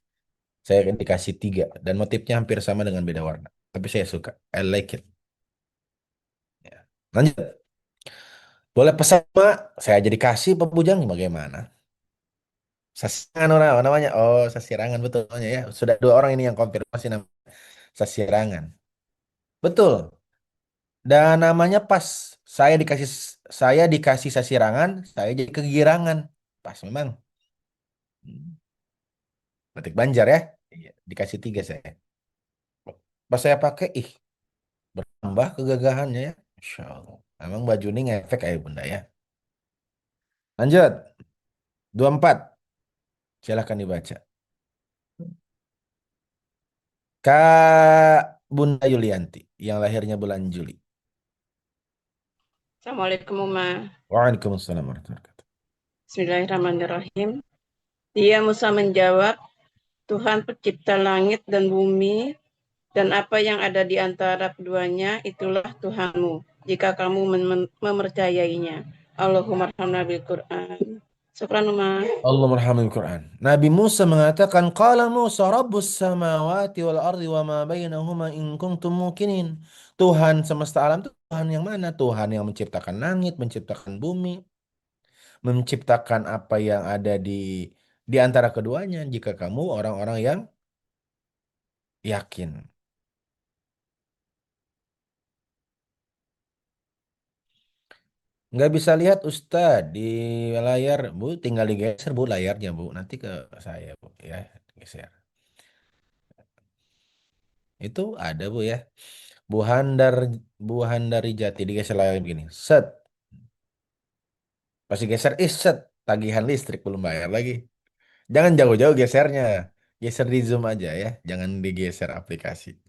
Saya dikasih 3 dan motifnya hampir sama dengan beda warna. Tapi saya suka. I like it. Ya. Lanjut. Boleh pesan Mak? Saya jadi kasih Pak Bujang bagaimana? Sasirangan orang namanya. Oh, Sasirangan betul namanya ya. Sudah 2 orang ini yang konfirmasi nama Sasirangan. Betul. Dan namanya pas. Saya dikasih saya dikasih Sasirangan, saya jadi kegirangan. Pas memang. Batik Banjar ya. Iya, dikasih 3 saya. Pas saya pakai, bertambah kegagahannya ya. Insya Allah. Emang baju ini ngefek kayak bunda ya. Lanjut. 24. Silahkan dibaca. Kak Bunda Yulianti yang lahirnya bulan Juli. Assalamualaikum Uma. Waalaikumsalam warahmatullahi wabarakatuh. Bismillahirrahmanirrahim. Dia Musa menjawab, Tuhan pencipta langit dan bumi dan apa yang ada di antara keduanya itulah Tuhanmu. Jika kamu mempercayainya. Allahumma arhamna bil Quran. Syukran Uma. Allah merhamil Quran. Nabi Musa mengatakan, Qala Musa Rabbus samawati wal ardi wa ma bainahuma in kuntum mukinin. Tuhan semesta alam itu Tuhan yang mana? Tuhan yang menciptakan langit, menciptakan bumi, menciptakan apa yang ada di antara keduanya. Jika kamu orang-orang yang yakin. Nggak bisa lihat Ustadz di layar, Bu. Tinggal digeser, Bu, layarnya, Bu. Nanti ke saya, Bu. Ya, geser. Itu ada, Bu, ya. Bu Handar, Bu Handari Jati. Digeser layar begini. Set. Pasti geser, set. Tagihan listrik belum bayar lagi. Jangan jauh-jauh gesernya. Geser di Zoom aja ya. Jangan digeser aplikasi.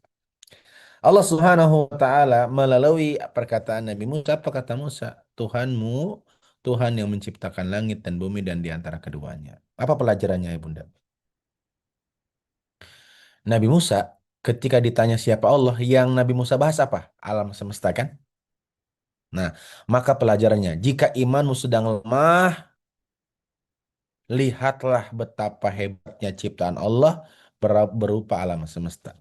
Allah Subhanahu wa taala melalui perkataan Nabi Musa, apa kata Musa? Tuhanmu, Tuhan yang menciptakan langit dan bumi dan di antara keduanya. Apa pelajarannya ya Bunda? Nabi Musa ketika ditanya siapa Allah, yang Nabi Musa bahas apa? Alam semesta kan? Nah, maka pelajarannya, jika imanmu sedang lemah, lihatlah betapa hebatnya ciptaan Allah berupa alam semesta.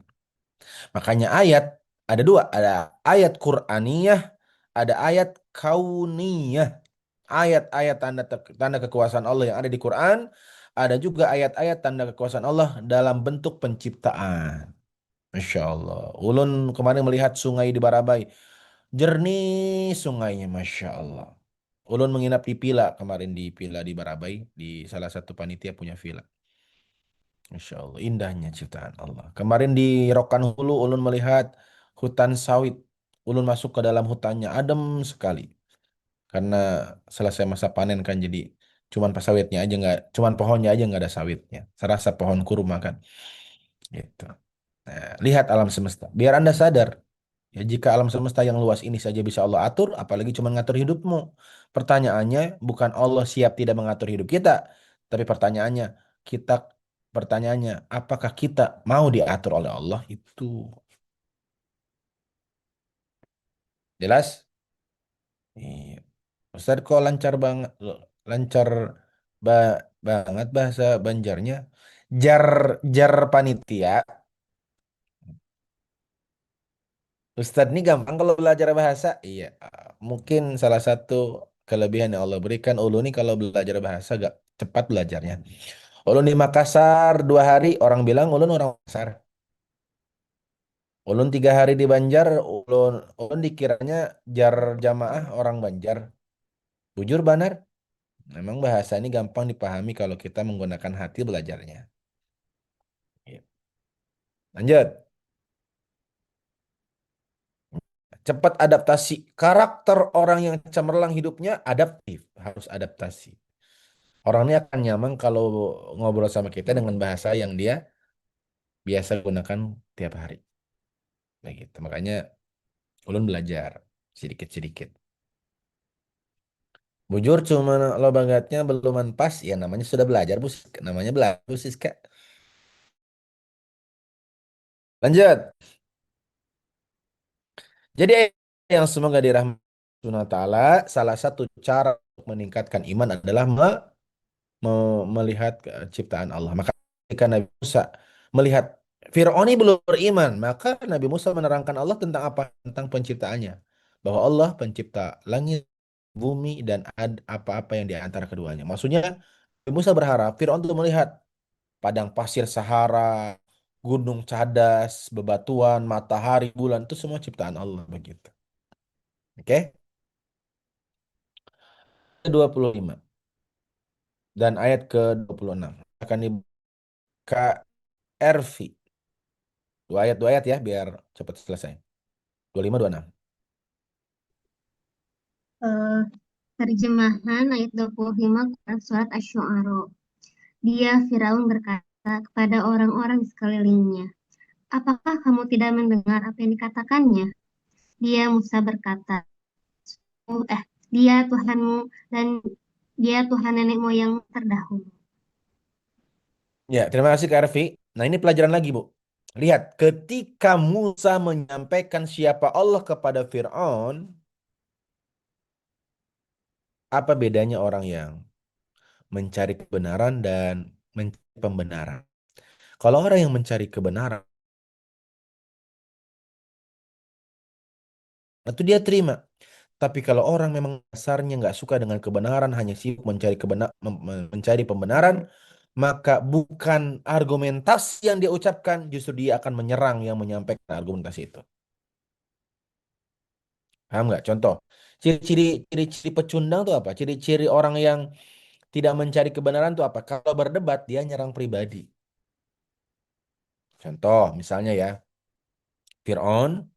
Makanya ada 2, ada ayat Qur'aniyah, ada ayat kauniyah. Ayat-ayat tanda kekuasaan Allah yang ada di Quran, ada juga ayat-ayat tanda kekuasaan Allah dalam bentuk penciptaan. Masya Allah. Ulun kemarin melihat sungai di Barabai. Jernih sungainya, Masya Allah. Ulun menginap di Pila kemarin, di Pila di Barabai, di salah satu panitia punya villa. Masya Allah, indahnya ciptaan Allah. Kemarin di Rokan Hulu, ulun melihat hutan sawit. Ulun masuk ke dalam hutannya, adem sekali. Karena selesai masa panen kan, jadi cuman pas sawitnya aja nggak, cuman pohonnya aja nggak ada sawitnya. Serasa pohon kurma kan. Gitu. Nah, lihat alam semesta. Biar Anda sadar, ya jika alam semesta yang luas ini saja bisa Allah atur, apalagi cuma ngatur hidupmu. Pertanyaannya bukan Allah siap tidak mengatur hidup kita, tapi kita pertanyaannya, apakah kita mau diatur oleh Allah? Itu. Jelas? Iya. Ustaz kok lancar banget, lancar ba banget bahasa Banjarnya. Jar jar panitia. Ustadz ini gampang kalau belajar bahasa. Iya, mungkin salah satu kelebihan yang Allah berikan ulun ini kalau belajar bahasa gak cepat belajarnya. Ulun di Makassar 2 hari, orang bilang ulun orang Makassar. Ulun 3 hari di Banjar, ulun dikiranya jar jamaah orang Banjar. Bujur banar, memang bahasa ini gampang dipahami kalau kita menggunakan hati belajarnya. Lanjut. Cepat adaptasi. Karakter orang yang cemerlang hidupnya adaptif, harus adaptasi. Orang ini akan nyaman kalau ngobrol sama kita dengan bahasa yang dia biasa gunakan tiap hari. Begitu. Makanya ulun belajar sedikit-sedikit. Bujur cuma lo bangetnya belum pas, ya namanya sudah belajar, Bu. Namanya belajar, Bu Siska. Lanjut. Jadi yang semoga dirahmati Allah Ta'ala, salah satu cara untuk meningkatkan iman adalah melihat ciptaan Allah. Maka ketika Nabi Musa melihat Fir'aun ini belum beriman, maka Nabi Musa menerangkan Allah tentang apa? Tentang penciptaannya. Bahwa Allah pencipta langit, bumi, dan apa-apa yang di antara keduanya. Maksudnya Nabi Musa berharap Fir'aun itu melihat padang pasir Sahara, gunung cadas, bebatuan, matahari, bulan, itu semua ciptaan Allah begitu. Oke? 25 dan ayat ke-26 akan dibuka RV. Dua ayat ya biar cepat selesai. 25 26. Eh, Terjemahan ayat 25 Quran Surat Asy-Syu'ara. Dia Firaun berkata kepada orang-orang di sekelilingnya, apakah kamu tidak mendengar apa yang dikatakannya? Dia Musa berkata, dia Tuhanmu dan dia Tuhan nenek moyang terdahulu. Ya, terima kasih Kak Arfi. Nah, ini pelajaran lagi, Bu. Lihat, ketika Musa menyampaikan siapa Allah kepada Fir'aun, apa bedanya orang yang mencari kebenaran dan mencari pembenaran? Kalau orang yang mencari kebenaran, itu dia terima. Tapi kalau orang memang dasarnya nggak suka dengan kebenaran, hanya sibuk mencari mencari pembenaran, maka bukan argumentasi yang dia ucapkan, justru dia akan menyerang yang menyampaikan argumentasi itu. Paham nggak? Contoh, ciri-ciri pecundang itu apa? Ciri-ciri orang yang tidak mencari kebenaran itu apa? Kalau berdebat, dia nyerang pribadi. Contoh, misalnya ya, Fir'aun,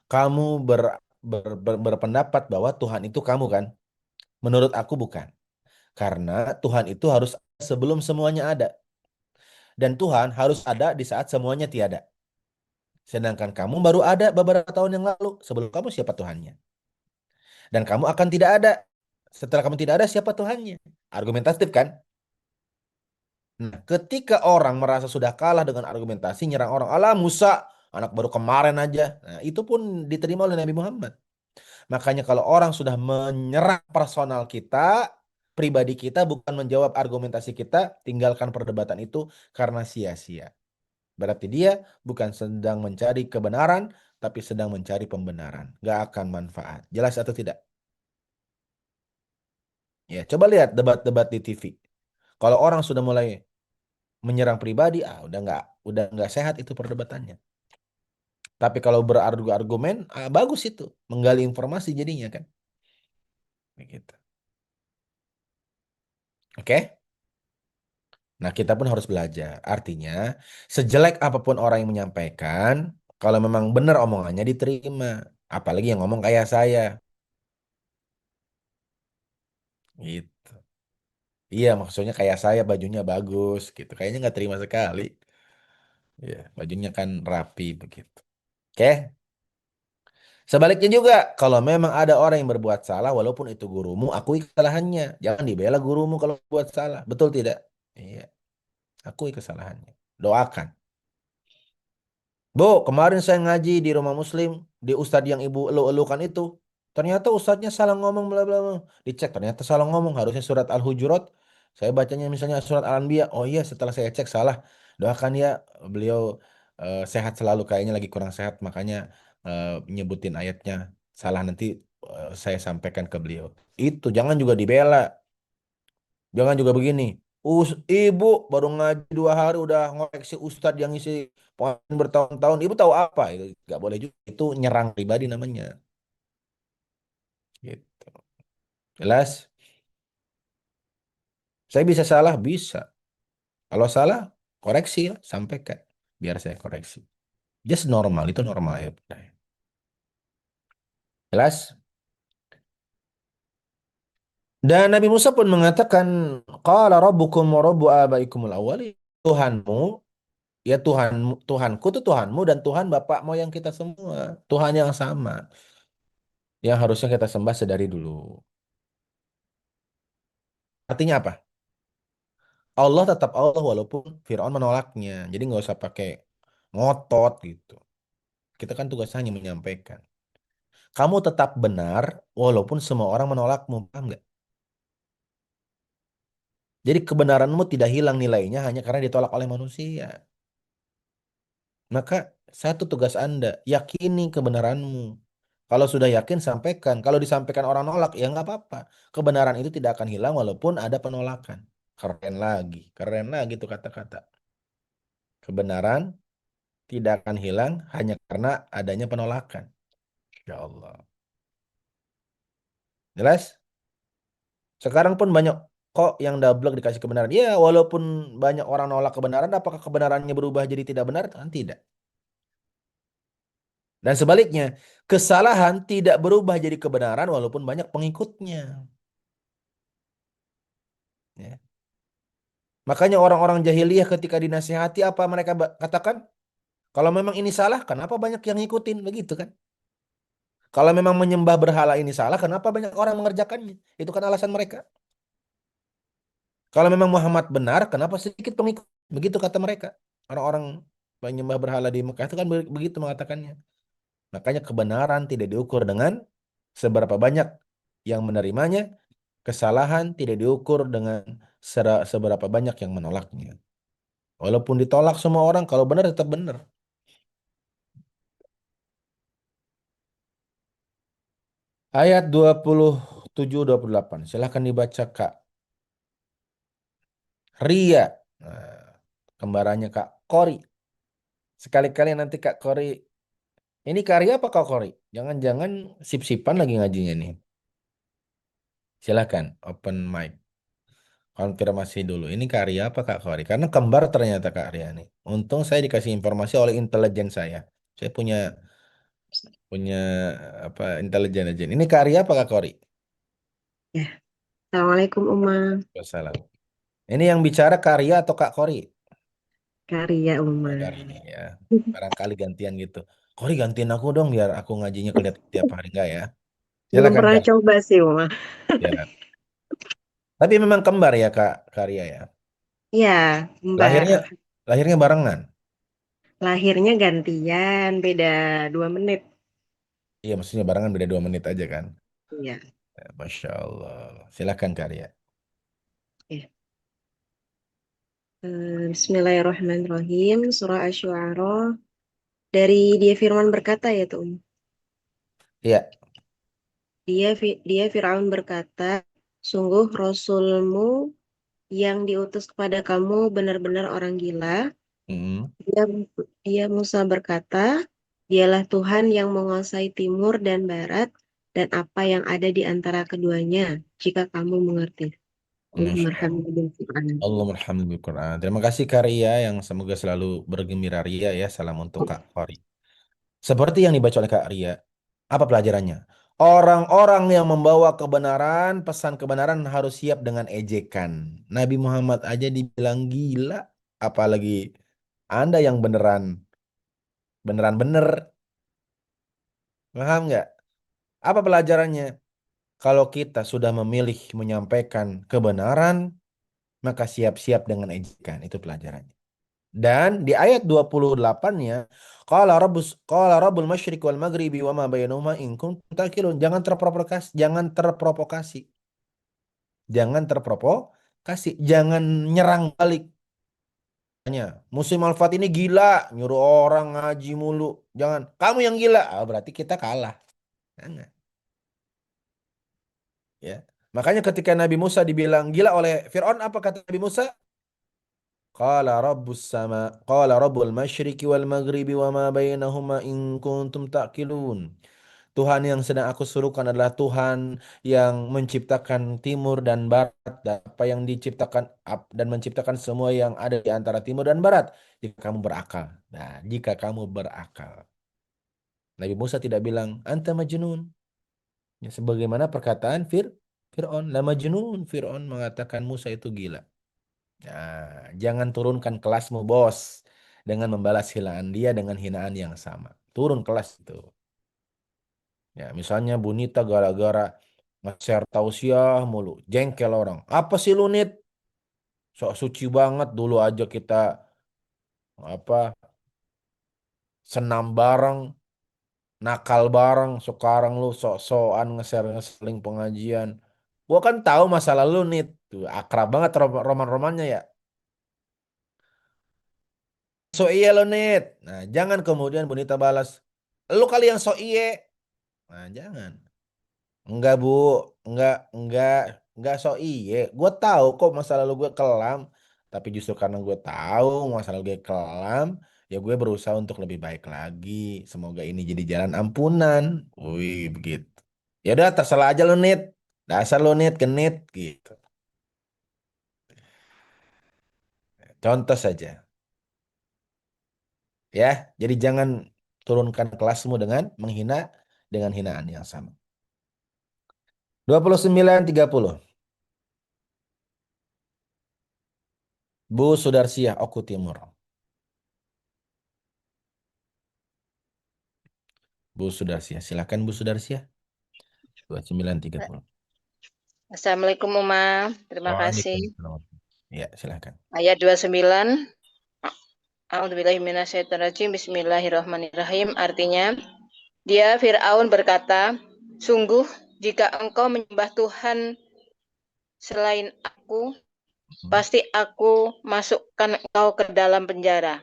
kamu berpendapat bahwa Tuhan itu kamu kan? Menurut aku bukan. Karena Tuhan itu harus ada sebelum semuanya ada. Dan Tuhan harus ada di saat semuanya tiada. Sedangkan kamu baru ada beberapa tahun yang lalu. Sebelum kamu siapa Tuhannya? Dan kamu akan tidak ada. Setelah kamu tidak ada, siapa Tuhannya? Argumentatif kan? Nah, ketika orang merasa sudah kalah dengan argumentasi, nyerang orang. Alah Musa, anak baru kemarin aja. Nah, itu pun diterima oleh Nabi Muhammad. Makanya kalau orang sudah menyerang personal kita, pribadi kita, bukan menjawab argumentasi kita, tinggalkan perdebatan itu karena sia-sia. Berarti dia bukan sedang mencari kebenaran, tapi sedang mencari pembenaran. Gak akan manfaat. Jelas atau tidak? Ya, coba lihat debat-debat di TV. Kalau orang sudah mulai menyerang pribadi, udah nggak sehat itu perdebatannya. Tapi kalau berargumen, bagus itu, menggali informasi jadinya kan. Begitu. Oke? Nah, kita pun harus belajar. Artinya, sejelek apapun orang yang menyampaikan, kalau memang benar omongannya diterima. Apalagi yang ngomong kayak saya. Gitu. Iya, maksudnya kayak saya bajunya bagus gitu. Kayaknya nggak terima sekali. Iya, bajunya kan rapi begitu. Oke? Sebaliknya juga, kalau memang ada orang yang berbuat salah, walaupun itu gurumu, akui kesalahannya. Jangan dibela gurumu kalau buat salah. Betul tidak? Iya, akui kesalahannya. Doakan. Bu, kemarin saya ngaji di rumah muslim, di ustadz yang ibu elu-elukan itu. Ternyata ustadznya salah ngomong, bla bla bla. Dicek, ternyata salah ngomong. Harusnya surat Al-Hujurat. Saya bacanya misalnya surat Al-Anbiya. Oh iya, setelah saya cek salah. Doakan ya, beliau sehat selalu. Kayaknya lagi kurang sehat, makanya nyebutin ayatnya salah. Nanti saya sampaikan ke beliau. Itu, jangan juga dibela. Jangan juga begini. Ibu baru ngaji 2 hari udah ngoreksi ustadz yang isi poin bertahun-tahun. Ibu tahu apa? Itu nggak boleh juga. Itu nyerang pribadi namanya. Gitu. Jelas? Saya bisa salah, bisa. Kalau salah, koreksi ya, sampaikan. Biar saya koreksi. Just normal, itu normal ya. Jelas? Dan Nabi Musa pun mengatakan, Qala rabbukum wa rabbu abaikumul awwalin. Tuhanmu, ya Tuhanmu, Tuhanku itu Tuhanmu dan Tuhan bapak moyang kita semua. Tuhan yang sama. Yang harusnya kita sembah sedari dulu. Artinya apa? Allah tetap Allah walaupun Fir'aun menolaknya. Jadi nggak usah pakai ngotot gitu. Kita kan tugas hanya menyampaikan. Kamu tetap benar walaupun semua orang menolakmu. Paham nggak? Jadi kebenaranmu tidak hilang nilainya hanya karena ditolak oleh manusia. Maka satu tugas Anda, yakini kebenaranmu. Kalau sudah yakin, sampaikan. Kalau disampaikan orang nolak, ya nggak apa-apa. Kebenaran itu tidak akan hilang walaupun ada penolakan. Keren lagi tuh kata-kata. Kebenaran tidak akan hilang hanya karena adanya penolakan. Ya Allah. Jelas? Sekarang pun banyak kok yang double dikasih kebenaran. Ya, walaupun banyak orang nolak kebenaran, apakah kebenarannya berubah jadi tidak benar? Kan tidak. Dan sebaliknya, kesalahan tidak berubah jadi kebenaran walaupun banyak pengikutnya. Ya. Makanya orang-orang jahiliyah ketika dinasihati apa mereka katakan? Kalau memang ini salah, kenapa banyak yang ngikutin? Begitu kan? Kalau memang menyembah berhala ini salah, kenapa banyak orang mengerjakannya? Itu kan alasan mereka. Kalau memang Muhammad benar, kenapa sedikit pengikut? Begitu kata mereka. Orang-orang penyembah berhala di Mekah itu kan begitu mengatakannya. Makanya kebenaran tidak diukur dengan seberapa banyak yang menerimanya, kesalahan tidak diukur dengan seberapa banyak yang menolaknya. Walaupun ditolak semua orang, kalau benar tetap benar. Ayat 27-28. Silahkan dibaca Kak Ria. Nah, kembarannya Kak Kori. Sekali-kali nanti Kak Kori. Ini Kak Ria apa Kak Kori? Jangan-jangan sip-sipan lagi ngajinya nih. Silahkan open mic. Konfirmasi dulu. Ini Kak Ria apa Kak Kori? Karena kembar ternyata Kak Ria nih. Untung saya dikasih informasi oleh intelijen saya. Saya punya punya apa intelijen aja. Ini Kak Ria apa Kak Kori? Ya, Assalamualaikum Uma. Wassalam. Ini yang bicara Kak Ria atau Kak Kori? Karya Uma. Oh, Kak Ria ya. Barangkali gantian gitu. Kori gantiin aku dong biar aku ngajinya kelihatan tiap hari enggak ya? Belum Silakan pernah Kak. coba sih Uma. Ya. Tapi memang kembar ya Kak Ria ya. Ya, Mbak. Lahirnya barengan. Lahirnya gantian, beda 2 menit. Iya, maksudnya barengan beda 2 menit aja kan. Iya. Ya, Masya Allah. Silakan Kak Ria. Ya. Bismillahirrahmanirrahim. Surah Asy-Syu'ara. Dari dia Firman berkata ya tuh. Iya. Dia Firaun berkata, sungguh Rasulmu yang diutus kepada kamu benar-benar orang gila. Dia Musa berkata, dialah Tuhan yang menguasai timur dan barat dan apa yang ada di antara keduanya, jika kamu mengerti. Allah merhamil bil Quran. Terima kasih Kak Ria yang semoga selalu bergembira ria ya. Salam untuk Kak Kori. Seperti yang dibaca oleh Kak Ria, apa pelajarannya? Orang-orang yang membawa kebenaran, pesan kebenaran harus siap dengan ejekan. Nabi Muhammad aja dibilang gila, apalagi Anda yang beneran bener. Paham nggak? Apa pelajarannya? Kalau kita sudah memilih menyampaikan kebenaran, maka siap-siap dengan ejekan. Itu pelajarannya. Dan di ayat 28-nya, qala rabbul masyriq wal maghribi wa ma bainahuma in kuntum taqilun. Jangan terprovokasi. Jangan nyerang balik. Musim Al-Fat ini gila, nyuruh orang ngaji mulu. Jangan, kamu yang gila. Berarti kita kalah. Jangan. Ya. Makanya ketika Nabi Musa dibilang gila oleh Fir'aun, apa kata Nabi Musa? Qala rabbul masyriqi wal maghribi wa ma bainahuma in kuntum ta'qilun. Tuhan yang sedang aku serukan adalah Tuhan yang menciptakan timur dan barat, dan apa yang diciptakan dan menciptakan semua yang ada di antara timur dan barat. Jika kamu berakal. Nah, jika kamu berakal. Nabi Musa tidak bilang, anta majnun. Ya, sebagaimana perkataan Fir'aun. La majnun. Fir'aun mengatakan Musa itu gila. Nah, jangan turunkan kelasmu, bos. Dengan membalas hinaan dia dengan hinaan yang sama. Turun kelas itu. Ya, misalnya Bunita gara-gara nge-share tausiah mulu. Jengkel orang. Apa sih lu, Nit? Sok suci banget. Dulu aja kita apa senam bareng, nakal bareng. Sekarang lu sok-sokan nge-share nge-link pengajian. Gua kan tahu masa lalu, Nit. Tuh, akrab banget roman-romannya ya. So iya lo, Nit. Nah, jangan kemudian Bunita balas, lu kali yang so iye. Nah, jangan. Enggak, Bu. Enggak so iye. Gue tahu kok masa lalu gue kelam. Tapi justru karena gue tahu masa lalu gue kelam, ya gue berusaha untuk lebih baik lagi. Semoga ini jadi jalan ampunan. Wih, begitu. Ya udah, terserah aja lo, Nit. Dasar lo, Nit, genit gitu. Contoh saja. Ya, jadi jangan turunkan kelasmu dengan menghina dengan hinaan yang sama. 29:30. Bu Sudarsiah, Oku Timur. Bu Sudarsiah, silakan Bu Sudarsiah. 29:30. Assalamualaikum Uma, terima kasih. Waalaikumsalam. Ya, silakan. Ayat 29. A'udzubillahiminasyaitonirrajim. Bismillahirrahmanirrahim. Artinya, dia Fir'aun berkata, sungguh jika engkau menyembah Tuhan selain aku, pasti aku masukkan engkau ke dalam penjara.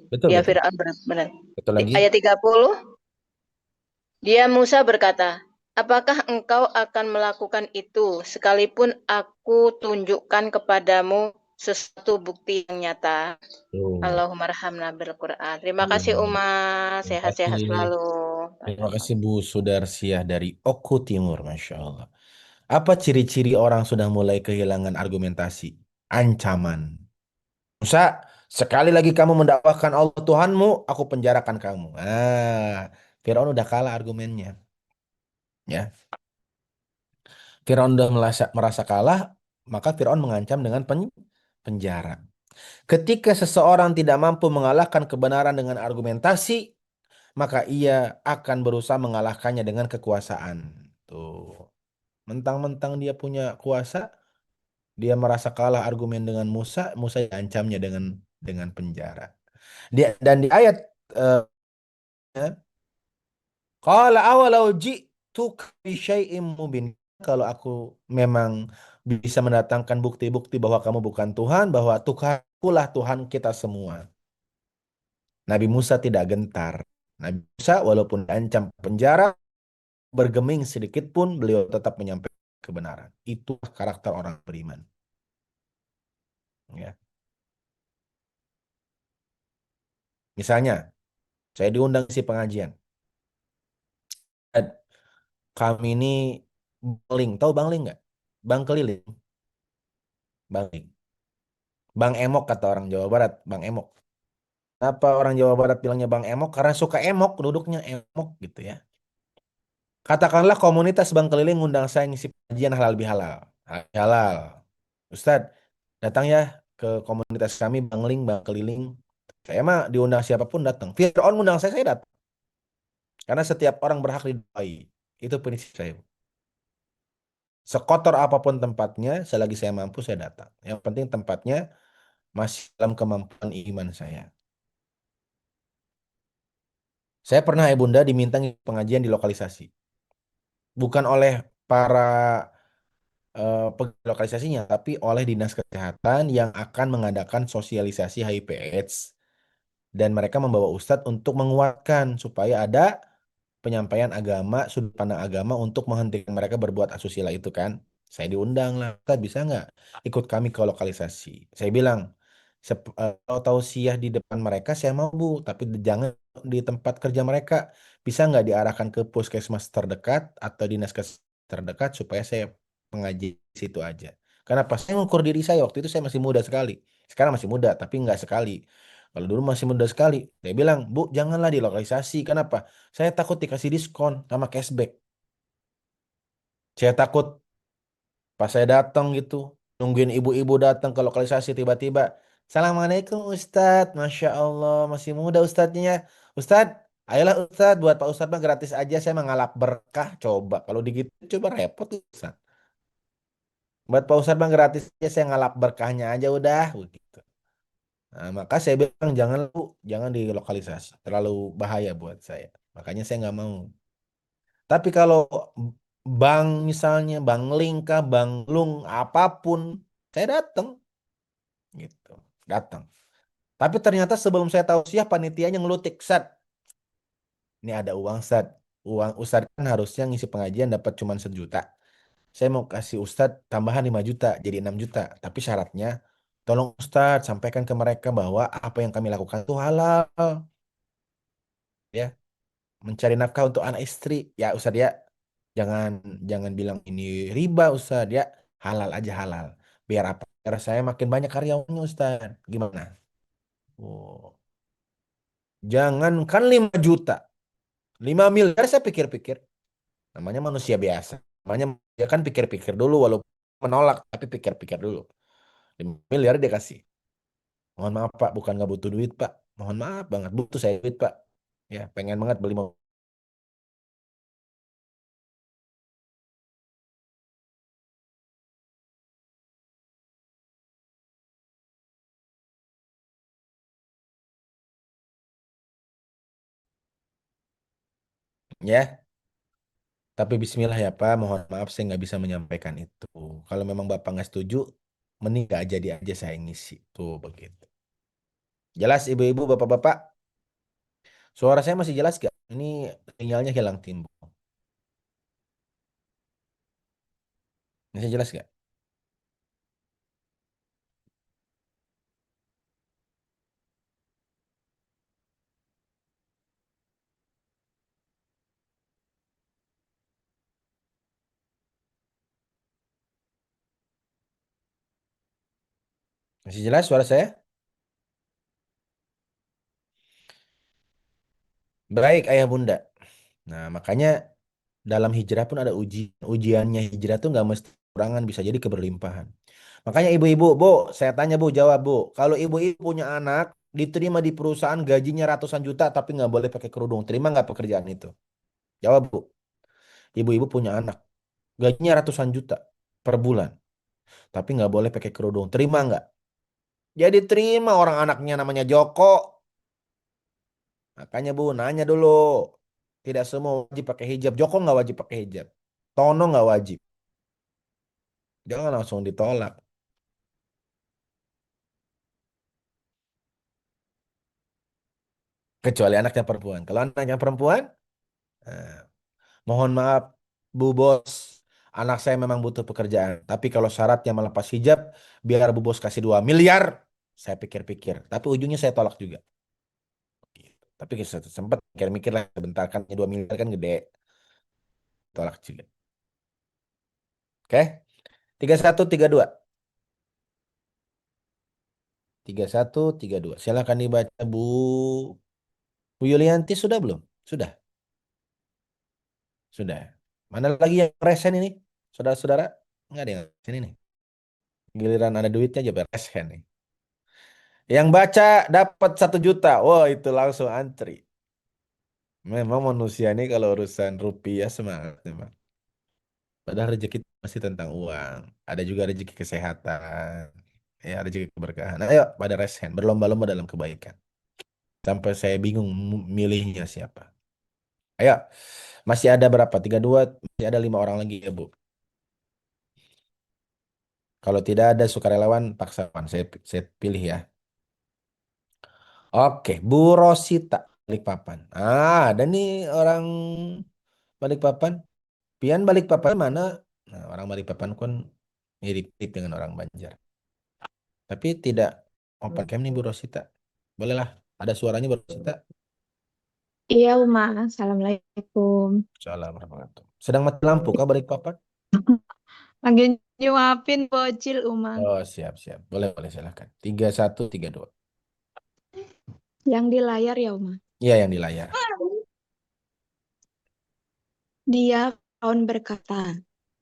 Betul, Dia betul. Fir'aun benar. Betul lagi. Ayat 30. Dia Musa berkata, apakah engkau akan melakukan itu sekalipun aku tunjukkan kepadamu sesuatu bukti yang nyata? Allahumma rahamna bil Quran. Terima kasih Uma, sehat-sehat selalu. Terima kasih Bu Sudarsiah dari Oku Timur, Masya Allah. Apa ciri-ciri orang sudah mulai kehilangan argumentasi? Ancaman. Musa, sekali lagi kamu mendakwahkan Allah Tuhanmu, aku penjarakan kamu. Firaun udah kalah argumennya. Ya. Firaun udah merasa kalah, maka Firaun mengancam dengan penjara. Ketika seseorang tidak mampu mengalahkan kebenaran dengan argumentasi, maka ia akan berusaha mengalahkannya dengan kekuasaan. Tuh. Mentang-mentang dia punya kuasa, dia merasa kalah argumen dengan Musa, Musa diancamnya dengan penjara. Dan di ayat qala awalau ji'tuka bi syai'im mubin. Kalau aku memang bisa mendatangkan bukti-bukti bahwa kamu bukan Tuhan, bahwa Tuhankulah Tuhan kita semua. Nabi Musa tidak gentar. Nabi Musa walaupun diancam penjara, bergeming sedikit pun beliau tetap menyampaikan kebenaran. Itu karakter orang beriman. Ya. Misalnya, saya diundang si pengajian. Kami ini bangling, tahu bangling nggak? Bang keliling. Bangling. Bang Emok kata orang Jawa Barat, Bang Emok. Kenapa orang Jawa Barat bilangnya Bang Emok? Karena suka emok, duduknya emok gitu ya. Katakanlah komunitas Bang Keliling ngundang saya ngisi pengajian halal bihalal. Halal. Ustadz, datang ya ke komunitas kami Bang Keliling. Saya mah diundang siapapun datang. Fir'aun ngundang saya datang. Karena setiap orang berhak didoai. Itu prinsip saya. Sekotor apapun tempatnya, selagi saya mampu saya datang. Yang penting tempatnya masih dalam kemampuan iman saya. Saya pernah Bunda diminta pengajian di lokalisasi. Bukan oleh para lokalisasinya, tapi oleh Dinas Kesehatan yang akan mengadakan sosialisasi HIV/AIDS. Dan mereka membawa ustadz untuk menguatkan supaya ada penyampaian agama, sudut pandang agama untuk menghentikan mereka berbuat asusila itu kan. Saya diundang lah, Ustadz bisa nggak ikut kami ke lokalisasi? Saya bilang, kalau tausiah di depan mereka saya mau Bu, tapi jangan di tempat kerja mereka. Bisa nggak diarahkan ke puskesmas terdekat atau dinas kesehatan terdekat supaya saya mengaji situ aja. Karena pas saya ngukur diri saya waktu itu saya masih muda sekali. Sekarang masih muda tapi nggak sekali. Kalau dulu masih muda sekali. Dia bilang, Bu, janganlah dilokalisasi. Kenapa? Saya takut dikasih diskon sama cashback. Saya takut pas saya datang gitu, nungguin ibu-ibu datang ke lokalisasi tiba-tiba. Assalamualaikum Ustadz. Masya Allah, masih muda Ustadznya. Ustadz, ayolah Ustadz, buat Pak Ustadz mah gratis aja. Saya mengalap berkah. Coba, kalau digitu coba repot Ustadz. Buat Pak Ustadz mah gratis aja, saya ngalap berkahnya aja udah. Begitu. Nah, maka saya bilang jangan Bu, jangan dilokalisasi, terlalu bahaya buat saya. Makanya saya nggak mau. Tapi kalau bank misalnya, bank link kah, bank lung, apapun, saya datang, gitu, datang. Tapi ternyata sebelum saya tahu siapa panitianya ngelutik, Sat, ini ada uang Sat, uang Ustadz kan harusnya ngisi pengajian dapat cuma 1 juta. Saya mau kasih Ustadz tambahan 5 juta, jadi 6 juta. Tapi syaratnya, tolong Ustadz sampaikan ke mereka bahwa apa yang kami lakukan itu halal. Ya, mencari nafkah untuk anak istri. Ya Ustadz ya, jangan jangan bilang ini riba Ustadz ya. Halal aja halal. Biar apa? Biar saya makin banyak karyawannya Ustadz. Gimana? Oh, jangankan 5 juta. 5 miliar saya pikir-pikir. Namanya manusia biasa. Namanya dia kan pikir-pikir dulu walaupun menolak. Tapi pikir-pikir dulu. 5 miliar dia kasih. Mohon maaf Pak, bukan nggak butuh duit Pak. Mohon maaf banget, butuh saya duit Pak. Ya, pengen banget beli mobil. Ya, tapi bismillah ya Pak, mohon maaf saya nggak bisa menyampaikan itu. Kalau memang Bapak nggak setuju, mending nggak jadi aja saya ngisi. Tuh begitu. Jelas ibu-ibu, bapak-bapak? Suara saya masih jelas gak? Ini sinyalnya hilang timbul. Masih jelas gak? Masih jelas suara saya? Baik ayah bunda. Nah makanya dalam hijrah pun ada ujiannya hijrah tuh nggak mesti kekurangan, bisa jadi keberlimpahan. Makanya ibu-ibu, Bu, saya tanya Bu, jawab Bu. Kalau ibu-ibu punya anak, diterima di perusahaan gajinya ratusan juta tapi nggak boleh pakai kerudung, terima nggak pekerjaan itu? Jawab Bu. Ibu-ibu punya anak, gajinya ratusan juta per bulan, tapi nggak boleh pakai kerudung, terima nggak? Jadi terima, orang anaknya namanya Joko. Makanya Bu, nanya dulu. Tidak semua wajib pakai hijab. Joko nggak wajib pakai hijab. Tono nggak wajib. Jangan langsung ditolak. Kecuali anaknya perempuan. Kalau anaknya perempuan, eh, mohon maaf, Bu Bos, anak saya memang butuh pekerjaan. Tapi kalau syaratnya melepas hijab, biar Bu Bos kasih 2 miliar, saya pikir-pikir. Tapi ujungnya saya tolak juga. Tapi sempat mikir-mikir lah, sebentar kan 2 miliar kan gede. Tolak juga. Oke? 3132. 3132. Silakan dibaca Bu Yulianti sudah belum? Sudah. Sudah. Mana lagi yang resen ini? Saudara-saudara? Enggak ada yang resen ini. Giliran ada duitnya aja resen nih. Yang baca dapat 1 juta. Wah, itu langsung antri. Memang manusia ini kalau urusan rupiah semangat memang. Padahal rezeki itu masih tentang uang. Ada juga rezeki kesehatan. Ya, rezeki keberkahan. Ayo, pada resen. Berlomba-lomba dalam kebaikan. Sampai saya bingung milihnya siapa. Ayo, masih ada berapa? 32, masih ada 5 orang lagi ya Bu. Kalau tidak ada sukarelawan, paksawan. Saya pilih ya. Oke, Bu Rosita, Balikpapan. Ada nih orang Balikpapan. Pian Balikpapan mana? Nah, orang Balikpapan kan mirip-mirip dengan orang Banjar. Tapi tidak open cam nih Bu Rosita. Bolehlah, ada suaranya Bu Rosita. Iya, Uma. Assalamualaikum. Salam warahmatullahi. Sedang mati lampu kah Balikpapan? Lagi nyuapin bocil, Uma. Oh, siap. Boleh, silahkan. 3132. Yang di layar ya, Uma. Iya, yang di layar. Dia Firaun berkata,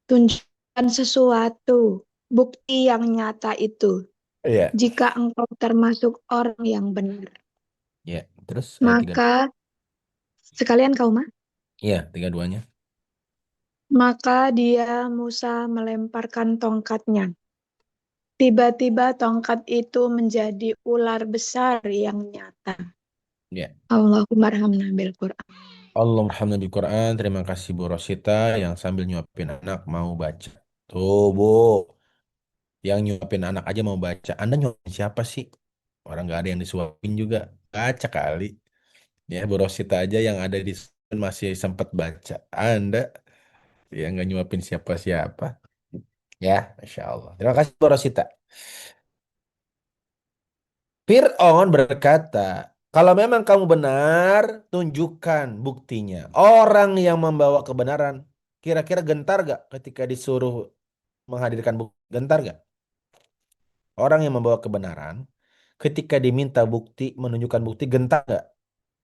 tunjukkan sesuatu, bukti yang nyata itu, Iya. jika engkau termasuk orang yang benar. Iya. Terus ayat 3. Maka, sekalian kau mah, Iya, 32-nya. maka dia Musa melemparkan tongkatnya. Tiba-tiba tongkat itu menjadi ular besar yang nyata. Iya. Allahumma arhamna bil Qur'an. Allahumma bil Quran. Terima kasih Bu Rosita yang sambil nyuapin anak mau baca. Tuh, Bu. Yang nyuapin anak aja mau baca. Anda nyuapin siapa sih? Orang nggak ada yang disuapin juga. Baca kali. Ya, Bu Rosita aja yang ada di sana masih sempat baca. Anda ya nggak nyuapin siapa-siapa. Ya, Masya Allah. Terima kasih Bu Rosita. Fir'aun berkata, kalau memang kamu benar, tunjukkan buktinya. Orang yang membawa kebenaran, kira-kira gentar gak ketika disuruh menghadirkan bukti? Gentar gak? Orang yang membawa kebenaran, ketika diminta bukti, menunjukkan bukti, gentar gak?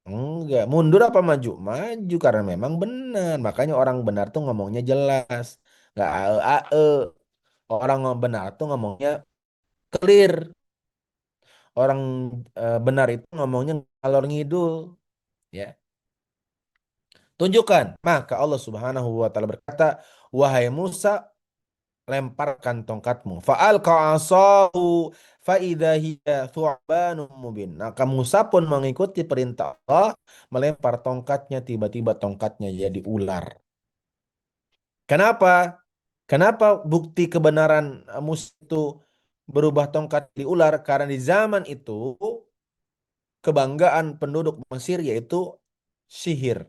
Enggak. Mundur apa maju? Maju karena memang benar. Makanya orang benar tuh ngomongnya jelas. Gak ae-ae. Orang benar tuh ngomongnya clear. Orang benar itu ngomongnya ngalor ngidul. Ya. Tunjukkan. Maka Allah Subhanahu wa taala berkata, "Wahai Musa, lemparkan tongkatmu." Fa'alqa 'asahu fa idza hiya thu'banun mubin. Maka Musa pun mengikuti perintah Allah, melempar tongkatnya, tiba-tiba tongkatnya jadi ular. Kenapa? Kenapa bukti kebenaran Musa itu berubah tongkat di ular? Karena di zaman itu kebanggaan penduduk Mesir yaitu sihir.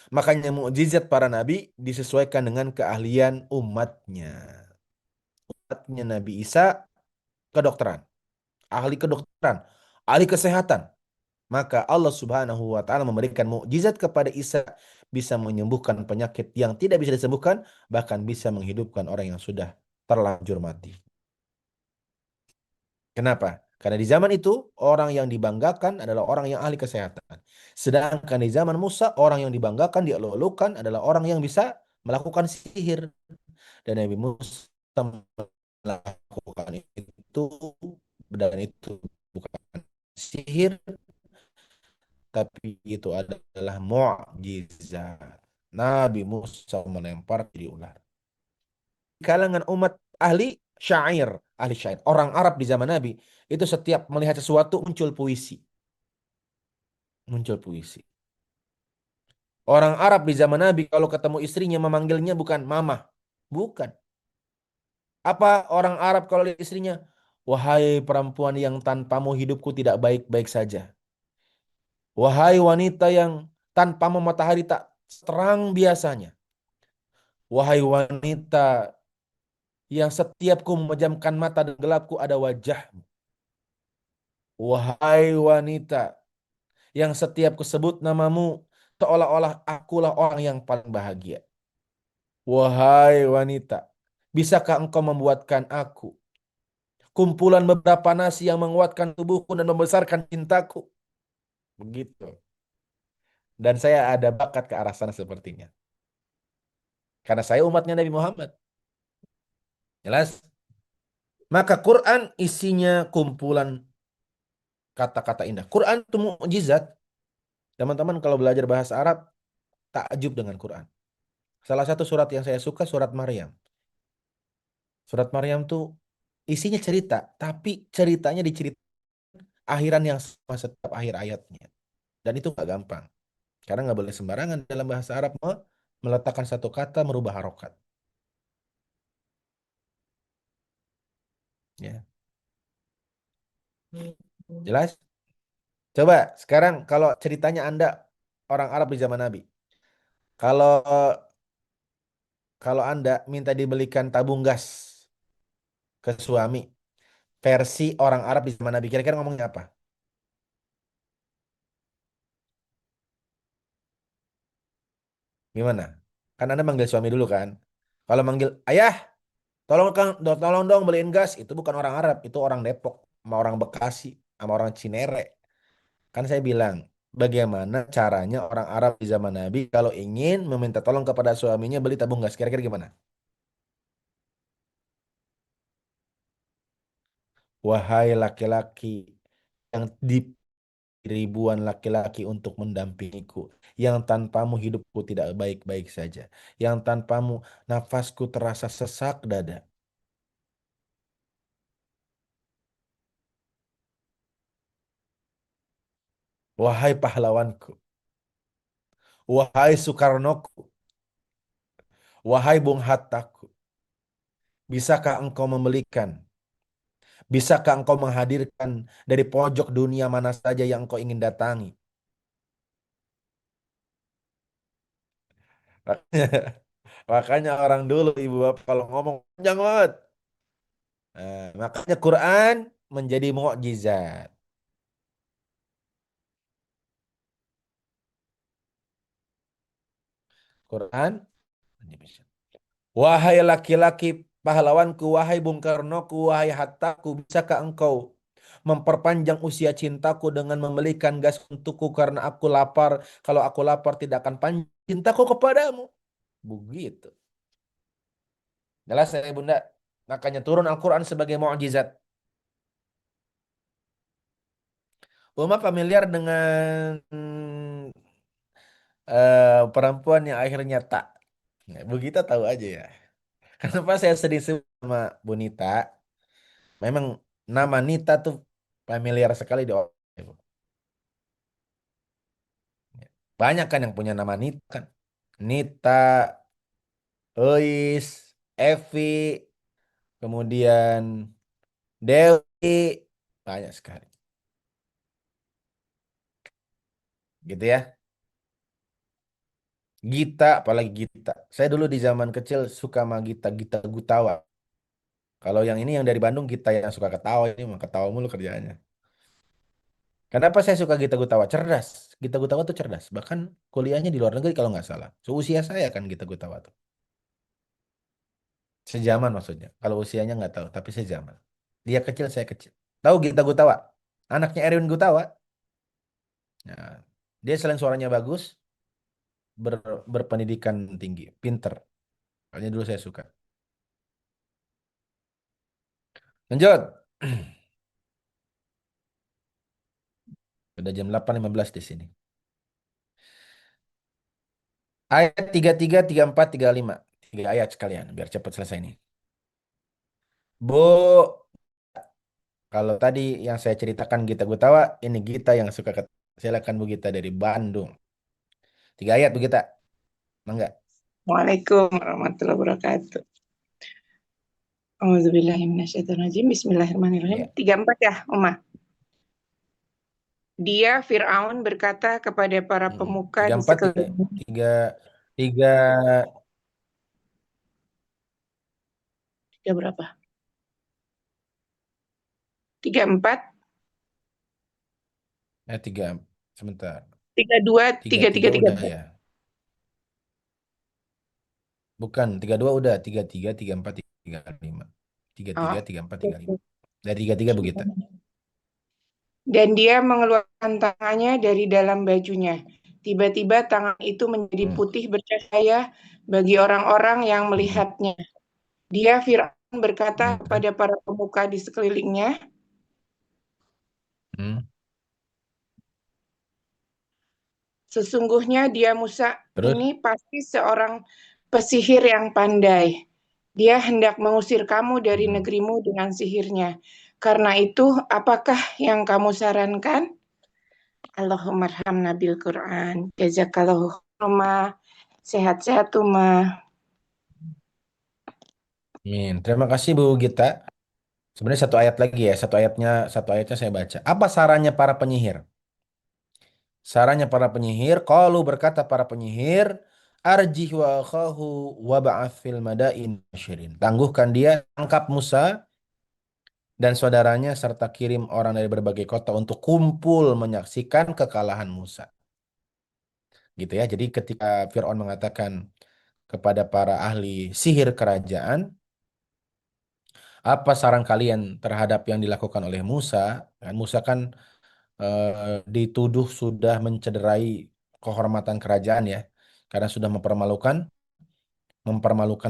Makanya mukjizat para nabi disesuaikan dengan keahlian umatnya. Umatnya Nabi Isa kedokteran, ahli kedokteran, ahli kesehatan. Maka Allah Subhanahu wa taala memberikan mukjizat kepada Isa bisa menyembuhkan penyakit yang tidak bisa disembuhkan, bahkan bisa menghidupkan orang yang sudah terlanjur mati. Kenapa? Karena di zaman itu orang yang dibanggakan adalah orang yang ahli kesehatan. Sedangkan di zaman Musa orang yang dibanggakan, dielulukan adalah orang yang bisa melakukan sihir. Dan Nabi Musa melakukan itu, dan itu bukan sihir, tapi itu adalah mukjizat. Nabi Musa melempar jadi ular. Kalangan umat ahli syair, orang Arab di zaman Nabi, itu setiap melihat sesuatu muncul puisi. Muncul puisi. Orang Arab di zaman Nabi kalau ketemu istrinya memanggilnya bukan mama. Bukan. Apa orang Arab kalau lihat istrinya? Wahai perempuan yang tanpamu hidupku tidak baik-baik saja. Wahai wanita yang tanpamu matahari tak terang biasanya. Wahai wanita yang setiapku memejamkan mata dan gelapku ada wajahmu. Wahai wanita yang setiap kusebut namamu seolah-olah akulah orang yang paling bahagia. Wahai wanita, bisakah engkau membuatkan aku kumpulan beberapa nasi yang menguatkan tubuhku dan membesarkan cintaku? Begitu. Dan saya ada bakat ke arah sana sepertinya. Karena saya umatnya Nabi Muhammad. Jelas? Maka Quran isinya kumpulan kata-kata indah. Quran itu mukjizat. Teman-teman kalau belajar bahasa Arab, takjub dengan Quran. Salah satu surat yang saya suka surat Maryam. Surat Maryam tuh isinya cerita, tapi ceritanya diceritakan akhiran yang sama setiap akhir ayatnya. Dan itu nggak gampang. Karena nggak boleh sembarangan dalam bahasa Arab meletakkan satu kata merubah harokat. Ya. Jelas? Coba sekarang kalau ceritanya Anda orang Arab di zaman Nabi. Kalau kalau Anda minta dibelikan tabung gas ke suami versi orang Arab di zaman Nabi, kira-kira ngomongnya apa? Gimana? Kan Anda manggil suami dulu kan? Kalau manggil ayah, tolong dong beliin gas, itu bukan orang Arab, itu orang Depok sama orang Bekasi sama orang Cinere. Kan saya bilang, bagaimana caranya orang Arab di zaman Nabi kalau ingin meminta tolong kepada suaminya beli tabung gas, kira-kira gimana? Wahai laki-laki yang di ribuan laki-laki untuk mendampingiku, yang tanpamu hidupku tidak baik-baik saja, yang tanpamu nafasku terasa sesak dada. Wahai pahlawanku, wahai Soekarnoku, wahai Bung Hattaku, bisakah engkau membelikan, bisakah engkau menghadirkan dari pojok dunia mana saja yang engkau ingin datangi? Makanya orang dulu ibu bapak kalau ngomong panjang banget. Nah, makanya Quran menjadi mukjizat. Quran. Wahai laki-laki pahlawanku, wahai Bung Karnoku, wahai Hattaku, bisakah engkau memperpanjang usia cintaku dengan membelikan gas untukku karena aku lapar. Kalau aku lapar tidak akan panjang cintaku kepadamu. Begitu. Jelas ya Bunda? Makanya turun Al-Quran sebagai mukjizat. Uma familiar dengan perempuan yang akhirnya tak. Nah, Bu Gita tahu aja ya. Kenapa saya sedih sama Bu Nita? Memang nama Nita tuh familiar sekali di otak Ibu. Banyak kan yang punya nama Nita kan. Nita, Eis, Evi, kemudian Dewi, banyak sekali. Gitu ya. Gita, apalagi Gita. Saya dulu di zaman kecil suka sama Gita, Gita Gutawa. Kalau yang ini yang dari Bandung Gita yang suka ketawa, ini mah ketawa mulu kerjaannya. Kenapa saya suka Gita Gutawa? Cerdas. Gita Gutawa tuh cerdas. Bahkan kuliahnya di luar negeri kalau nggak salah. Seusia saya kan Gita Gutawa tuh. Sejaman maksudnya. Kalau usianya nggak tahu, tapi sejaman. Dia kecil, saya kecil. Tahu Gita Gutawa? Anaknya Erwin Gutawa. Nah, dia selain suaranya bagus, berpendidikan tinggi, pinter. Makanya dulu saya suka. Lanjut. Udah jam 8.15 di sini. Ayat 33, 34, 35. 3 ayat sekalian, biar cepat selesai nih. Bu, kalau tadi yang saya ceritakan Gita Gutawa, ini Gita yang suka silakan Bu Gita dari Bandung. 3 ayat Bu Gita. Enggak? Waalaikumsalam warahmatullahi wabarakatuh. Auzubillahiminasyaitonirrajim. Bismillahirrahmanirrahim. Ya. 34 ya, Uma. Dia Fir'aun berkata kepada para pemuka di 34, sekelilingnya. 3 Tiga berapa? 34, 3 sebentar. 32, 33 udah 33. ya. Bukan, 32 udah, 33, 34, 35. 33, 34, 35. Dari 33 Bu Gita. Dan dia mengeluarkan tangannya dari dalam bajunya. Tiba-tiba tangan itu menjadi putih bercahaya bagi orang-orang yang melihatnya. Dia Fir'aun berkata kepada para pemuka di sekelilingnya, sesungguhnya dia Musa ini pasti seorang pesihir yang pandai. Dia hendak mengusir kamu dari negerimu dengan sihirnya. Karena itu, apakah yang kamu sarankan? Allahumma arhamna bil Quran. Jazakallahu khairan. Sehat-sehat Uma. Amin. Terima kasih Bu Gita. Sebenarnya satu ayat lagi ya, satu ayatnya saya baca. Apa sarannya para penyihir? Sarannya para penyihir, qalu berkata para penyihir, arjih wa akhahu wa ba'ath fil madain syirin. Tangguhkan dia, tangkap Musa dan saudaranya serta kirim orang dari berbagai kota untuk kumpul menyaksikan kekalahan Musa. Gitu ya. Jadi ketika Firaun mengatakan kepada para ahli sihir kerajaan, Apa saran kalian terhadap yang dilakukan oleh Musa? Kan Musa kan dituduh sudah mencederai kehormatan kerajaan ya, karena sudah mempermalukan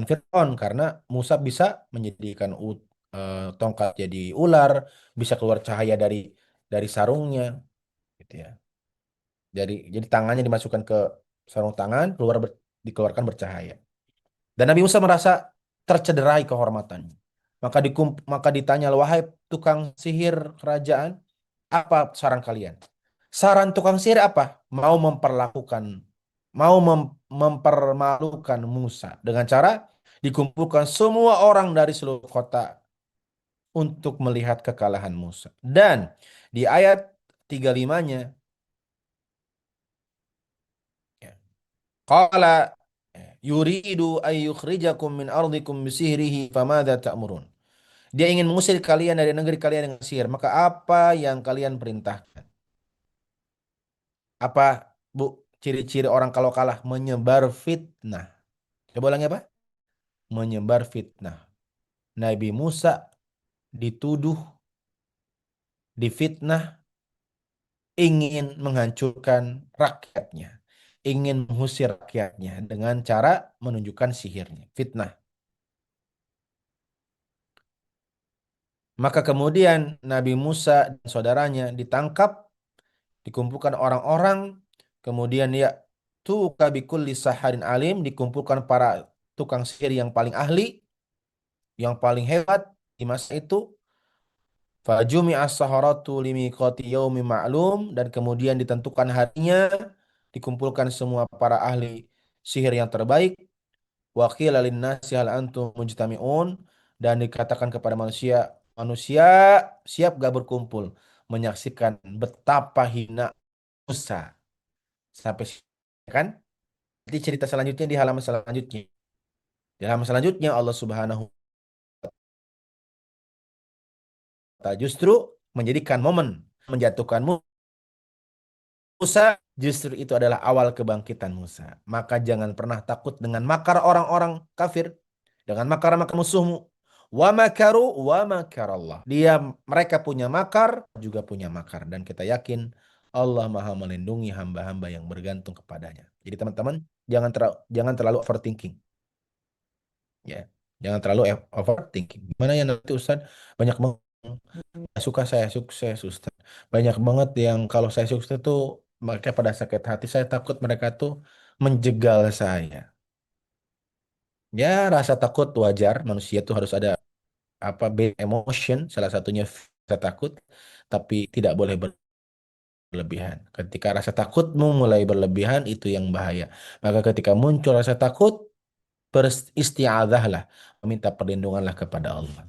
Firaun karena Musa bisa menjadikan tongkat jadi ular, bisa keluar cahaya dari sarungnya, gitu ya. Jadi tangannya dimasukkan ke sarung tangan, dikeluarkan bercahaya. Dan Nabi Musa merasa tercederai kehormatannya. Maka ditanya, wahai tukang sihir kerajaan, apa saran kalian? Saran tukang sihir apa? Mempermalukan Musa dengan cara dikumpulkan semua orang dari seluruh kota untuk melihat kekalahan Musa. Dan di ayat 35-nya, ya, qala yuridu ay yukhrijakum min ardikum bisihrihi famadza ta'murun. Dia ingin mengusir kalian dari negeri kalian dengan sihir. Maka apa yang kalian perintahkan? Apa, Bu, ciri-ciri orang kalau kalah? Menyebar fitnah. Coba ulangi apa? Menyebar fitnah. Nabi Musa dituduh, difitnah, ingin menghancurkan rakyatnya. Ingin mengusir rakyatnya dengan cara menunjukkan sihirnya. Fitnah. Maka kemudian Nabi Musa dan saudaranya ditangkap, dikumpulkan orang-orang, kemudian ya tuka bikulli saharin alim, dikumpulkan para tukang sihir yang paling ahli, yang paling hebat di masa itu. Fajumi as-saharatu limiqati yaumi ma'lum, dan kemudian ditentukan harinya, dikumpulkan semua para ahli sihir yang terbaik. Wa qila lin-nasi hal antum mujtami'un, dan dikatakan kepada manusia, manusia siap gak berkumpul menyaksikan betapa hina Musa sampai kan? Nanti cerita selanjutnya di halaman selanjutnya. Di halaman selanjutnya Allah Subhanahu wa Ta'ala justru menjadikan momen menjatuhkan Musa, justru itu adalah awal kebangkitan Musa. Maka jangan pernah takut dengan makar orang-orang kafir, dengan makar-makar musuhmu. Wa makaru wa makarallah. Mereka punya makar, juga punya makar, dan kita yakin Allah Maha melindungi hamba-hamba yang bergantung kepadanya. Jadi teman-teman, jangan terlalu overthinking. Ya, jangan terlalu overthinking. Gimana ya nanti Ustaz? Banyak banget suka saya sukses Ustaz. Banyak banget yang kalau saya sukses tuh mereka pada sakit hati. Saya takut mereka tuh menjegal saya. Ya, rasa takut wajar. Manusia tuh harus ada emotion. Salah satunya rasa takut, tapi tidak boleh berlebihan. Ketika rasa takutmu mulai berlebihan, itu yang bahaya. Maka ketika muncul rasa takut, beristiadzahlah, meminta perlindunganlah kepada Allah.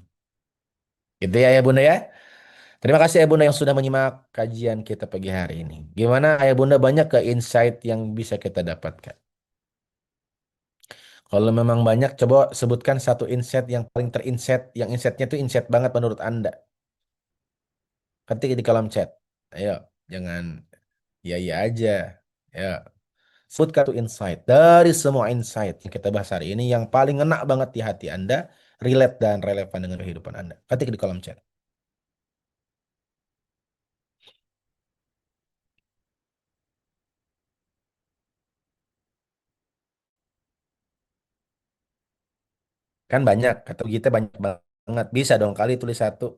Gitu ya, ya Bunda ya. Terima kasih Ayah Bunda yang sudah menyimak kajian kita pagi hari ini. Gimana Ayah Bunda, banyak ke insight yang bisa kita dapatkan? Kalau memang banyak, coba sebutkan satu insight yang paling terinsight, yang insightnya itu insight banget menurut Anda. Ketik di kolom chat. Ayo, jangan ya aja. Ya, sebutkan satu insight dari semua insight yang kita bahas hari ini yang paling ngena banget di hati Anda, relate dan relevan dengan kehidupan Anda. Ketik di kolom chat. Kan banyak, kata kita banyak banget. Bisa dong kali tulis satu.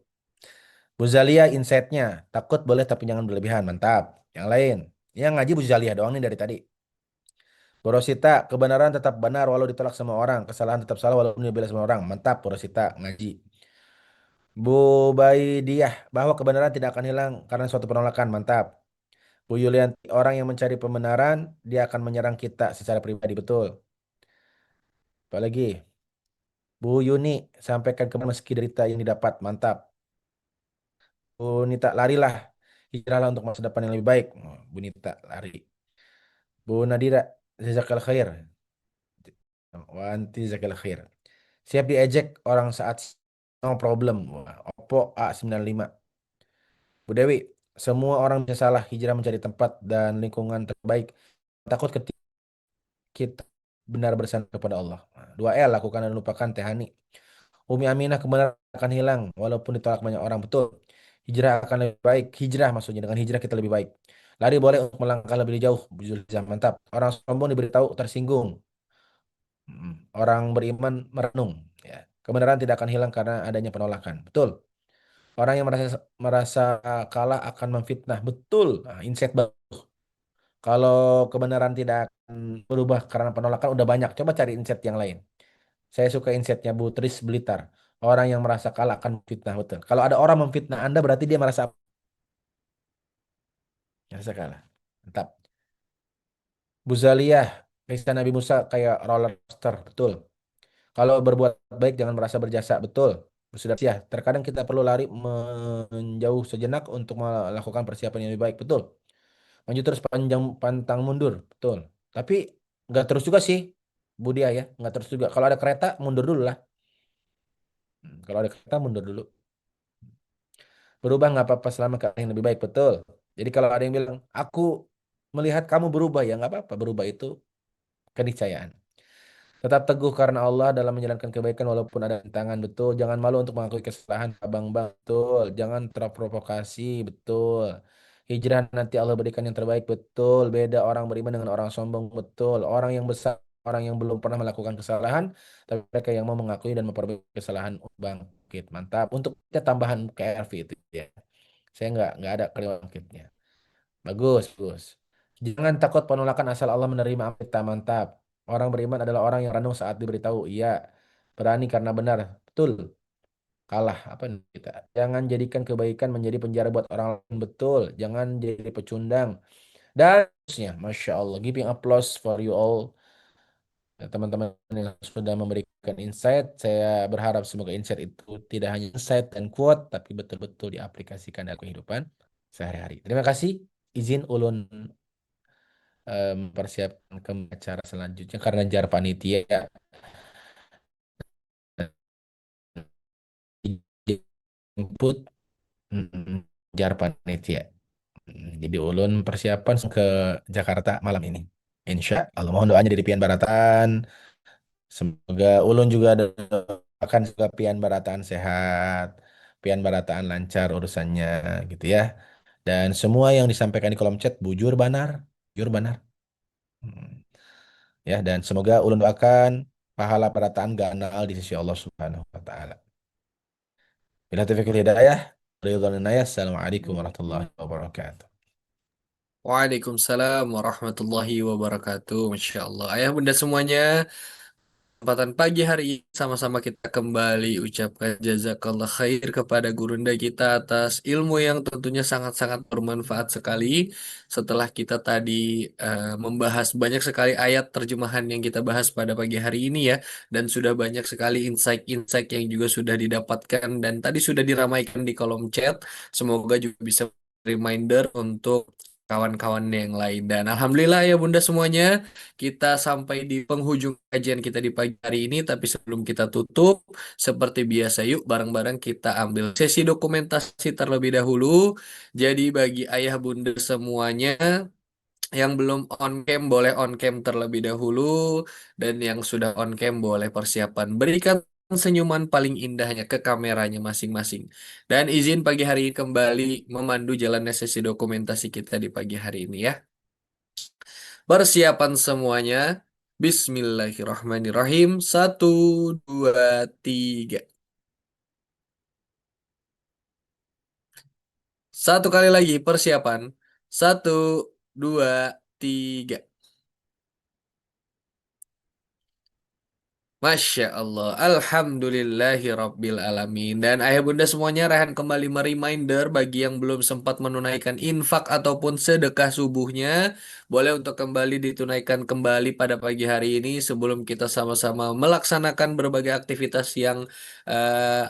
Bu Zalia insight-nya, takut boleh tapi jangan berlebihan. Mantap. Yang lain. Yang ngaji Bu Zalia doang nih dari tadi. Bu Rosita, kebenaran tetap benar walau ditolak semua orang. Kesalahan tetap salah walaupun dibela semua orang. Mantap Bu Rosita, ngaji. Bu Baidiah, bahwa kebenaran tidak akan hilang karena suatu penolakan. Mantap. Bu Yulianti, orang yang mencari pembenaran, dia akan menyerang kita secara pribadi. Betul. Apalagi? Bu Yuni, sampaikan kebenaran meski derita yang didapat. Mantap. Bu Nita, larilah. Hijrahlah untuk masa depan yang lebih baik. Oh, Bu Nita, lari. Bu Nadira, jazakallah khair. Wanti jazakallah khair. Siap diejek orang saat no problem. Wah, Oppo A95. Bu Dewi, semua orang bisa salah. Hijrah mencari tempat dan lingkungan terbaik. Takut ketika kita benar bersandar kepada Allah. 2L, lakukan dan lupakan. Tehani. Umi Aminah kebenaran akan hilang walaupun ditolak banyak orang. Betul. Hijrah akan lebih baik. Hijrah maksudnya dengan hijrah kita lebih baik. Lari boleh untuk melangkah lebih jauh. Zulhijjah, mantap. Orang sombong diberitahu tersinggung. Orang beriman merenung. Ya. Kebenaran tidak akan hilang karena adanya penolakan. Betul. Orang yang merasa merasa kalah akan memfitnah. Betul. Nah, insight bagus. Kalau kebenaran tidak akan berubah karena penolakan udah banyak. Coba cari insight yang lain. Saya suka insightnya Bu Tris Blitar. Orang yang merasa kalah akan fitnah, betul. Kalau ada orang memfitnah Anda berarti dia merasa kalah. Mantap. Bu Zaliyah, kisah Nabi Musa kayak roller coaster, betul. Kalau berbuat baik jangan merasa berjasa, betul. Sudah ya, terkadang kita perlu lari menjauh sejenak untuk melakukan persiapan yang lebih baik, betul. Maju terus panjang pantang mundur, betul. Tapi nggak terus juga sih, Bu Dia ya, nggak terus juga. Kalau ada kereta mundur dulu lah. Kalau ada kereta mundur dulu. Berubah nggak apa-apa selama keadaan yang lebih baik, betul. Jadi kalau ada yang bilang, aku melihat kamu berubah, ya nggak apa-apa. Berubah itu keniscayaan. Tetap teguh karena Allah dalam menjalankan kebaikan walaupun ada rintangan, betul. Jangan malu untuk mengakui kesalahan, abang-bang, betul. Jangan terprovokasi, betul. Hijrah nanti Allah berikan yang terbaik, betul. Beda orang beriman dengan orang sombong, betul. Orang yang besar, orang yang belum pernah melakukan kesalahan, tapi mereka yang mau mengakui dan memperbaiki kesalahan, bangkit. Mantap. Untuk kita tambahan KRV itu ya. Saya nggak ada kalimat bangkitnya. Bagus, bagus. Jangan takut penolakan asal Allah menerima amal kita, mantap. Orang beriman adalah orang yang renung saat diberitahu. Iya, berani karena benar. Betul. Kalah apa nih kita? Jangan jadikan kebaikan menjadi penjara buat orang lain. Betul. Jangan jadi pecundang. Dan seterusnya, Masya Allah. Giving applause for you all. Ya, teman-teman yang sudah memberikan insight. Saya berharap semoga insight itu tidak hanya insight dan quote, tapi betul-betul diaplikasikan dalam kehidupan sehari-hari. Terima kasih. Izin ulun mempersiapkan ke acara selanjutnya karena jar panitia input jar panitia. Jadi ulun persiapan ke Jakarta malam ini. Insya Allah mohon doanya dari Pian Baratan. Semoga ulun juga akan juga Pian Barataan sehat, Pian Barataan lancar urusannya gitu ya. Dan semua yang disampaikan di kolom chat bujur benar, jujur benar. Ya, dan semoga ulun doakan pahala perataan ganal di sisi Allah Subhanahu wa taala. Bila taufiq wal hidayah, ridwan inayah. Assalamualaikum warahmatullahi wabarakatuh. Waalaikumsalam warahmatullahi wabarakatuh. Masya Allah. Ayah bunda semuanya, kesempatan pagi hari ini sama-sama kita kembali ucapkan jazakallah khair kepada gurunda kita atas ilmu yang tentunya sangat-sangat bermanfaat sekali. Setelah kita tadi membahas banyak sekali ayat terjemahan yang kita bahas pada pagi hari ini ya, dan sudah banyak sekali insight-insight yang juga sudah didapatkan dan tadi sudah diramaikan di kolom chat. Semoga juga bisa reminder untuk kawan-kawan yang lain. Dan alhamdulillah ya bunda semuanya, kita sampai di penghujung kajian kita di pagi hari ini, tapi sebelum kita tutup, seperti biasa yuk bareng-bareng kita ambil sesi dokumentasi terlebih dahulu. Jadi bagi ayah bunda semuanya yang belum on cam boleh on cam terlebih dahulu, dan yang sudah on cam boleh persiapan berikan senyuman paling indahnya ke kameranya masing-masing. Dan izin pagi hari ini kembali memandu jalannya sesi dokumentasi kita di pagi hari ini ya. Persiapan semuanya. Bismillahirrahmanirrahim. Satu, dua, tiga. Satu kali lagi persiapan. Satu, dua, tiga. Masya Allah, Alhamdulillahi Rabbil Alamin. Dan ayah bunda semuanya, Rehan kembali mereminder bagi yang belum sempat menunaikan infak ataupun sedekah subuhnya, boleh untuk kembali ditunaikan kembali pada pagi hari ini sebelum kita sama-sama melaksanakan berbagai aktivitas yang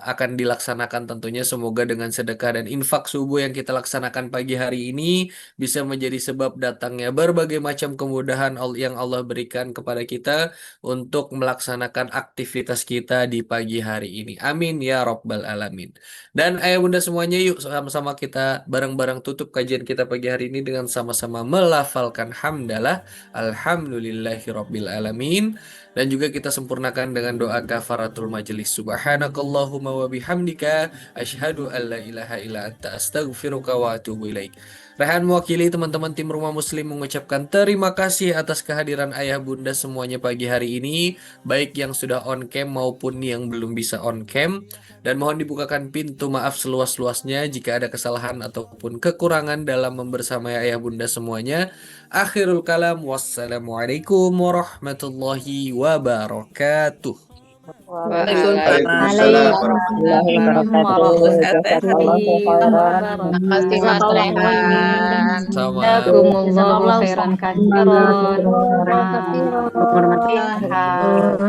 akan dilaksanakan tentunya. Semoga dengan sedekah dan infak subuh yang kita laksanakan pagi hari ini bisa menjadi sebab datangnya berbagai macam kemudahan yang Allah berikan kepada kita untuk melaksanakan aktivitas kita di pagi hari ini. Amin ya Rabbal Alamin. Dan ayah bunda semuanya yuk sama-sama kita bareng-bareng tutup kajian kita pagi hari ini dengan sama-sama melafalkan hamdalah. Alhamdulillahi Rabbil Alamin. Dan juga kita sempurnakan dengan doa kafaratul majelis. Subhanakallahumma wa bihamdika asyhadu an la ilaha illa anta astaghfiruka wa atubu ilaik. Rehan mewakili teman-teman tim Rumah Muslim mengucapkan terima kasih atas kehadiran ayah bunda semuanya pagi hari ini, baik yang sudah on cam maupun yang belum bisa on cam. Dan mohon dibukakan pintu maaf seluas-luasnya jika ada kesalahan ataupun kekurangan dalam membersamai ayah bunda semuanya. Akhirul kalam, wassalamualaikum warahmatullahi wabarakatuh. Waalaikumsalam warahmatullahi Makasih Mas Rehan. Sama. Jazakumullahu khairan katsiran.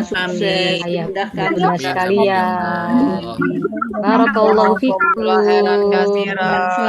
Sukses dimudahkan Bunda sekalian. Barakallahu fikum. Khairan katsiran.